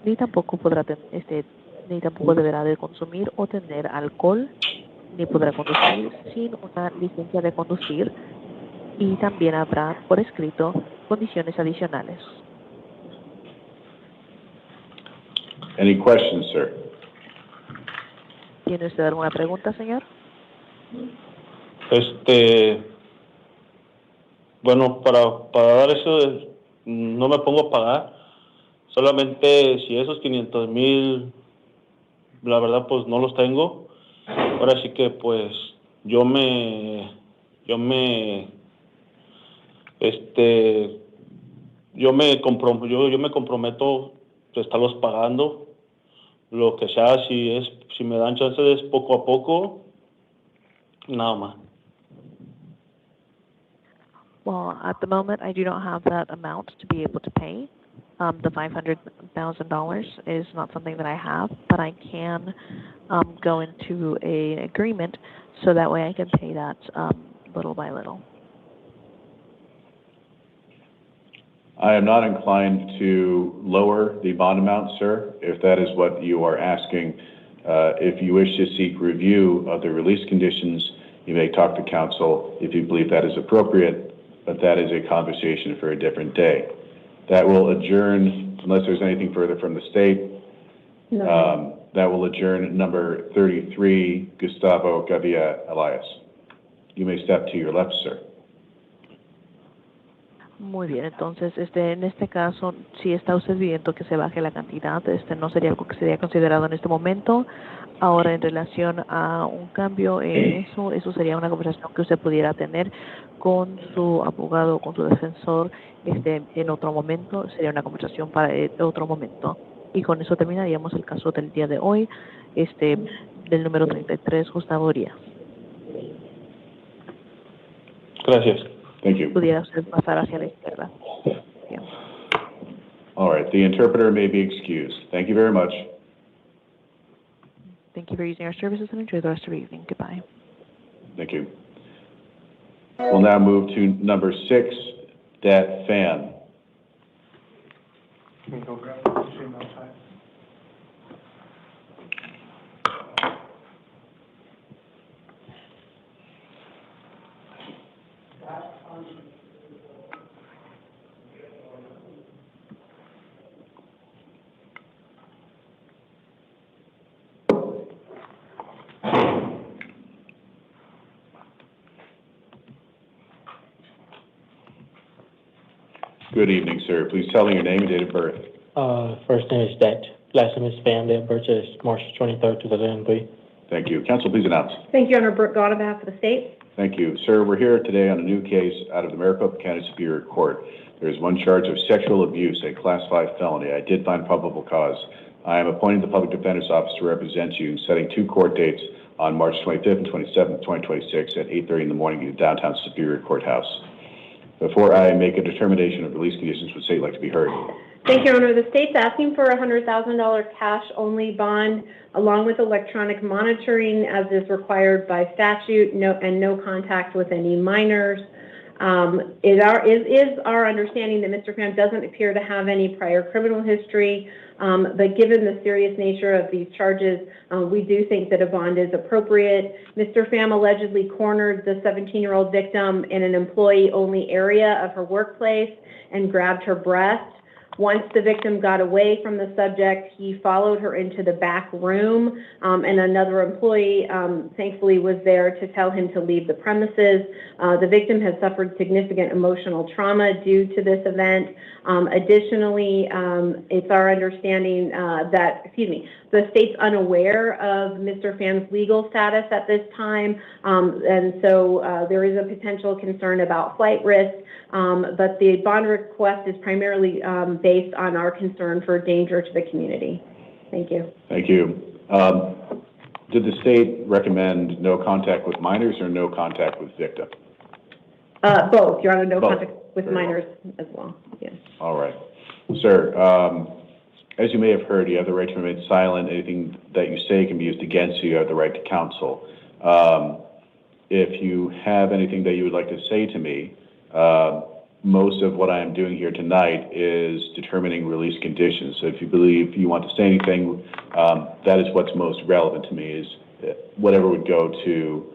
ni tampoco podrá ni tampoco deberá de consumir o tener alcohol, ni podrá conducir sin una licencia de conducir, y también habrá por escrito condiciones adicionales. Any questions, sir? ¿Tiene usted alguna pregunta, señor? Bueno, para dar eso, no me pongo a pagar. Solamente si esos 500,000, la verdad, pues no los tengo. Ahora sí que, pues, yo me comprometo a estarlos pagando. Lo que sea, si me dan chances poco a poco, nada más. Well, at the moment, I do not have that amount to be able to pay. The $500,000 is not something that I have, but I can go into an agreement so that way I can pay that little by little. I am not inclined to lower the bond amount, sir, if that is what you are asking. If you wish to seek review of the release conditions, you may talk to counsel if you believe that is appropriate, but that is a conversation for a different day. That will adjourn, unless there's anything further from the state. No. That will adjourn number 33, Gustavo Gavia Elias. You may step to your left, sir. Muy bien, entonces en este caso, si está usted viendo que se baje la cantidad, no sería algo que sería considerado en este momento. Ahora, en relación a un cambio en eso sería una conversación que usted pudiera tener con su abogado, con su defensor, en otro momento. Sería una conversación para otro momento. Y con eso terminaríamos el caso del día de hoy, del número 33, Gustavo Díaz. Gracias. Thank you. Pudiera usted pasar hacia la izquierda. Bien. All right, the interpreter may be excused. Thank you very much. Thank you for using our services and enjoy the rest of your evening. Goodbye. Thank you. We'll now move to number 6, Dat Fan. Can you go grab the livestream outside? Good evening, sir. Please tell me your name and date of birth. First name is Det. Last name is Fan. Date of birth is March 23rd, 2003. Thank you. Counsel, please announce. Thank you, Honor. Brooke Gott on behalf of the state. Thank you. Sir, we're here today on a new case out of the Maricopa County Superior Court. There is one charge of sexual abuse, a Class 5 felony. I did find probable cause. I am appointing the Public Defender's Office to represent you and setting 2 court dates on March 25th and 27th, 2026 at 8:30 in the morning in the downtown Superior Courthouse. Before I make a determination of release conditions, would state like to be heard? Thank you, Your Honor. The state's asking for a $100,000 cash-only bond along with electronic monitoring as is required by statute, no contact with any minors. It is our understanding that Mr. Pham doesn't appear to have any prior criminal history, but given the serious nature of these charges, we do think that a bond is appropriate. Mr. Pham allegedly cornered the 17-year-old victim in an employee-only area of her workplace and grabbed her breast. Once the victim got away from the subject, he followed her into the back room, and another employee, thankfully, was there to tell him to leave the premises. The victim has suffered significant emotional trauma due to this event. Additionally, it's our understanding that, the state's unaware of Mr. Pham's legal status at this time, and so there is a potential concern about flight risk, but the bond request is primarily based on our concern for danger to the community. Thank you. Thank you. Did the state recommend no contact with minors or no contact with victim? Both, Your Honor, no Both. contact with minors as well, yes. All right. Sir, as you may have heard, you have the right to remain silent. Anything that you say can be used against you. You have the right to counsel. If you have anything that you would like to say to me, most of what I am doing here tonight is determining release conditions. So if you believe you want to say anything, that is what's most relevant to me, is whatever would go to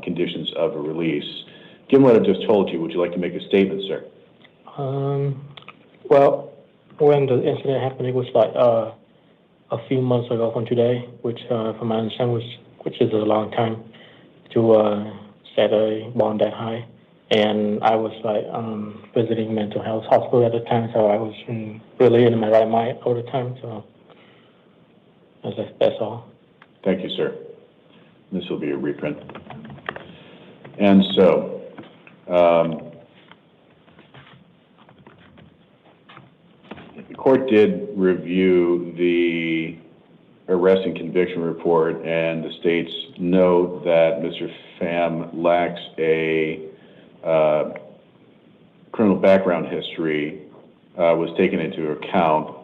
conditions of a release. Given what I've just told you, would you like to make a statement, sir? Well, when the incident happened, it was like a few months ago from today, which from my understanding which is a long time to set a bond that high. And I was like visiting mental health hospital at the time, so I was really in my right mind all the time. So that's all. Thank you, sir. This will be a reprint. And so, the court did review the arrest and conviction report, and the states note that Mr. Pham lacks a criminal background history, was taken into account.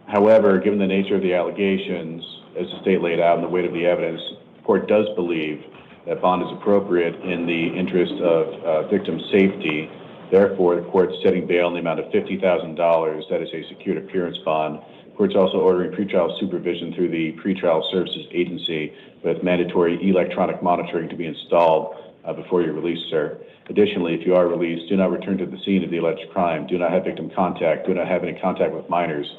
However, given the nature of the allegations, as the state laid out and the weight of the evidence, the court does believe that bond is appropriate in the interest of victim safety. Therefore, the court's setting bail in the amount of $50,000, that is a secured appearance bond. The court's also ordering pretrial supervision through the Pretrial Services Agency with mandatory electronic monitoring to be installed before you're released, sir. Additionally, if you are released, do not return to the scene of the alleged crime. Do not have victim contact. Do not have any contact with minors.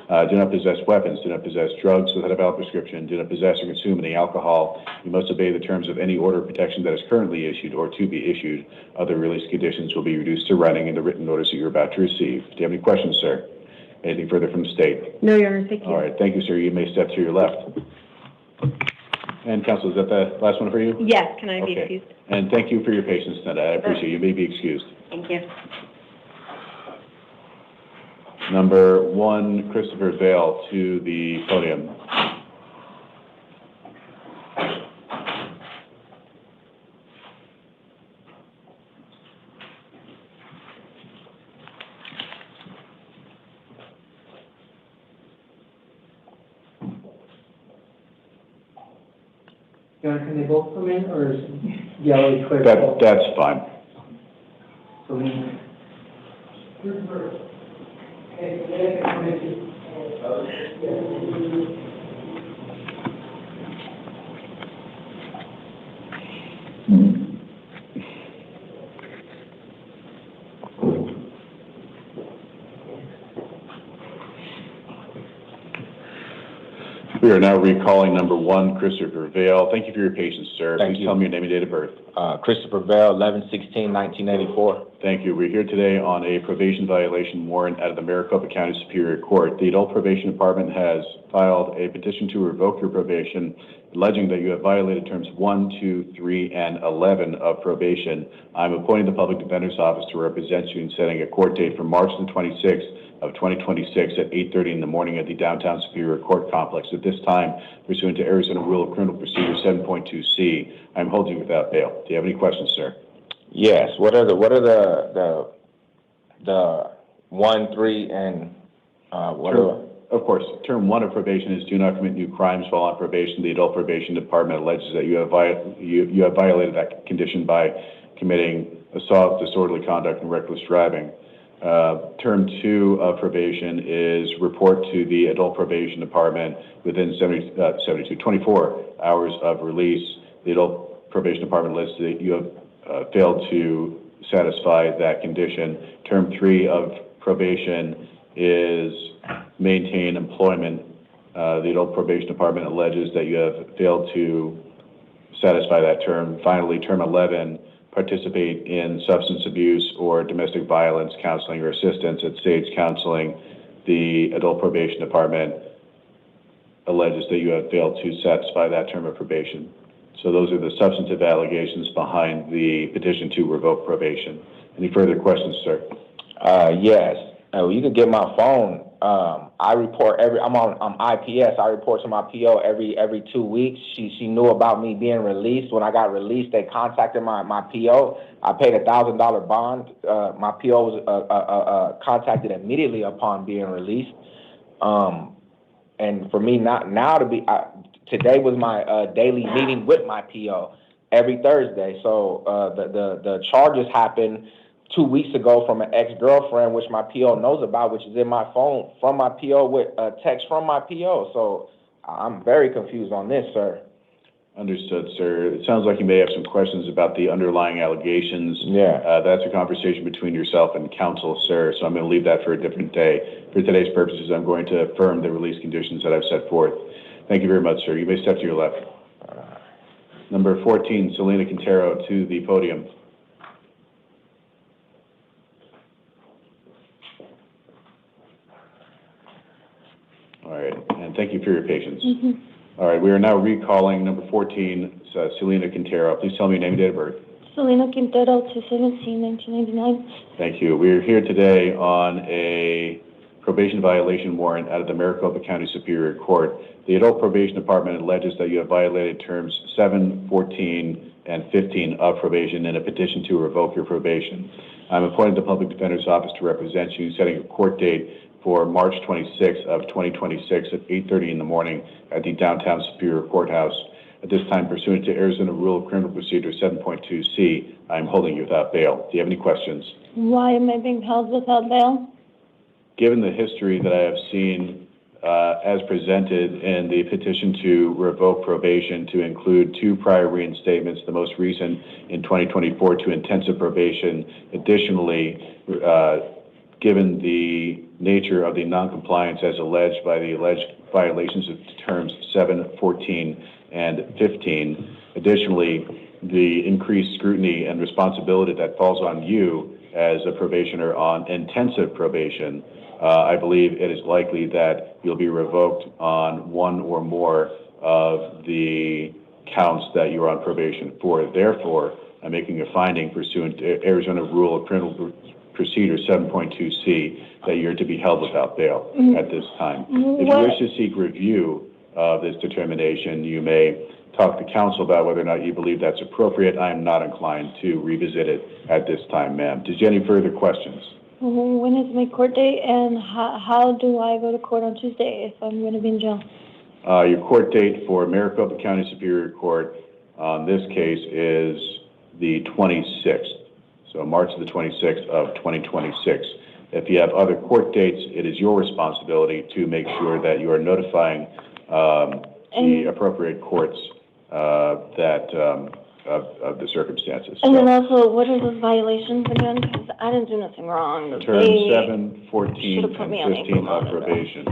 Do not possess weapons. Do not possess drugs without a valid prescription. Do not possess or consume any alcohol. You must obey the terms of any order of protection that is currently issued or to be issued. Other release conditions will be reduced to writing in the written notice that you're about to receive. Do you have any questions, sir? Anything further from the state? No, Your Honor, thank you. All right, thank you, sir. You may step to your left. And counsel, is that the last one for you? Yes, can I be Okay. excused? And thank you for your patience tonight. I appreciate it. You may be excused. Thank you. Number 1, Christopher Vale to the podium. John, can they both come in, or is yellow clear? That's fine. So we. We are now recalling number 1, Christopher Vale. Thank you for your patience, sir. Thank Please you. tell me your name and date of birth. Christopher Vale, 11/16/1984. Thank you. We're here today on a probation violation warrant out of the Maricopa County Superior Court. The Adult Probation Department has filed a petition to revoke your probation, alleging that you have violated terms 1, 2, 3, and 11 of probation. I'm appointing the Public Defender's Office to represent you and setting a court date for March the 26th of 2026 at 8:30 in the morning at the Downtown Superior Court Complex. At this time, pursuant to Arizona Rule of Criminal Procedure 7.2C, I'm holding you without bail. Do you have any questions, sir? Yes. What are the 1, 3, and what are? Of course. Term 1 of probation is do not commit new crimes while on probation. The Adult Probation Department alleges that you have violated that condition by committing assault, disorderly conduct, and reckless driving. Term 2 of probation is report to the Adult Probation Department within 24 hours of release. The Adult Probation Department lists that you have failed to satisfy that condition. Term 3 of probation is maintain employment. The Adult Probation Department alleges that you have failed to satisfy that term. Finally, term 11, participate in substance abuse or domestic violence counseling or assistance at Sage Counseling. the adult probation department alleges that you have failed to satisfy that term of probation. So those are the substantive allegations behind the petition to revoke probation. Any further questions, sir? Yes. You can get my phone. I report I'm on IPS. I report to my PO every 2 weeks. She knew about me being released. When I got released, they contacted my PO. I paid $1,000 bond. My PO was contacted immediately upon being released. And for me today was my daily meeting with my PO every Thursday. So the charges happened 2 weeks ago from an ex-girlfriend, which my PO knows about, which is in my phone from my PO with a text from my PO. So I'm very confused on this, sir. Understood, sir. It sounds like you may have some questions about the underlying allegations. Yeah. That's a conversation between yourself and counsel, sir, so I'm going to leave that for a different day. For today's purposes, I'm going to affirm the release conditions that I've set forth. Thank you very much, sir. You may step to your left. Number 14, Selena Quintero, to the podium. All right, and thank you for your patience. All right, we are now recalling number 14, Selena Quintero. Please tell me your name and date of birth. Selena Quintero, 2/17/1999. Thank you. We are here today on a probation violation warrant out of the Maricopa County Superior Court. The Adult Probation Department alleges that you have violated terms 7, 14, and 15 of probation in a petition to revoke your probation. I'm appointed the Public Defender's Office to represent you, setting a court date for March 26th of 2026 at 8:30 in the morning at the downtown Superior Courthouse. At this time, pursuant to Arizona Rule of Criminal Procedure 7.2C, I am holding you without bail. Do you have any questions? Why am I being held without bail? Given the history that I have seen as presented in the petition to revoke probation to include 2 prior reinstatements, the most recent in 2024 to intensive probation. Additionally, given the nature of the noncompliance as alleged by the alleged violations of terms 7, 14, and 15. Additionally, the increased scrutiny and responsibility that falls on you as a probationer on intensive probation, I believe it is likely that you'll be revoked on 1 or more of the counts that you're on probation for. Therefore, I'm making a finding pursuant to Arizona Rule of Criminal Procedure 7.2C that you're to be held without bail at this time. If you wish to seek review of this determination, you may talk to counsel about whether or not you believe that's appropriate. I am not inclined to revisit it at this time, ma'am. Did you have any further questions? When is my court date, and how do I go to court on Tuesday if I'm going to be in jail? Your court date for Maricopa County Superior Court on this case is the 26th. So March the 26th of 2026. If you have other court dates, it is your responsibility to make sure that you are notifying the appropriate courts of the circumstances. And then also, what are those violations again? Because I didn't do nothing wrong. Term 7, 14, and 15 of probation.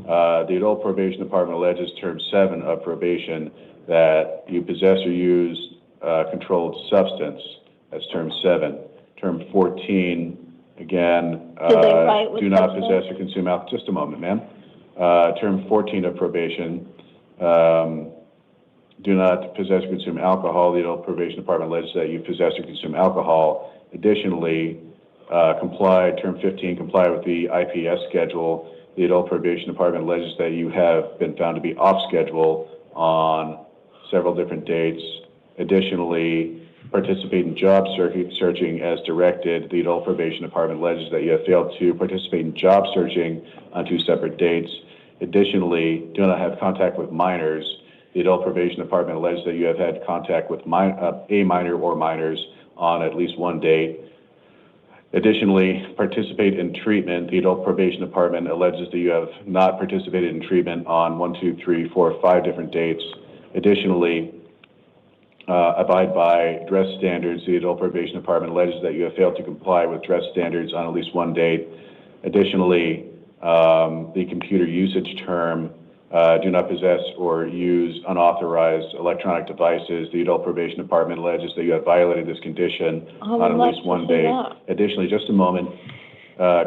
The Adult Probation Department alleges Term 7 of probation that you possess or use controlled substance. That's Term 7. Term 14, again, do not possess or consume alcohol. Just a moment, ma'am. Term 14 of probation, do not possess or consume alcohol. The Adult Probation Department alleges that you possess or consume alcohol. Additionally, Term 15, comply with the IPS schedule. The Adult Probation Department alleges that you have been found to be off schedule on several different dates. Additionally, participate in job searching as directed. The Adult Probation Department alleges that you have failed to participate in job searching on 2 separate dates. Additionally, do not have contact with minors. The Adult Probation Department alleges that you have had contact with a minor or minors on at least 1 date. Additionally, participate in treatment. The Adult Probation Department alleges that you have not participated in treatment on 1, 2, 3, 4, 5 different dates. Additionally, abide by dress standards. The Adult Probation Department alleges that you have failed to comply with dress standards on at least 1 date. Additionally, the computer usage term, do not possess or use unauthorized electronic devices. The Adult Probation Department alleges that you have violated this condition on at least 1 date. Additionally, just a moment.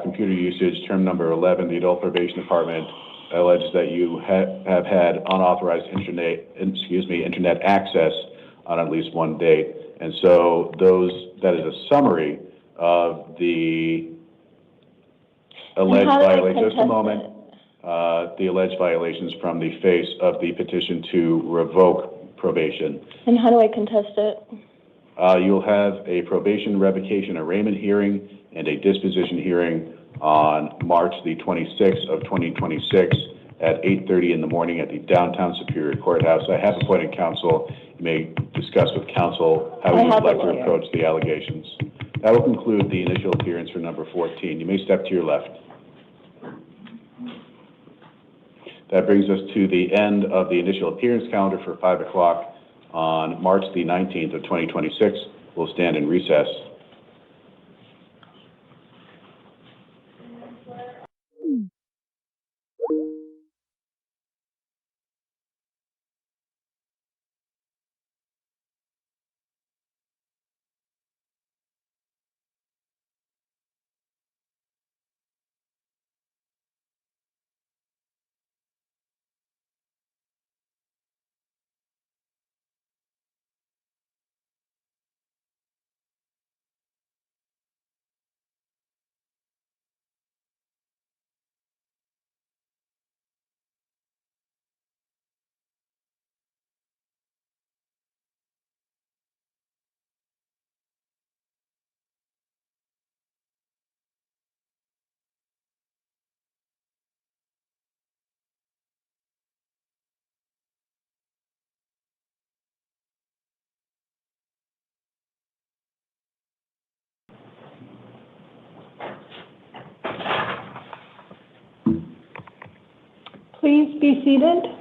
computer usage, term number 11, the Adult Probation Department alleges that you have had unauthorized internet access on at least one date. And so that is a summary of the alleged violations. Just a moment. The alleged violations from the face of the petition to revoke probation. And how do I contest it? You'll have a probation revocation arraignment hearing and a disposition hearing on March the 26th of 2026 at 8:30 in the morning at the downtown Superior Courthouse. I have appointed counsel. You may discuss with counsel how you would like to approach the allegations. That will conclude the initial appearance for number 14. You may step to your left. That brings us to the end of the initial appearance calendar for 5 o'clock on March the 19th of 2026. We'll stand in recess. Please be seated.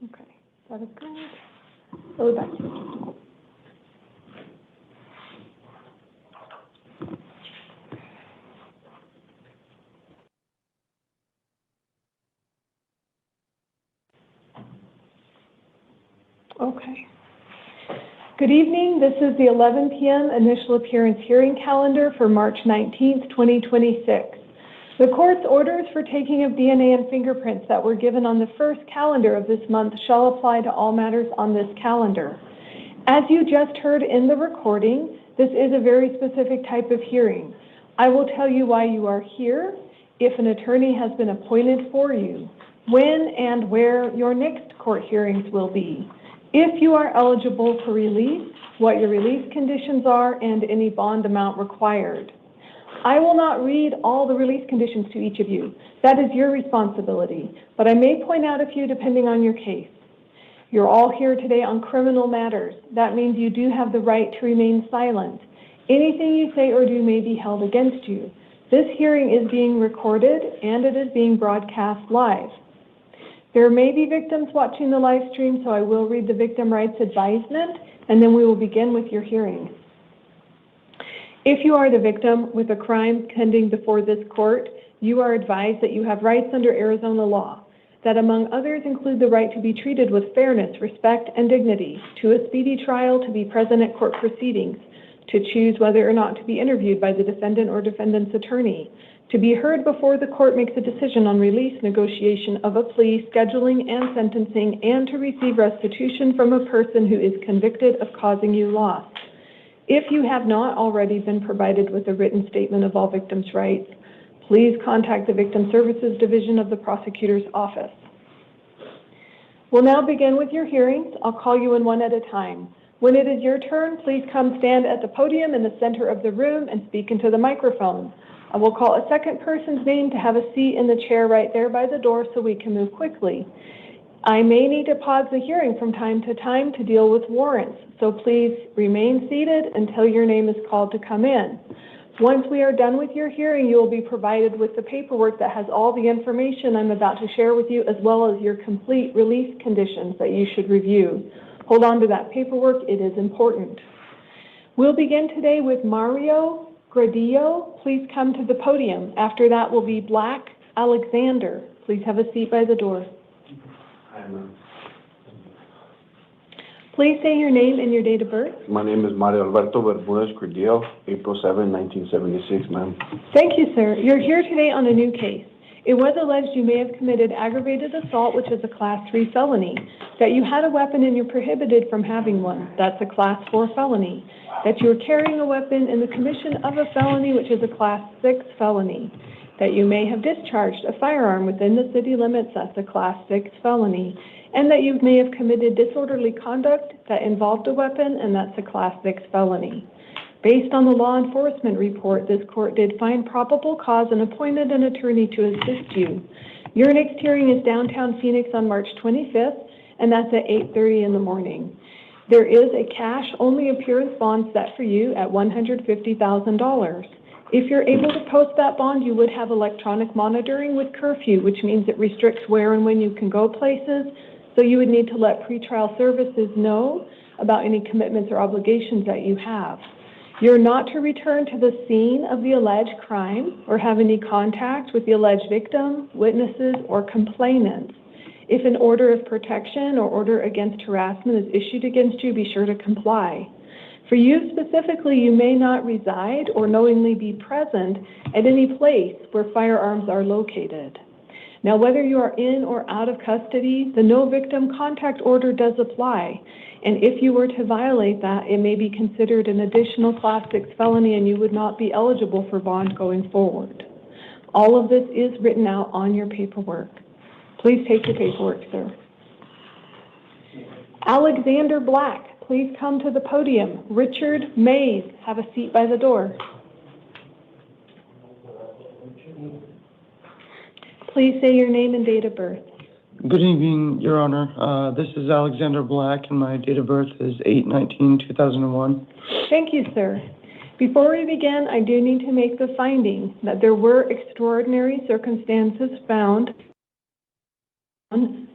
Okay, that is good. Go back to you. Okay. Good evening. This is the 11 p.m. initial appearance hearing calendar for March 19th, 2026. The court's orders for taking of DNA and fingerprints that were given on the first calendar of this month shall apply to all matters on this calendar. As you just heard in the recording, this is a very specific type of hearing. I will tell you why you are here, if an attorney has been appointed for you, when and where your next court hearings will be, if you are eligible for release, what your release conditions are, and any bond amount required. I will not read all the release conditions to each of you. That is your responsibility, but I may point out a few depending on your case. You're all here today on criminal matters. That means you do have the right to remain silent. Anything you say or do may be held against you. This hearing is being recorded and it is being broadcast live. There may be victims watching the live stream, so I will read the victim rights advisement and then we will begin with your hearing. If you are the victim with a crime pending before this court, you are advised that you have rights under Arizona law, that among others include the right to be treated with fairness, respect, and dignity, to a speedy trial, to be present at court proceedings, to choose whether or not to be interviewed by the defendant or defendant's attorney, to be heard before the court makes a decision on release, negotiation of a plea, scheduling and sentencing, and to receive restitution from a person who is convicted of causing you loss. If you have not already been provided with a written statement of all victims' rights, please contact the Victim Services Division of the Prosecutor's Office. We'll now begin with your hearings. I'll call you in one at a time. When it is your turn, please come stand at the podium in the center of the room and speak into the microphone. I will call a second person's name to have a seat in the chair right there by the door so we can move quickly. I may need to pause the hearing from time to time to deal with warrants, so please remain seated until your name is called to come in. Once we are done with your hearing, you will be provided with the paperwork that has all the information I'm about to share with you, as well as your complete release conditions that you should review. Hold on to that paperwork, it is important. We'll begin today with Mario Gradillo. Please come to the podium. After that will be Black Alexander. Please have a seat by the door. Please say your name and your date of birth. My name is Mario Alberto Bermudez Gradillo, April 7, 1976, ma'am. Thank you, sir. You're here today on a new case. It was alleged you may have committed aggravated assault, which is a Class 3 felony, that you had a weapon and you're prohibited from having one. That's a Class 4 felony. That you were carrying a weapon in the commission of a felony, which is a Class 6 felony. That you may have discharged a firearm within the city limits, that's a Class 6 felony. And that you may have committed disorderly conduct that involved a weapon, and that's a Class 6 felony. Based on the law enforcement report, this court did find probable cause and appointed an attorney to assist you. Your next hearing is downtown Phoenix on March 25th, and that's at 8:30 in the morning. There is a cash-only appearance bond set for you at $150,000. If you're able to post that bond, you would have electronic monitoring with curfew, which means it restricts where and when you can go places. So you would need to let pretrial services know about any commitments or obligations that you have. You're not to return to the scene of the alleged crime or have any contact with the alleged victim, witnesses, or complainants. If an order of protection or order against harassment is issued against you, be sure to comply. For you specifically, you may not reside or knowingly be present at any place where firearms are located. Now, whether you are in or out of custody, the no victim contact order does apply. And if you were to violate that, it may be considered an additional Class 6 felony and you would not be eligible for bond going forward. All of this is written out on your paperwork. Please take your paperwork, sir. Alexander Black, please come to the podium. Richard Mays, have a seat by the door. Please say your name and date of birth. Good evening, Your Honor. This is Alexander Black, and my date of birth is 8/19/2001. Thank you, sir. Before we begin, I do need to make the finding that there were extraordinary circumstances found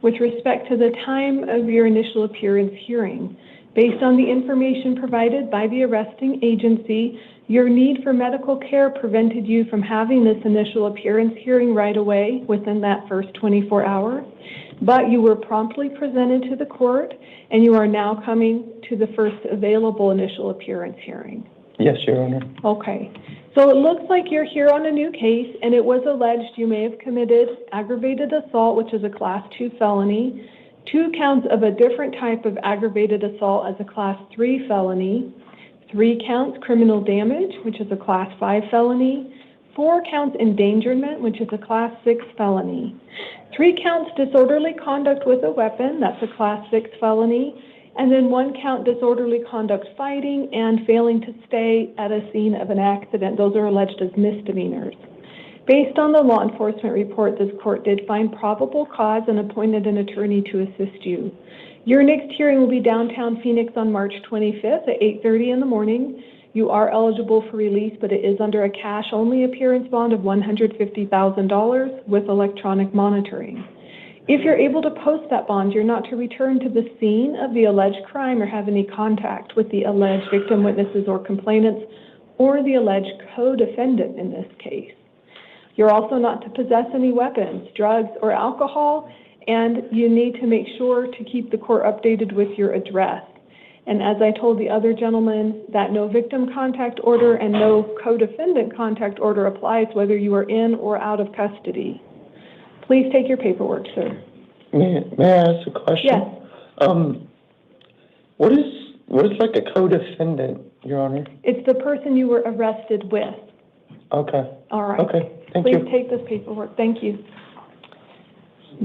with respect to the time of your initial appearance hearing. Based on the information provided by the arresting agency, your need for medical care prevented you from having this initial appearance hearing right away within that first 24 hours, but you were promptly presented to the court and you are now coming to the first available initial appearance hearing. Yes, Your Honor. Okay. So it looks like you're here on a new case, and it was alleged you may have committed aggravated assault, which is a Class 2 felony, 2 counts of a different type of aggravated assault as a Class 3 felony, 3 counts criminal damage, which is a Class 5 felony, 4 counts endangerment, which is a Class 6 felony, 3 counts disorderly conduct with a weapon, that's a Class 6 felony, and then 1 count disorderly conduct fighting and failing to stay at a scene of an accident. Those are alleged as misdemeanors. Based on the law enforcement report, this court did find probable cause and appointed an attorney to assist you. Your next hearing will be downtown Phoenix on March 25th at 8:30 in the morning. You are eligible for release, but it is under a cash-only appearance bond of $150,000 with electronic monitoring. If you're able to post that bond, you're not to return to the scene of the alleged crime or have any contact with the alleged victim, witnesses, or complainants, or the alleged co-defendant in this case. You're also not to possess any weapons, drugs, or alcohol, and you need to make sure to keep the court updated with your address. And as I told the other gentleman, that no victim contact order and no co-defendant contact order applies whether you are in or out of custody. Please take your paperwork, sir. May I ask a question? Yes. What is like a co-defendant, Your Honor? It's the person you were arrested with. Okay. All right. Okay. Thank Please you. take this paperwork. Thank you.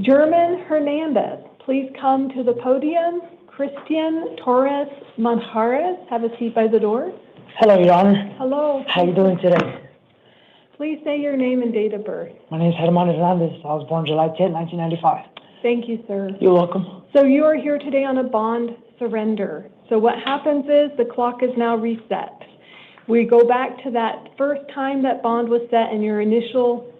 German Hernandez, please come to the podium. Christian Torres Manjares, have a seat by the door. Hello, Your Honor. Hello. How you doing today? Please say your name and date of birth. My name is Herman Hernandez. I was born July 10, 1995. Thank you, sir. You're welcome. So you are here today on a bond surrender. So what happens is the clock is now reset. We go back to that first time that bond was set and your initial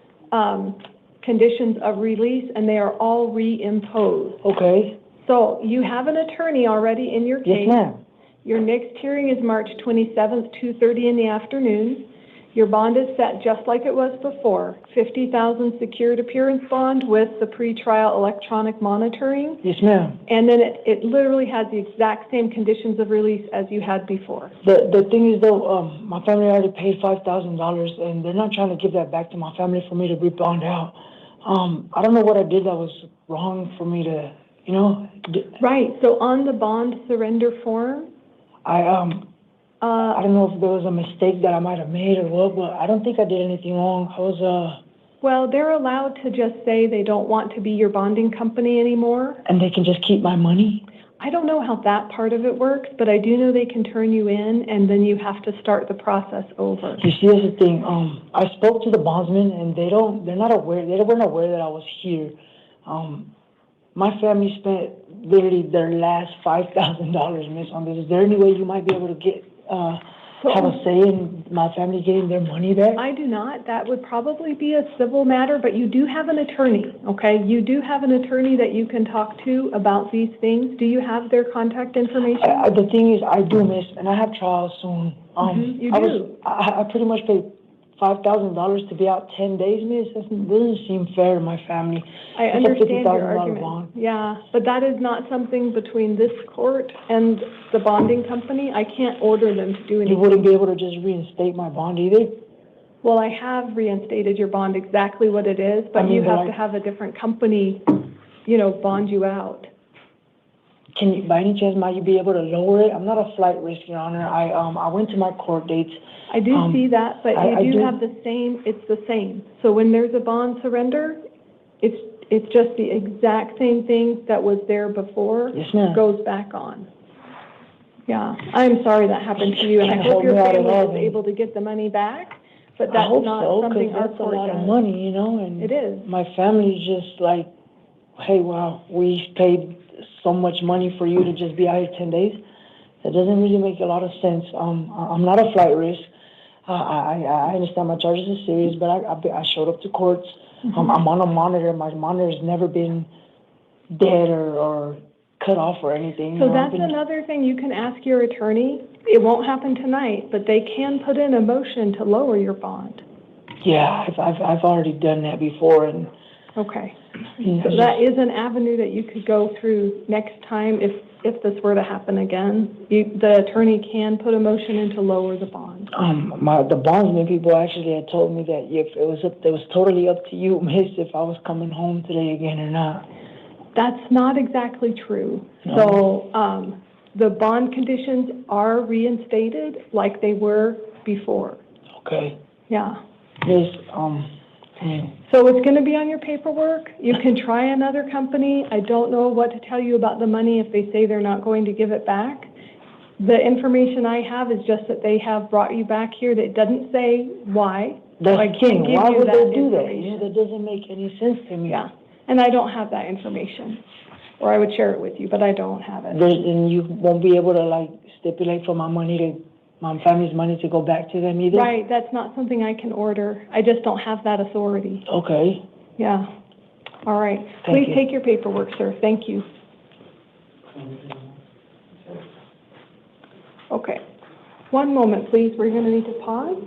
conditions of release, and they are all reimposed. Okay. So you have an attorney already in your case. Yes, ma'am. Your next hearing is March 27th, 2:30 in the afternoon. Your bond is set just like it was before, $50,000 secured appearance bond with the pretrial electronic monitoring. Yes, ma'am. And then it literally has the exact same conditions of release as you had before. The thing is, though, my family already paid $5,000, and they're not trying to give that back to my family for me to rebond out. I don't know what I did that was wrong for me to, you know. Right. So on the bond surrender form, I don't know if there was a mistake that I might have made or what, but I don't think I did anything wrong. I was well, they're allowed to just say they don't want to be your bonding company anymore. And they can just keep my money? I don't know how that part of it works, but I do know they can turn you in, and then you have to start the process over. You see, that's the thing. I spoke to the bondsman, and they're not aware. They weren't aware that I was here. My family spent literally their last $5,000, miss, on this. Is there any way you might be able to get have a say in my family getting their money back? I do not. That would probably be a civil matter, but you do have an attorney, okay? You do have an attorney that you can talk to about these things. Do you have their contact information? The thing is, I do, miss, and I have trials soon. You do? I pretty much paid $5,000 to be out 10 days, miss. That doesn't seem fair to my family. I It's understand a your $50,000 argument. bond. Yeah, but that is not something between this court and the bonding company. I can't order them to do anything. You wouldn't be able to just reinstate my bond either? Well, I have reinstated your bond exactly what it is, but you have to have a different company, bond you out. Can you, by any chance, might you be able to lower it? I'm not a flight risk, Your Honor. I went to my court dates. I do see that, but you do have the same, it's the same. So when there's a bond surrender, it's just the exact same thing that was there before. Yes, ma'am. Goes back on. Yeah, I'm sorry that happened to you, and I hope your family was able to get the money back, but that's not something our court does. That's a lot of money, and it is. My family's just like, hey, wow, we paid so much money for you to just be out here 10 days. That doesn't really make a lot of sense. I'm not a flight risk. I understand my charges are serious, but I showed up to courts. I'm on a monitor. My monitor's never been dead or cut off or anything. So that's another thing you can ask your attorney. It won't happen tonight, but they can put in a motion to lower your bond. Yeah, I've already done that before, and okay. So that is an avenue that you could go through next time if this were to happen again. The attorney can put a motion in to lower the bond. The bondsman people actually had told me that if it was totally up to you, miss, if I was coming home today again or not. That's not exactly true. No. So the bond conditions are reinstated like they were before. Okay. Yeah. Yes. So it's going to be on your paperwork. You can try another company. I don't know what to tell you about the money if they say they're not going to give it back. The information I have is just that they have brought you back here. That doesn't say why. That's the thing. Why would they do that? That doesn't make any sense to me. Yeah, and I don't have that information, or I would share it with you, but I don't have it. And you won't be able to stipulate for my family's money to go back to them either? Right, that's not something I can order. I just don't have that authority. Okay. Yeah. All right. Thank Please you. take your paperwork, sir. Thank you. Okay. One moment, please. We're going to need to pause.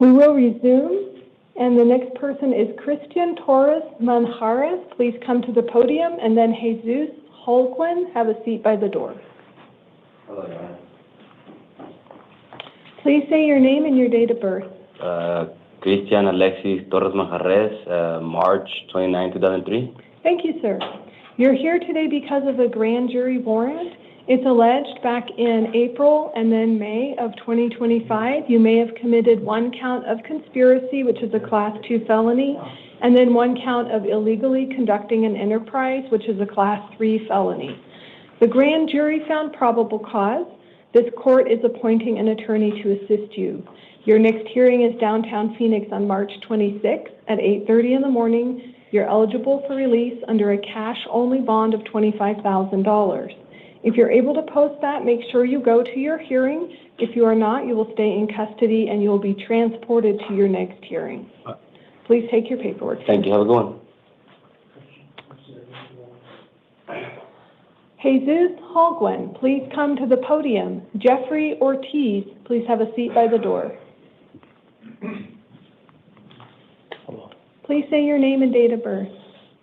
We will resume, and the next person is Christian Torres Manjares. Please come to the podium, and then Jesus Holguin, have a seat by the door. Hello, Your Honor. Please say your name and your date of birth. Christian Alexis Torres Manjares, March 29, 2003. Thank you, sir. You're here today because of a grand jury warrant. It's alleged back in April and then May of 2025, you may have committed one count of conspiracy, which is a Class 2 felony, and then one count of illegally conducting an enterprise, which is a Class 3 felony. The grand jury found probable cause. This court is appointing an attorney to assist you. Your next hearing is downtown Phoenix on March 26th at 8:30 in the morning. You're eligible for release under a cash-only bond of $25,000. If you're able to post that, make sure you go to your hearing. If you are not, you will stay in custody and you will be transported to your next hearing. Please take your paperwork. Thank you. Have a good one. Jesus Holguin, please come to the podium. Jeffrey Ortiz, please have a seat by the door. Please say your name and date of birth.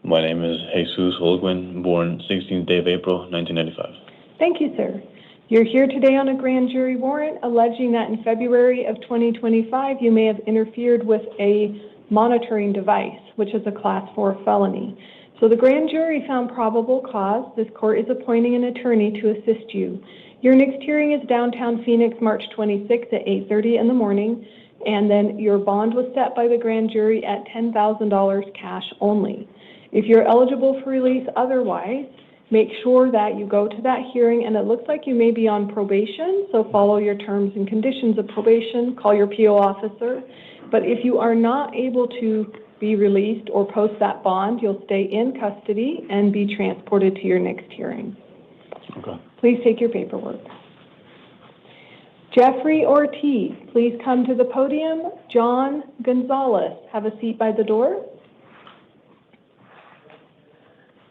My name is Jesus Holguin, born 16th day of April, 1995. Thank you, sir. You're here today on a grand jury warrant alleging that in February of 2025, you may have interfered with a monitoring device, which is a Class 4 felony. So the grand jury found probable cause. This court is appointing an attorney to assist you. Your next hearing is downtown Phoenix, March 26th at 8:30 in the morning, and then your bond was set by the grand jury at $10,000 cash only. If you're eligible for release otherwise, make sure that you go to that hearing, and it looks like you may be on probation, so follow your terms and conditions of probation, call your PO officer. But if you are not able to be released or post that bond, you'll stay in custody and be transported to your next hearing. Okay. Please take your paperwork. Jeffrey Ortiz, please come to the podium. John Gonzalez, have a seat by the door.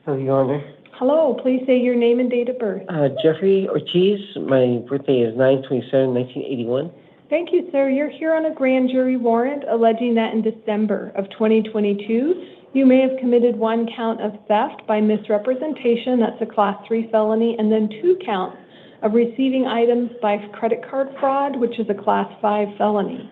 Hello, Your Honor. Hello, please say your name and date of birth. Jeffrey Ortiz. My birthday is 9/27/1981. Thank you, sir. You're here on a grand jury warrant alleging that in December of 2022, you may have committed one count of theft by misrepresentation, that's a Class 3 felony, and then 2 counts of receiving items by credit card fraud, which is a Class 5 felony.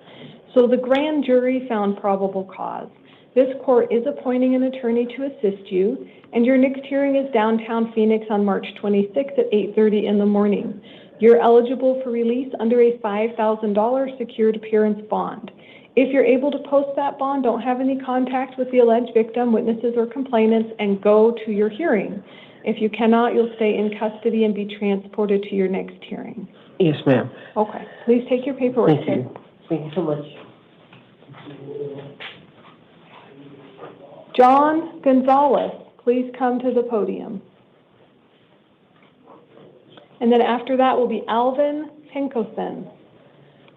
So the grand jury found probable cause. This court is appointing an attorney to assist you, and your next hearing is downtown Phoenix on March 26th at 8:30 in the morning. You're eligible for release under a $5,000 secured appearance bond. If you're able to post that bond, don't have any contact with the alleged victim, witnesses, or complainants, and go to your hearing. If you cannot, you'll stay in custody and be transported to your next hearing. Yes, ma'am. Okay. Please take your paperwork. Thank you. Thank you so much. John Gonzalez, please come to the podium. And then after that will be Alvin Penkosen.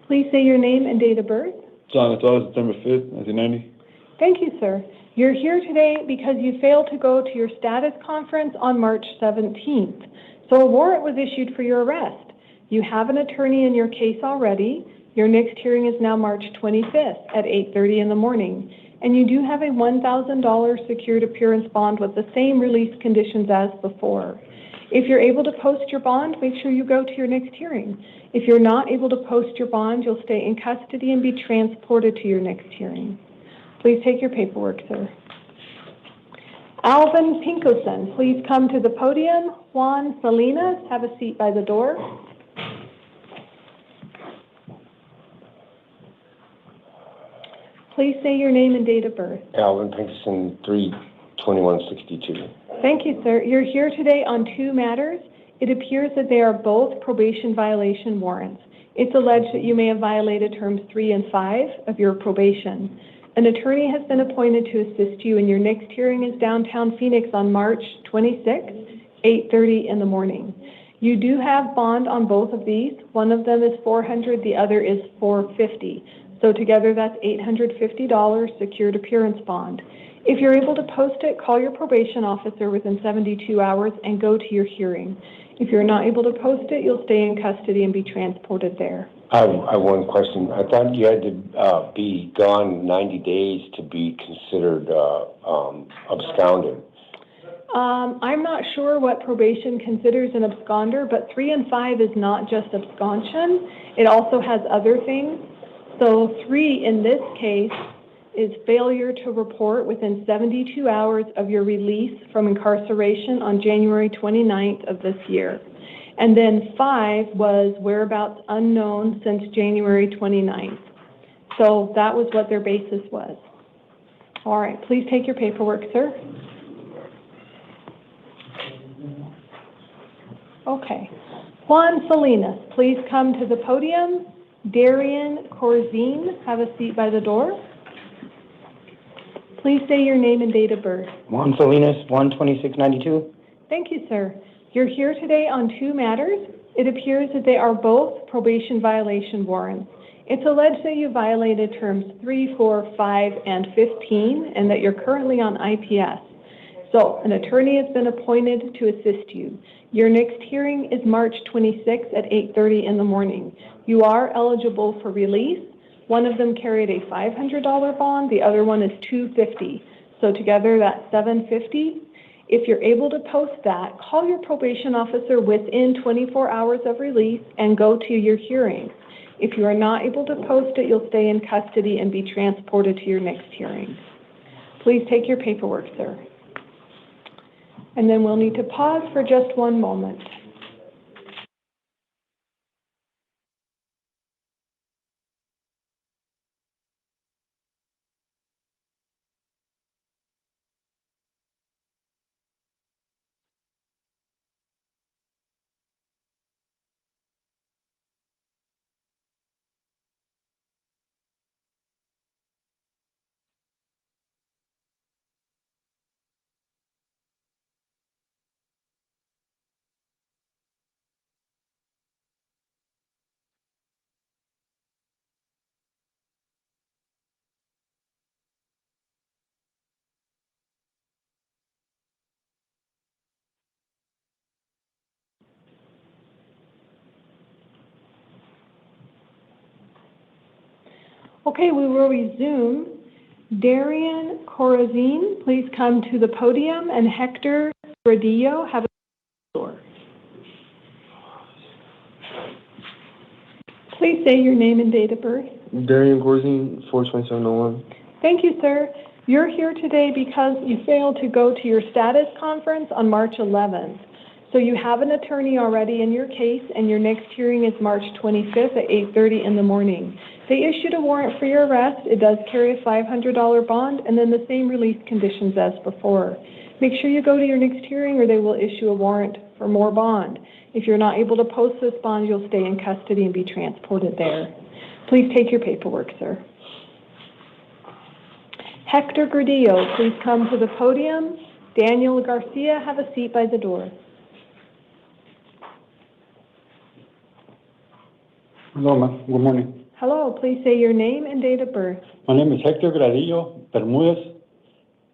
Please say your name and date of birth. John Gonzalez, September 5th, 1990. Thank you, sir. You're here today because you failed to go to your status conference on March 17th. So a warrant was issued for your arrest. You have an attorney in your case already. Your next hearing is now March 25th at 8:30 in the morning. And you do have a $1,000 secured appearance bond with the same release conditions as before. If you're able to post your bond, make sure you go to your next hearing. If you're not able to post your bond, you'll stay in custody and be transported to your next hearing. Please take your paperwork, sir. Alvin Pinkosen, please come to the podium. Juan Salinas, have a seat by the door. Please say your name and date of birth. Alvin Pinkerson, 3/21/62. Thank you, sir. You're here today on 2 matters. It appears that they are both probation violation warrants. It's alleged that you may have violated terms 3 and 5 of your probation. An attorney has been appointed to assist you, and your next hearing is downtown Phoenix on March 26th, 8:30 in the morning. You do have bond on both of these. One of them is $400, the other is $450. So together that's $850 secured appearance bond. If you're able to post it, call your probation officer within 72 hours and go to your hearing. If you're not able to post it, you'll stay in custody and be transported there. I have one question. I thought you had to be gone 90 days to be considered absconded. I'm not sure what probation considers an absconder, but 3 and 5 is not just absconsion. It also has other things. So 3 in this case is failure to report within 72 hours of your release from incarceration on January 29th of this year. And then 5 was whereabouts unknown since January 29th. So that was what their basis was. All right, please take your paperwork, sir. Okay. Juan Salinas, please come to the podium. Darian Corzine, have a seat by the door. Please say your name and date of birth. Juan Salinas, 12692. Thank you, sir. You're here today on 2 matters. It appears that they are both probation violation warrants. It's alleged that you violated terms 3, 4, 5, and 15, and that you're currently on IPS. So an attorney has been appointed to assist you. Your next hearing is March 26th at 8:30 in the morning. You are eligible for release. One of them carried a $500 bond, the other one is $250. So together that's $750. If you're able to post that, call your probation officer within 24 hours of release and go to your hearing. If you are not able to post it, you'll stay in custody and be transported to your next hearing. Please take your paperwork, sir. And then we'll need to pause for just one moment. Okay, we will resume. Darian Corazine, please come to the podium, and Hector Gradillo, have a floor. Please say your name and date of birth. Darian Corzine, 42701. Thank you, sir. You're here today because you failed to go to your status conference on March 11th. So you have an attorney already in your case, and your next hearing is March 25th at 8:30 in the morning. They issued a warrant for your arrest. It does carry a $500 bond, and then the same release conditions as before. Make sure you go to your next hearing, or they will issue a warrant for more bond. If you're not able to post this bond, you'll stay in custody and be transported there. Please take your paperwork, sir. Hector Gradillo, please come to the podium. Daniel Garcia, have a seat by the door. Hello, ma'am. Good morning. Hello, please say your name and date of birth. My name is Hector Gradillo Bermudez,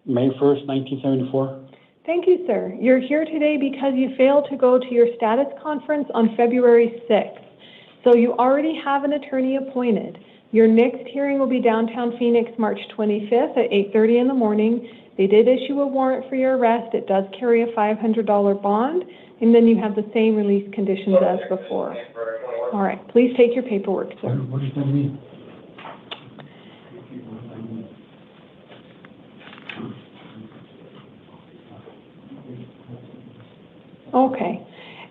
May 1st, 1974. Thank you, sir. You're here today because you failed to go to your status conference on February 6th. So you already have an attorney appointed. Your next hearing will be downtown Phoenix, March 25th at 8:30 in the morning. They did issue a warrant for your arrest. It does carry a $500 bond, and then you have the same release conditions as before. All right, please take your paperwork, sir. What does that mean? Okay.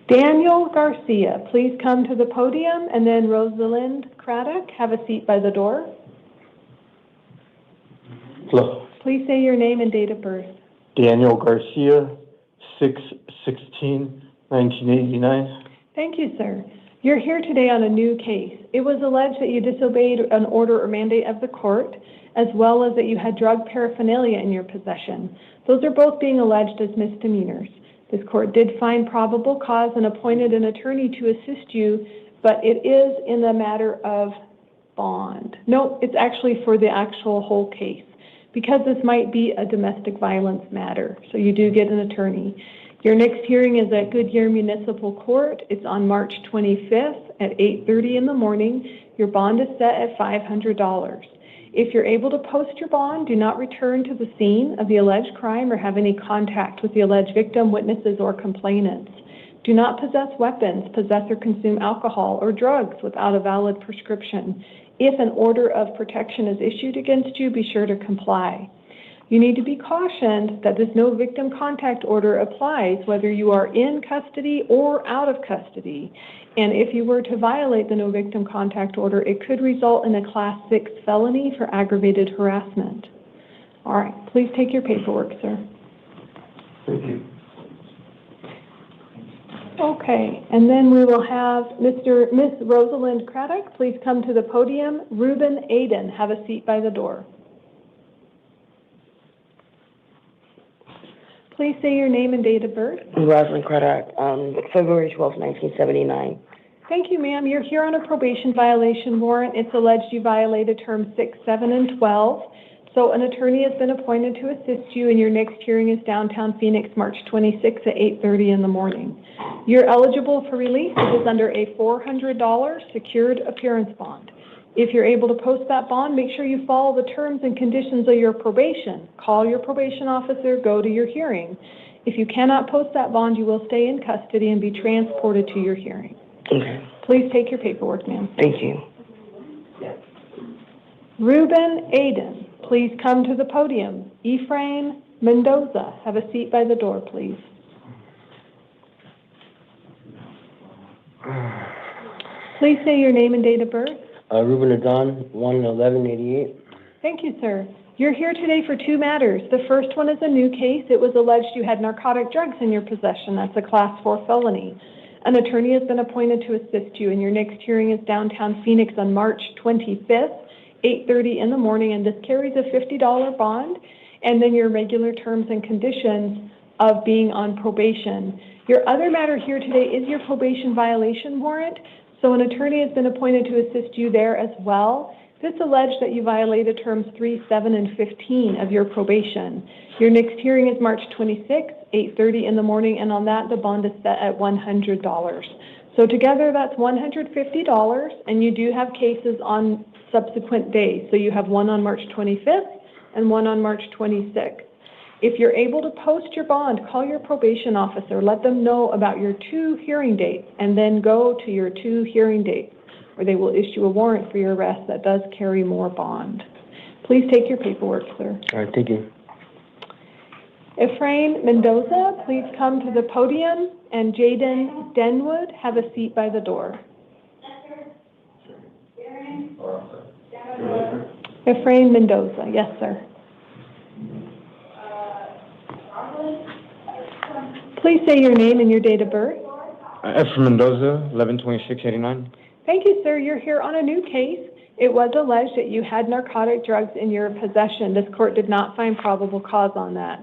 Daniel Garcia, please come to the podium, and then Rosalind Craddock, have a seat by the door. Hello. Please say your name and date of birth. Daniel Garcia, 6/16/1989. Thank you, sir. You're here today on a new case. It was alleged that you disobeyed an order or mandate of the court, as well as that you had drug paraphernalia in your possession. Those are both being alleged as misdemeanors. This court did find probable cause and appointed an attorney to assist you, but it is in the matter of bond. No, it's actually for the actual whole case, because this might be a domestic violence matter, so you do get an attorney. Your next hearing is at Goodyear Municipal Court. It's on March 25th at 8:30 in the morning. Your bond is set at $500. If you're able to post your bond, do not return to the scene of the alleged crime or have any contact with the alleged victim, witnesses, or complainants. Do not possess weapons, possess or consume alcohol or drugs without a valid prescription. If an order of protection is issued against you, be sure to comply. You need to be cautioned that this no victim contact order applies whether you are in custody or out of custody. And if you were to violate the no victim contact order, it could result in a Class 6 felony for aggravated harassment. All right, please take your paperwork, sir. Thank you. Okay, and then we will have Miss Rosalind Craddock. Please come to the podium. Reuben Aiden, have a seat by the door. Please say your name and date of birth. Rosalind Craddock, February 12, 1979. Thank you, ma'am. You're here on a probation violation warrant. It's alleged you violated terms 6, 7, and 12. So an attorney has been appointed to assist you, and your next hearing is downtown Phoenix, March 26 at 8:30 in the morning. You're eligible for release. It is under a $400 secured appearance bond. If you're able to post that bond, make sure you follow the terms and conditions of your probation. Call your probation officer, go to your hearing. If you cannot post that bond, you will stay in custody and be transported to your hearing. Okay. Please take your paperwork, ma'am. Thank you. Reuben Aiden, please come to the podium. Ephraim Mendoza, have a seat by the door, please. Please say your name and date of birth. Ruben Adon, 1/11/88. Thank you, sir. You're here today for two matters. The first one is a new case. It was alleged you had narcotic drugs in your possession. That's a Class 4 felony. An attorney has been appointed to assist you, and your next hearing is downtown Phoenix on March 25th, 8:30 in the morning, and this carries a $50 bond, and then your regular terms and conditions of being on probation. Your other matter here today is your probation violation warrant. So an attorney has been appointed to assist you there as well. This alleged that you violated terms 3, 7, and 15 of your probation. Your next hearing is March 26, 8:30 in the morning, and on that, the bond is set at $100. So together, that's $150, and you do have cases on subsequent days. So you have one on March 25th and one on March 26th. If you're able to post your bond, call your probation officer. Let them know about your 2 hearing dates, and then go to your 2 hearing dates, or they will issue a warrant for your arrest that does carry more bond. Please take your paperwork, sir. All right, thank you. Ephraim Mendoza, please come to the podium, and Jaden Denwood, have a seat by the door. Ephraim Mendoza, yes, sir. Please say your name and your date of birth. Ephraim Mendoza, 11/26/89. Thank you, sir. You're here on a new case. It was alleged that you had narcotic drugs in your possession. This court did not find probable cause on that.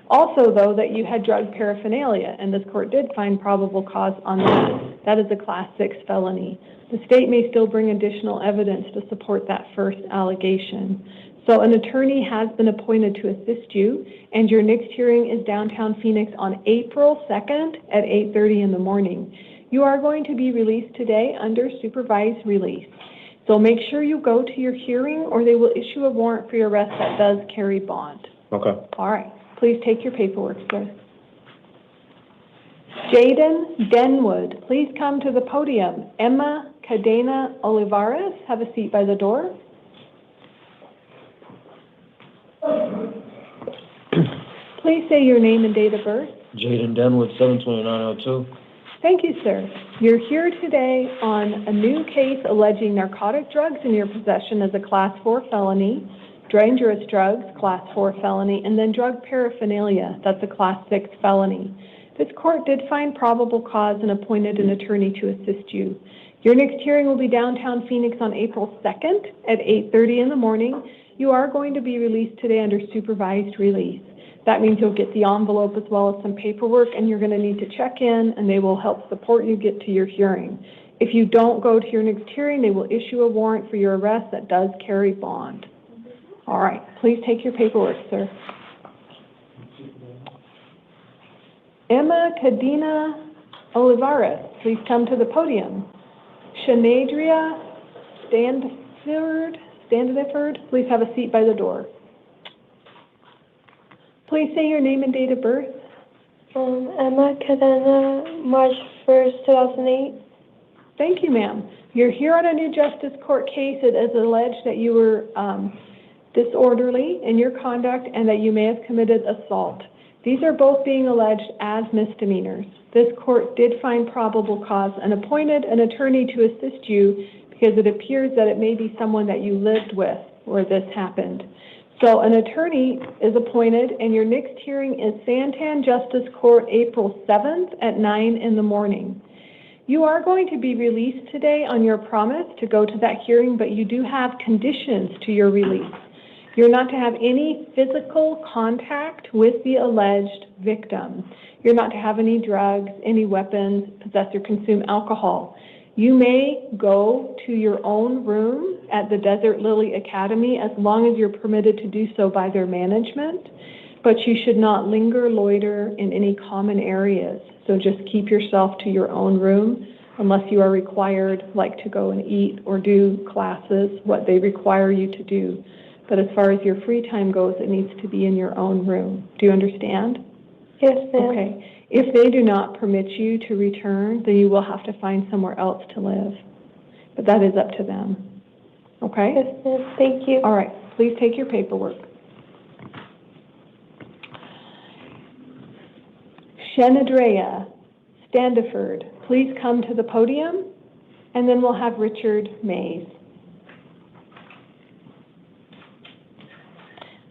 Also, though, that you had drug paraphernalia, and this court did find probable cause on that. That is a Class 6 felony. The state may still bring additional evidence to support that first allegation. So an attorney has been appointed to assist you, and your next hearing is downtown Phoenix on April 2nd at 8:30 in the morning. You are going to be released today under supervised release. So make sure you go to your hearing, or they will issue a warrant for your arrest that does carry bond. Okay. All right. Please take your paperwork, sir. Jaden Denwood, please come to the podium. Emma Cadena Olivares, have a seat by the door. Please say your name and date of birth. Jaden Denwood, 7/29/02. Thank you, sir. You're here today on a new case alleging narcotic drugs in your possession as a Class 4 felony, dangerous drugs, Class 4 felony, and then drug paraphernalia, that's a Class 6 felony. This court did find probable cause and appointed an attorney to assist you. Your next hearing will be downtown Phoenix on April 2nd at 8:30 in the morning. You are going to be released today under supervised release. That means you'll get the envelope as well as some paperwork, and you're going to need to check in, and they will help support you get to your hearing. If you don't go to your next hearing, they will issue a warrant for your arrest that does carry bond. All right, please take your paperwork, sir. Emma Cadena Olivares, please come to the podium. Shanadria Standiford, please have a seat by the door. Please say your name and date of birth. Emma Cadena, March 1st, 2008. Thank you, ma'am. You're here on a new justice court case. It is alleged that you were disorderly in your conduct and that you may have committed assault. These are both being alleged as misdemeanors. This court did find probable cause and appointed an attorney to assist you because it appears that it may be someone that you lived with where this happened. So an attorney is appointed, and your next hearing is Santan Justice Court, April 7th at 9 in the morning. You are going to be released today on your promise to go to that hearing, but you do have conditions to your release. You're not to have any physical contact with the alleged victim. You're not to have any drugs, any weapons, possess or consume alcohol. You may go to your own room at the Desert Lily Academy as long as you're permitted to do so by their management, but you should not linger, loiter in any common areas. So just keep yourself to your own room unless you are required, like to go and eat or do classes, what they require you to do. But as far as your free time goes, it needs to be in your own room. Do you understand? Yes, ma'am. Okay. If they do not permit you to return, then you will have to find somewhere else to live. But that is up to them. Okay? Yes, ma'am. Thank you. All right. Please take your paperwork. Shanadrea Standiford, please come to the podium, and then we'll have Richard Mays.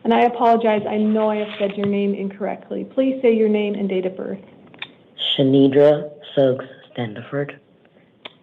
And I apologize, I know I have said your name incorrectly. Please say your name and date of birth. Shanidra Suggs Standiford.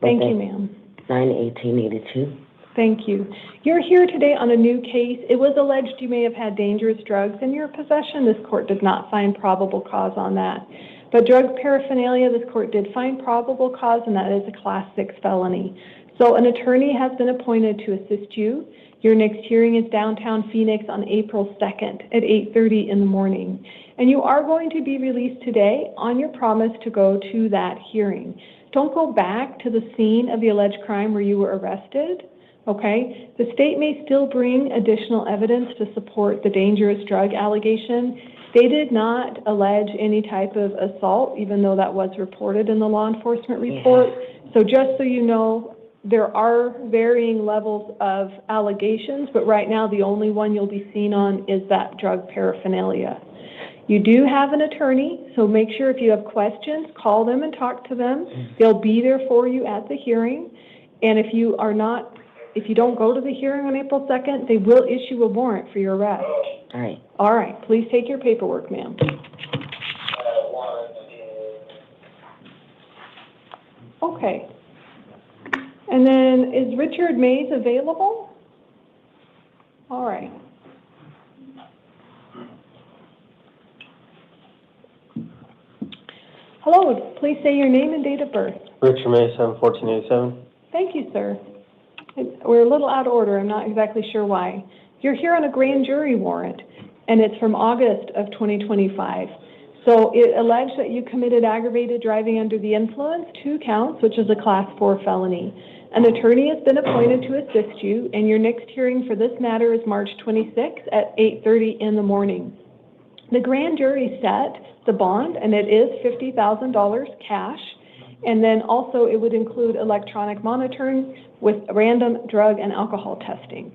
Thank you, ma'am. 9/18/82. Thank you. You're here today on a new case. It was alleged you may have had dangerous drugs in your possession. This court did not find probable cause on that. But drug paraphernalia, this court did find probable cause, and that is a Class 6 felony. So an attorney has been appointed to assist you. Your next hearing is downtown Phoenix on April 2nd at 8:30 in the morning. And you are going to be released today on your promise to go to that hearing. Don't go back to the scene of the alleged crime where you were arrested, okay? The state may still bring additional evidence to support the dangerous drug allegation. They did not allege any type of assault, even though that was reported in the law enforcement report. So just so you know, there are varying levels of allegations, but right now the only one you'll be seen on is that drug paraphernalia. You do have an attorney, so make sure if you have questions, call them and talk to them. They'll be there for you at the hearing. And if you don't go to the hearing on April 2nd, they will issue a warrant for your arrest. All right. All right, please take your paperwork, ma'am. Okay. And then is Richard Mays available? All right. Hello, please say your name and date of birth. Richard May, 7/14/87. Thank you, sir. We're a little out of order. I'm not exactly sure why. You're here on a grand jury warrant, and it's from August of 2025. So it alleged that you committed aggravated driving under the influence, 2 counts, which is a Class 4 felony. An attorney has been appointed to assist you, and your next hearing for this matter is March 26th at 8:30 in the morning. The grand jury set the bond, and it is $50,000 cash, and then also it would include electronic monitoring with random drug and alcohol testing.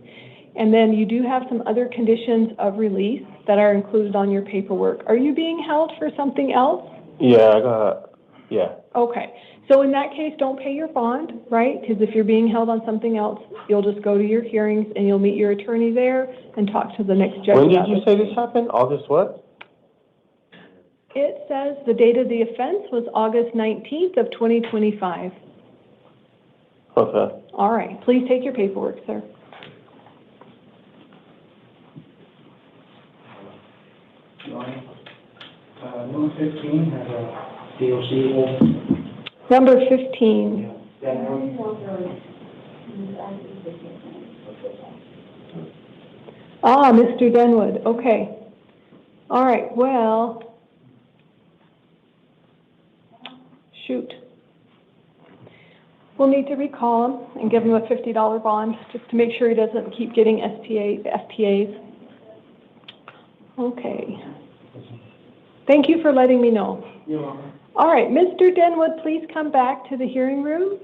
And then you do have some other conditions of release that are included on your paperwork. Are you being held for something else? Yeah. Okay. So in that case, don't pay your bond, right? Because if you're being held on something else, you'll just go to your hearings and you'll meet your attorney there and talk to the next judge. When did you say this happened? August what? It says the date of the offense was August 19th of 2025. Okay. All right. Please take your paperwork, sir. Number 15 has a DOC hold. Number 15. Ah, Mr. Denwood. Okay. All right. Well, Shoot. We'll need to recall him and give him a $50 bond just to make sure he doesn't keep getting FTAs. Okay. Thank you for letting me know. You're welcome. All right, Mr. Denwood, please come back to the hearing room.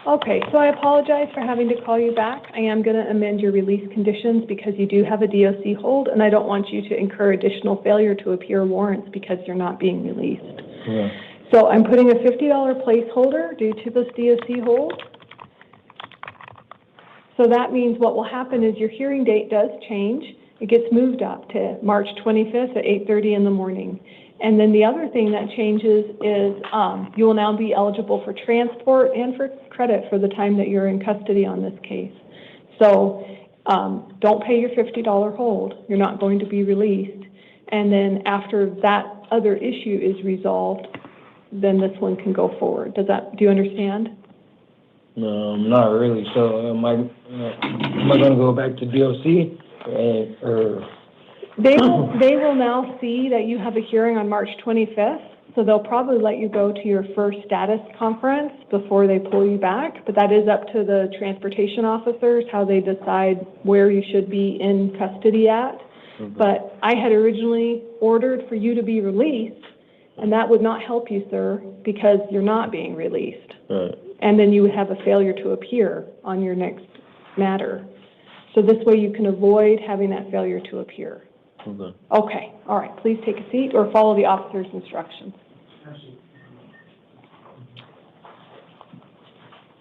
Okay, so I apologize for having to call you back. I am going to amend your release conditions because you do have a DOC hold, and I don't want you to incur additional failure to appear warrants because you're not being released. Yeah. So I'm putting a $50 placeholder due to this DOC hold. So that means what will happen is your hearing date does change. It gets moved up to March 25th at 8:30 in the morning. And then the other thing that changes is you will now be eligible for transport and for credit for the time that you're in custody on this case. So don't pay your $50 hold. You're not going to be released. And then after that other issue is resolved, then this one can go forward. Do you understand? No, not really. So am I going to go back to DOC or? They will now see that you have a hearing on March 25th, so they'll probably let you go to your first status conference before they pull you back, but that is up to the transportation officers, how they decide where you should be in custody at. Mm-hmm. But I had originally ordered for you to be released, and that would not help you, sir, because you're not being released. Right. And then you would have a failure to appear on your next matter. So this way you can avoid having that failure to appear. Okay. Okay, all right, please take a seat or follow the officer's instructions.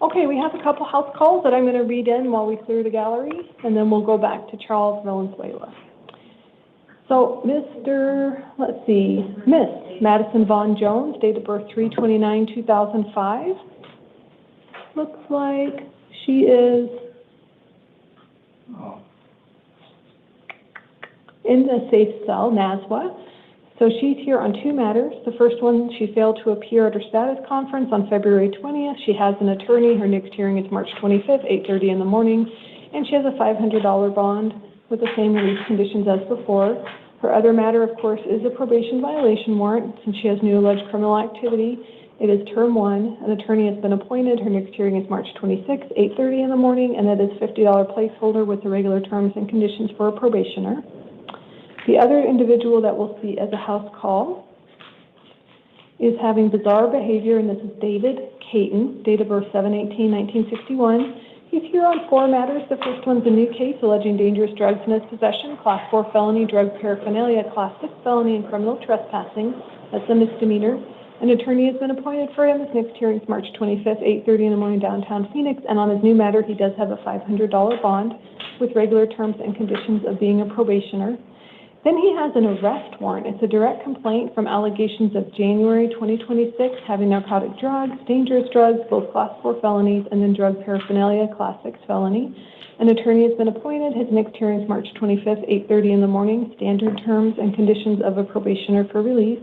Okay, we have a couple house calls that I'm going to read in while we clear the gallery, and then we'll go back to Charles Valenzuela. So, Miss Madison Vaughn Jones, date of birth 3/29/2005. Looks like she is in a safe cell, NASWA. So she's here on two matters. The first one, she failed to appear at her status conference on February 20th. She has an attorney. Her next hearing is March 25th, 8:30 in the morning. And she has a $500 bond with the same release conditions as before. Her other matter, of course, is a probation violation warrant since she has new alleged criminal activity. It is term 1. An attorney has been appointed. Her next hearing is March 26th, 8:30 in the morning, and that is $50 placeholder with the regular terms and conditions for a probationer. The other individual that we'll see as a house call is having bizarre behavior, and this is David Caton, date of birth 7/18/1961. He's here on 4 matters. The first one's a new case alleging dangerous drugs in his possession, Class 4 felony, drug paraphernalia, Class 6 felony, and criminal trespassing. That's a misdemeanor. An attorney has been appointed for him. His next hearing is March 25th, 8:30 in the morning, downtown Phoenix. And on his new matter, he does have a $500 bond with regular terms and conditions of being a probationer. Then he has an arrest warrant. It's a direct complaint from allegations of January 2026, having narcotic drugs, dangerous drugs, both Class 4 felonies, and then drug paraphernalia, Class 6 felony. An attorney has been appointed. His next hearing is March 25th, 8:30 in the morning, standard terms and conditions of a probationer for release.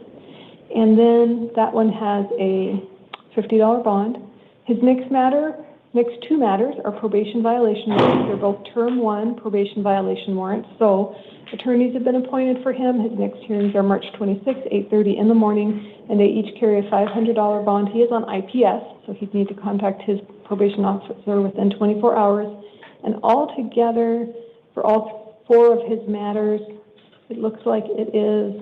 And then that one has a $50 bond. His next two matters are probation violation warrants. They're both term 1 probation violation warrants. So attorneys have been appointed for him. His next hearings are March 26th, 8:30 in the morning, and they each carry a $500 bond. He is on IPS, so he'd need to contact his probation officer within 24 hours. And altogether, for all 4 of his matters, it looks like it is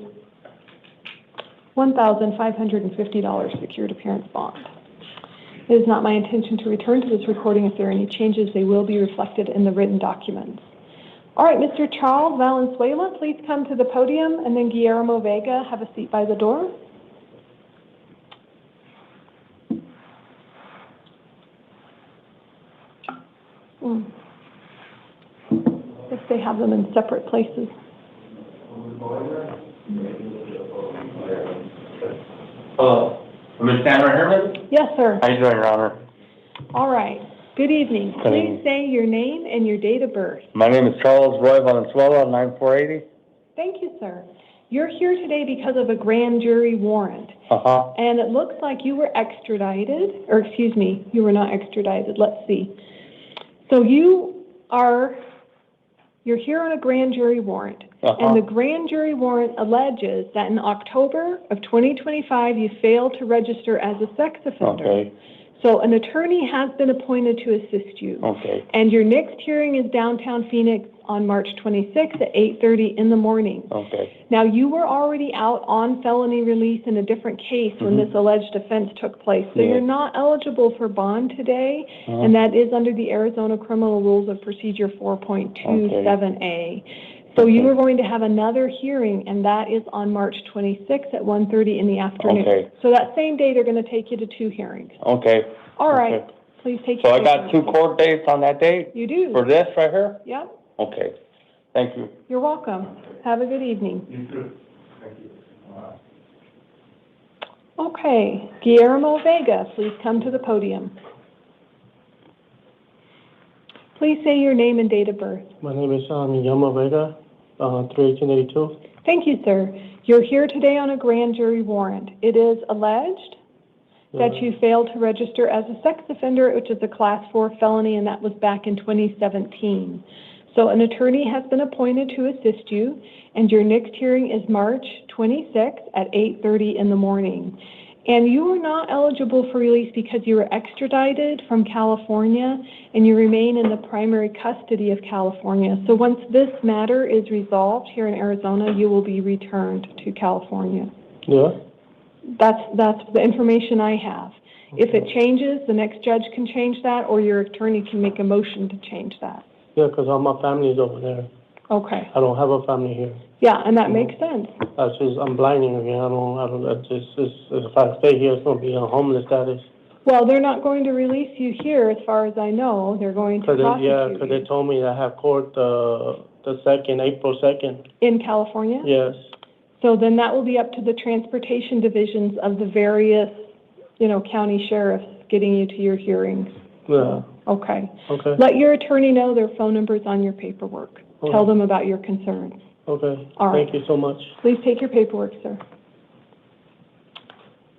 $1,550 secured appearance bond. It is not my intention to return to this recording. If there are any changes, they will be reflected in the written documents. All right, Mr. Charles Valenzuela, please come to the podium, and then Guillermo Vega, have a seat by the door. If they have them in separate places. Hello, Ms. Sandra Herman? Yes, sir. How you doing, Your Honor? All right. Good evening. Please say your name and your date of birth. My name is Charles Roy Valenzuela, 9480. Thank you, sir. You're here today because of a grand jury warrant. Uh-huh. And it looks like you were extradited, or excuse me, you were not extradited. Let's see. So you you're here on a grand jury warrant. And the grand jury warrant alleges that in October of 2025, you failed to register as a sex offender. Okay, So an attorney has been appointed to assist you. okay, And your next hearing is downtown Phoenix on March 26th at 8:30 in the morning. okay, Now, you were already out on felony release in a different case when this alleged offense took place. So Yeah. you're not eligible for bond today, and that is under the Arizona Criminal Rules of Procedure 4.27A. So you are going to have another hearing, and that is on March 26th at 1:30 in the afternoon. Okay. So that same day, they're going to take you to 2 hearings. okay. All right, Okay. please take So your I got 2 court dates on that date You do. for this right here? Yep, Okay, thank you. you're welcome. Have a good evening. You too. Okay, Guillermo Vega, please come to the podium. Please say your name and date of birth. My name is Guillermo Vega, 3/1882. Thank you, sir. You're here today on a grand jury warrant. It is alleged that you failed to register as a sex offender, which is a Class 4 felony, and that was back in 2017. So an attorney has been appointed to assist you, and your next hearing is March 26th at 8:30 in the morning. And you are not eligible for release because you were extradited from California, and you remain in the primary custody of California. So once this matter is resolved here in Arizona, you will be returned to California. Yeah? That's the information I have. If it changes, the next judge can change that, or your attorney can make a motion to change that. Yeah, because all my family is over there. Okay. I don't have a family here. Yeah, and that makes sense. I'm blinding again. If I stay here, it's going to be a homeless status. Well, they're not going to release you here, as far as I know. They're going to prosecute Because you. they told me I have court the 2nd, April 2nd. In California? Yes. So then that will be up to the transportation divisions of the various, county sheriffs getting you to your hearings. Yeah. Okay. Okay. Let your attorney know their phone numbers on your paperwork. Okay. Tell them about your concerns. Okay. All right. Thank you so much. Please take your paperwork, sir.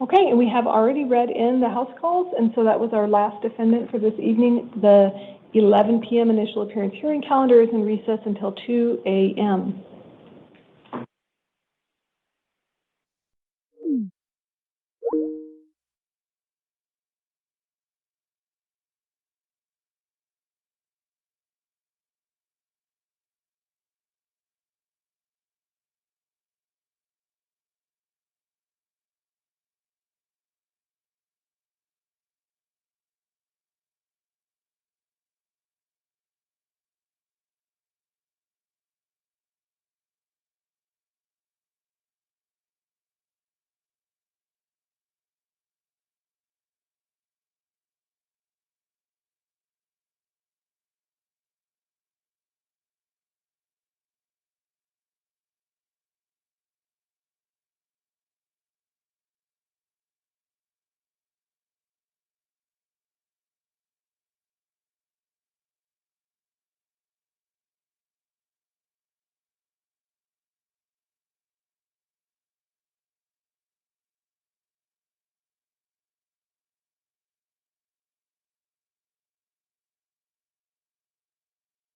Okay, and we have already read in the house calls, and so that was our last defendant for this evening. The 11 p.m. initial appearance hearing calendar is in recess until 2 a.m.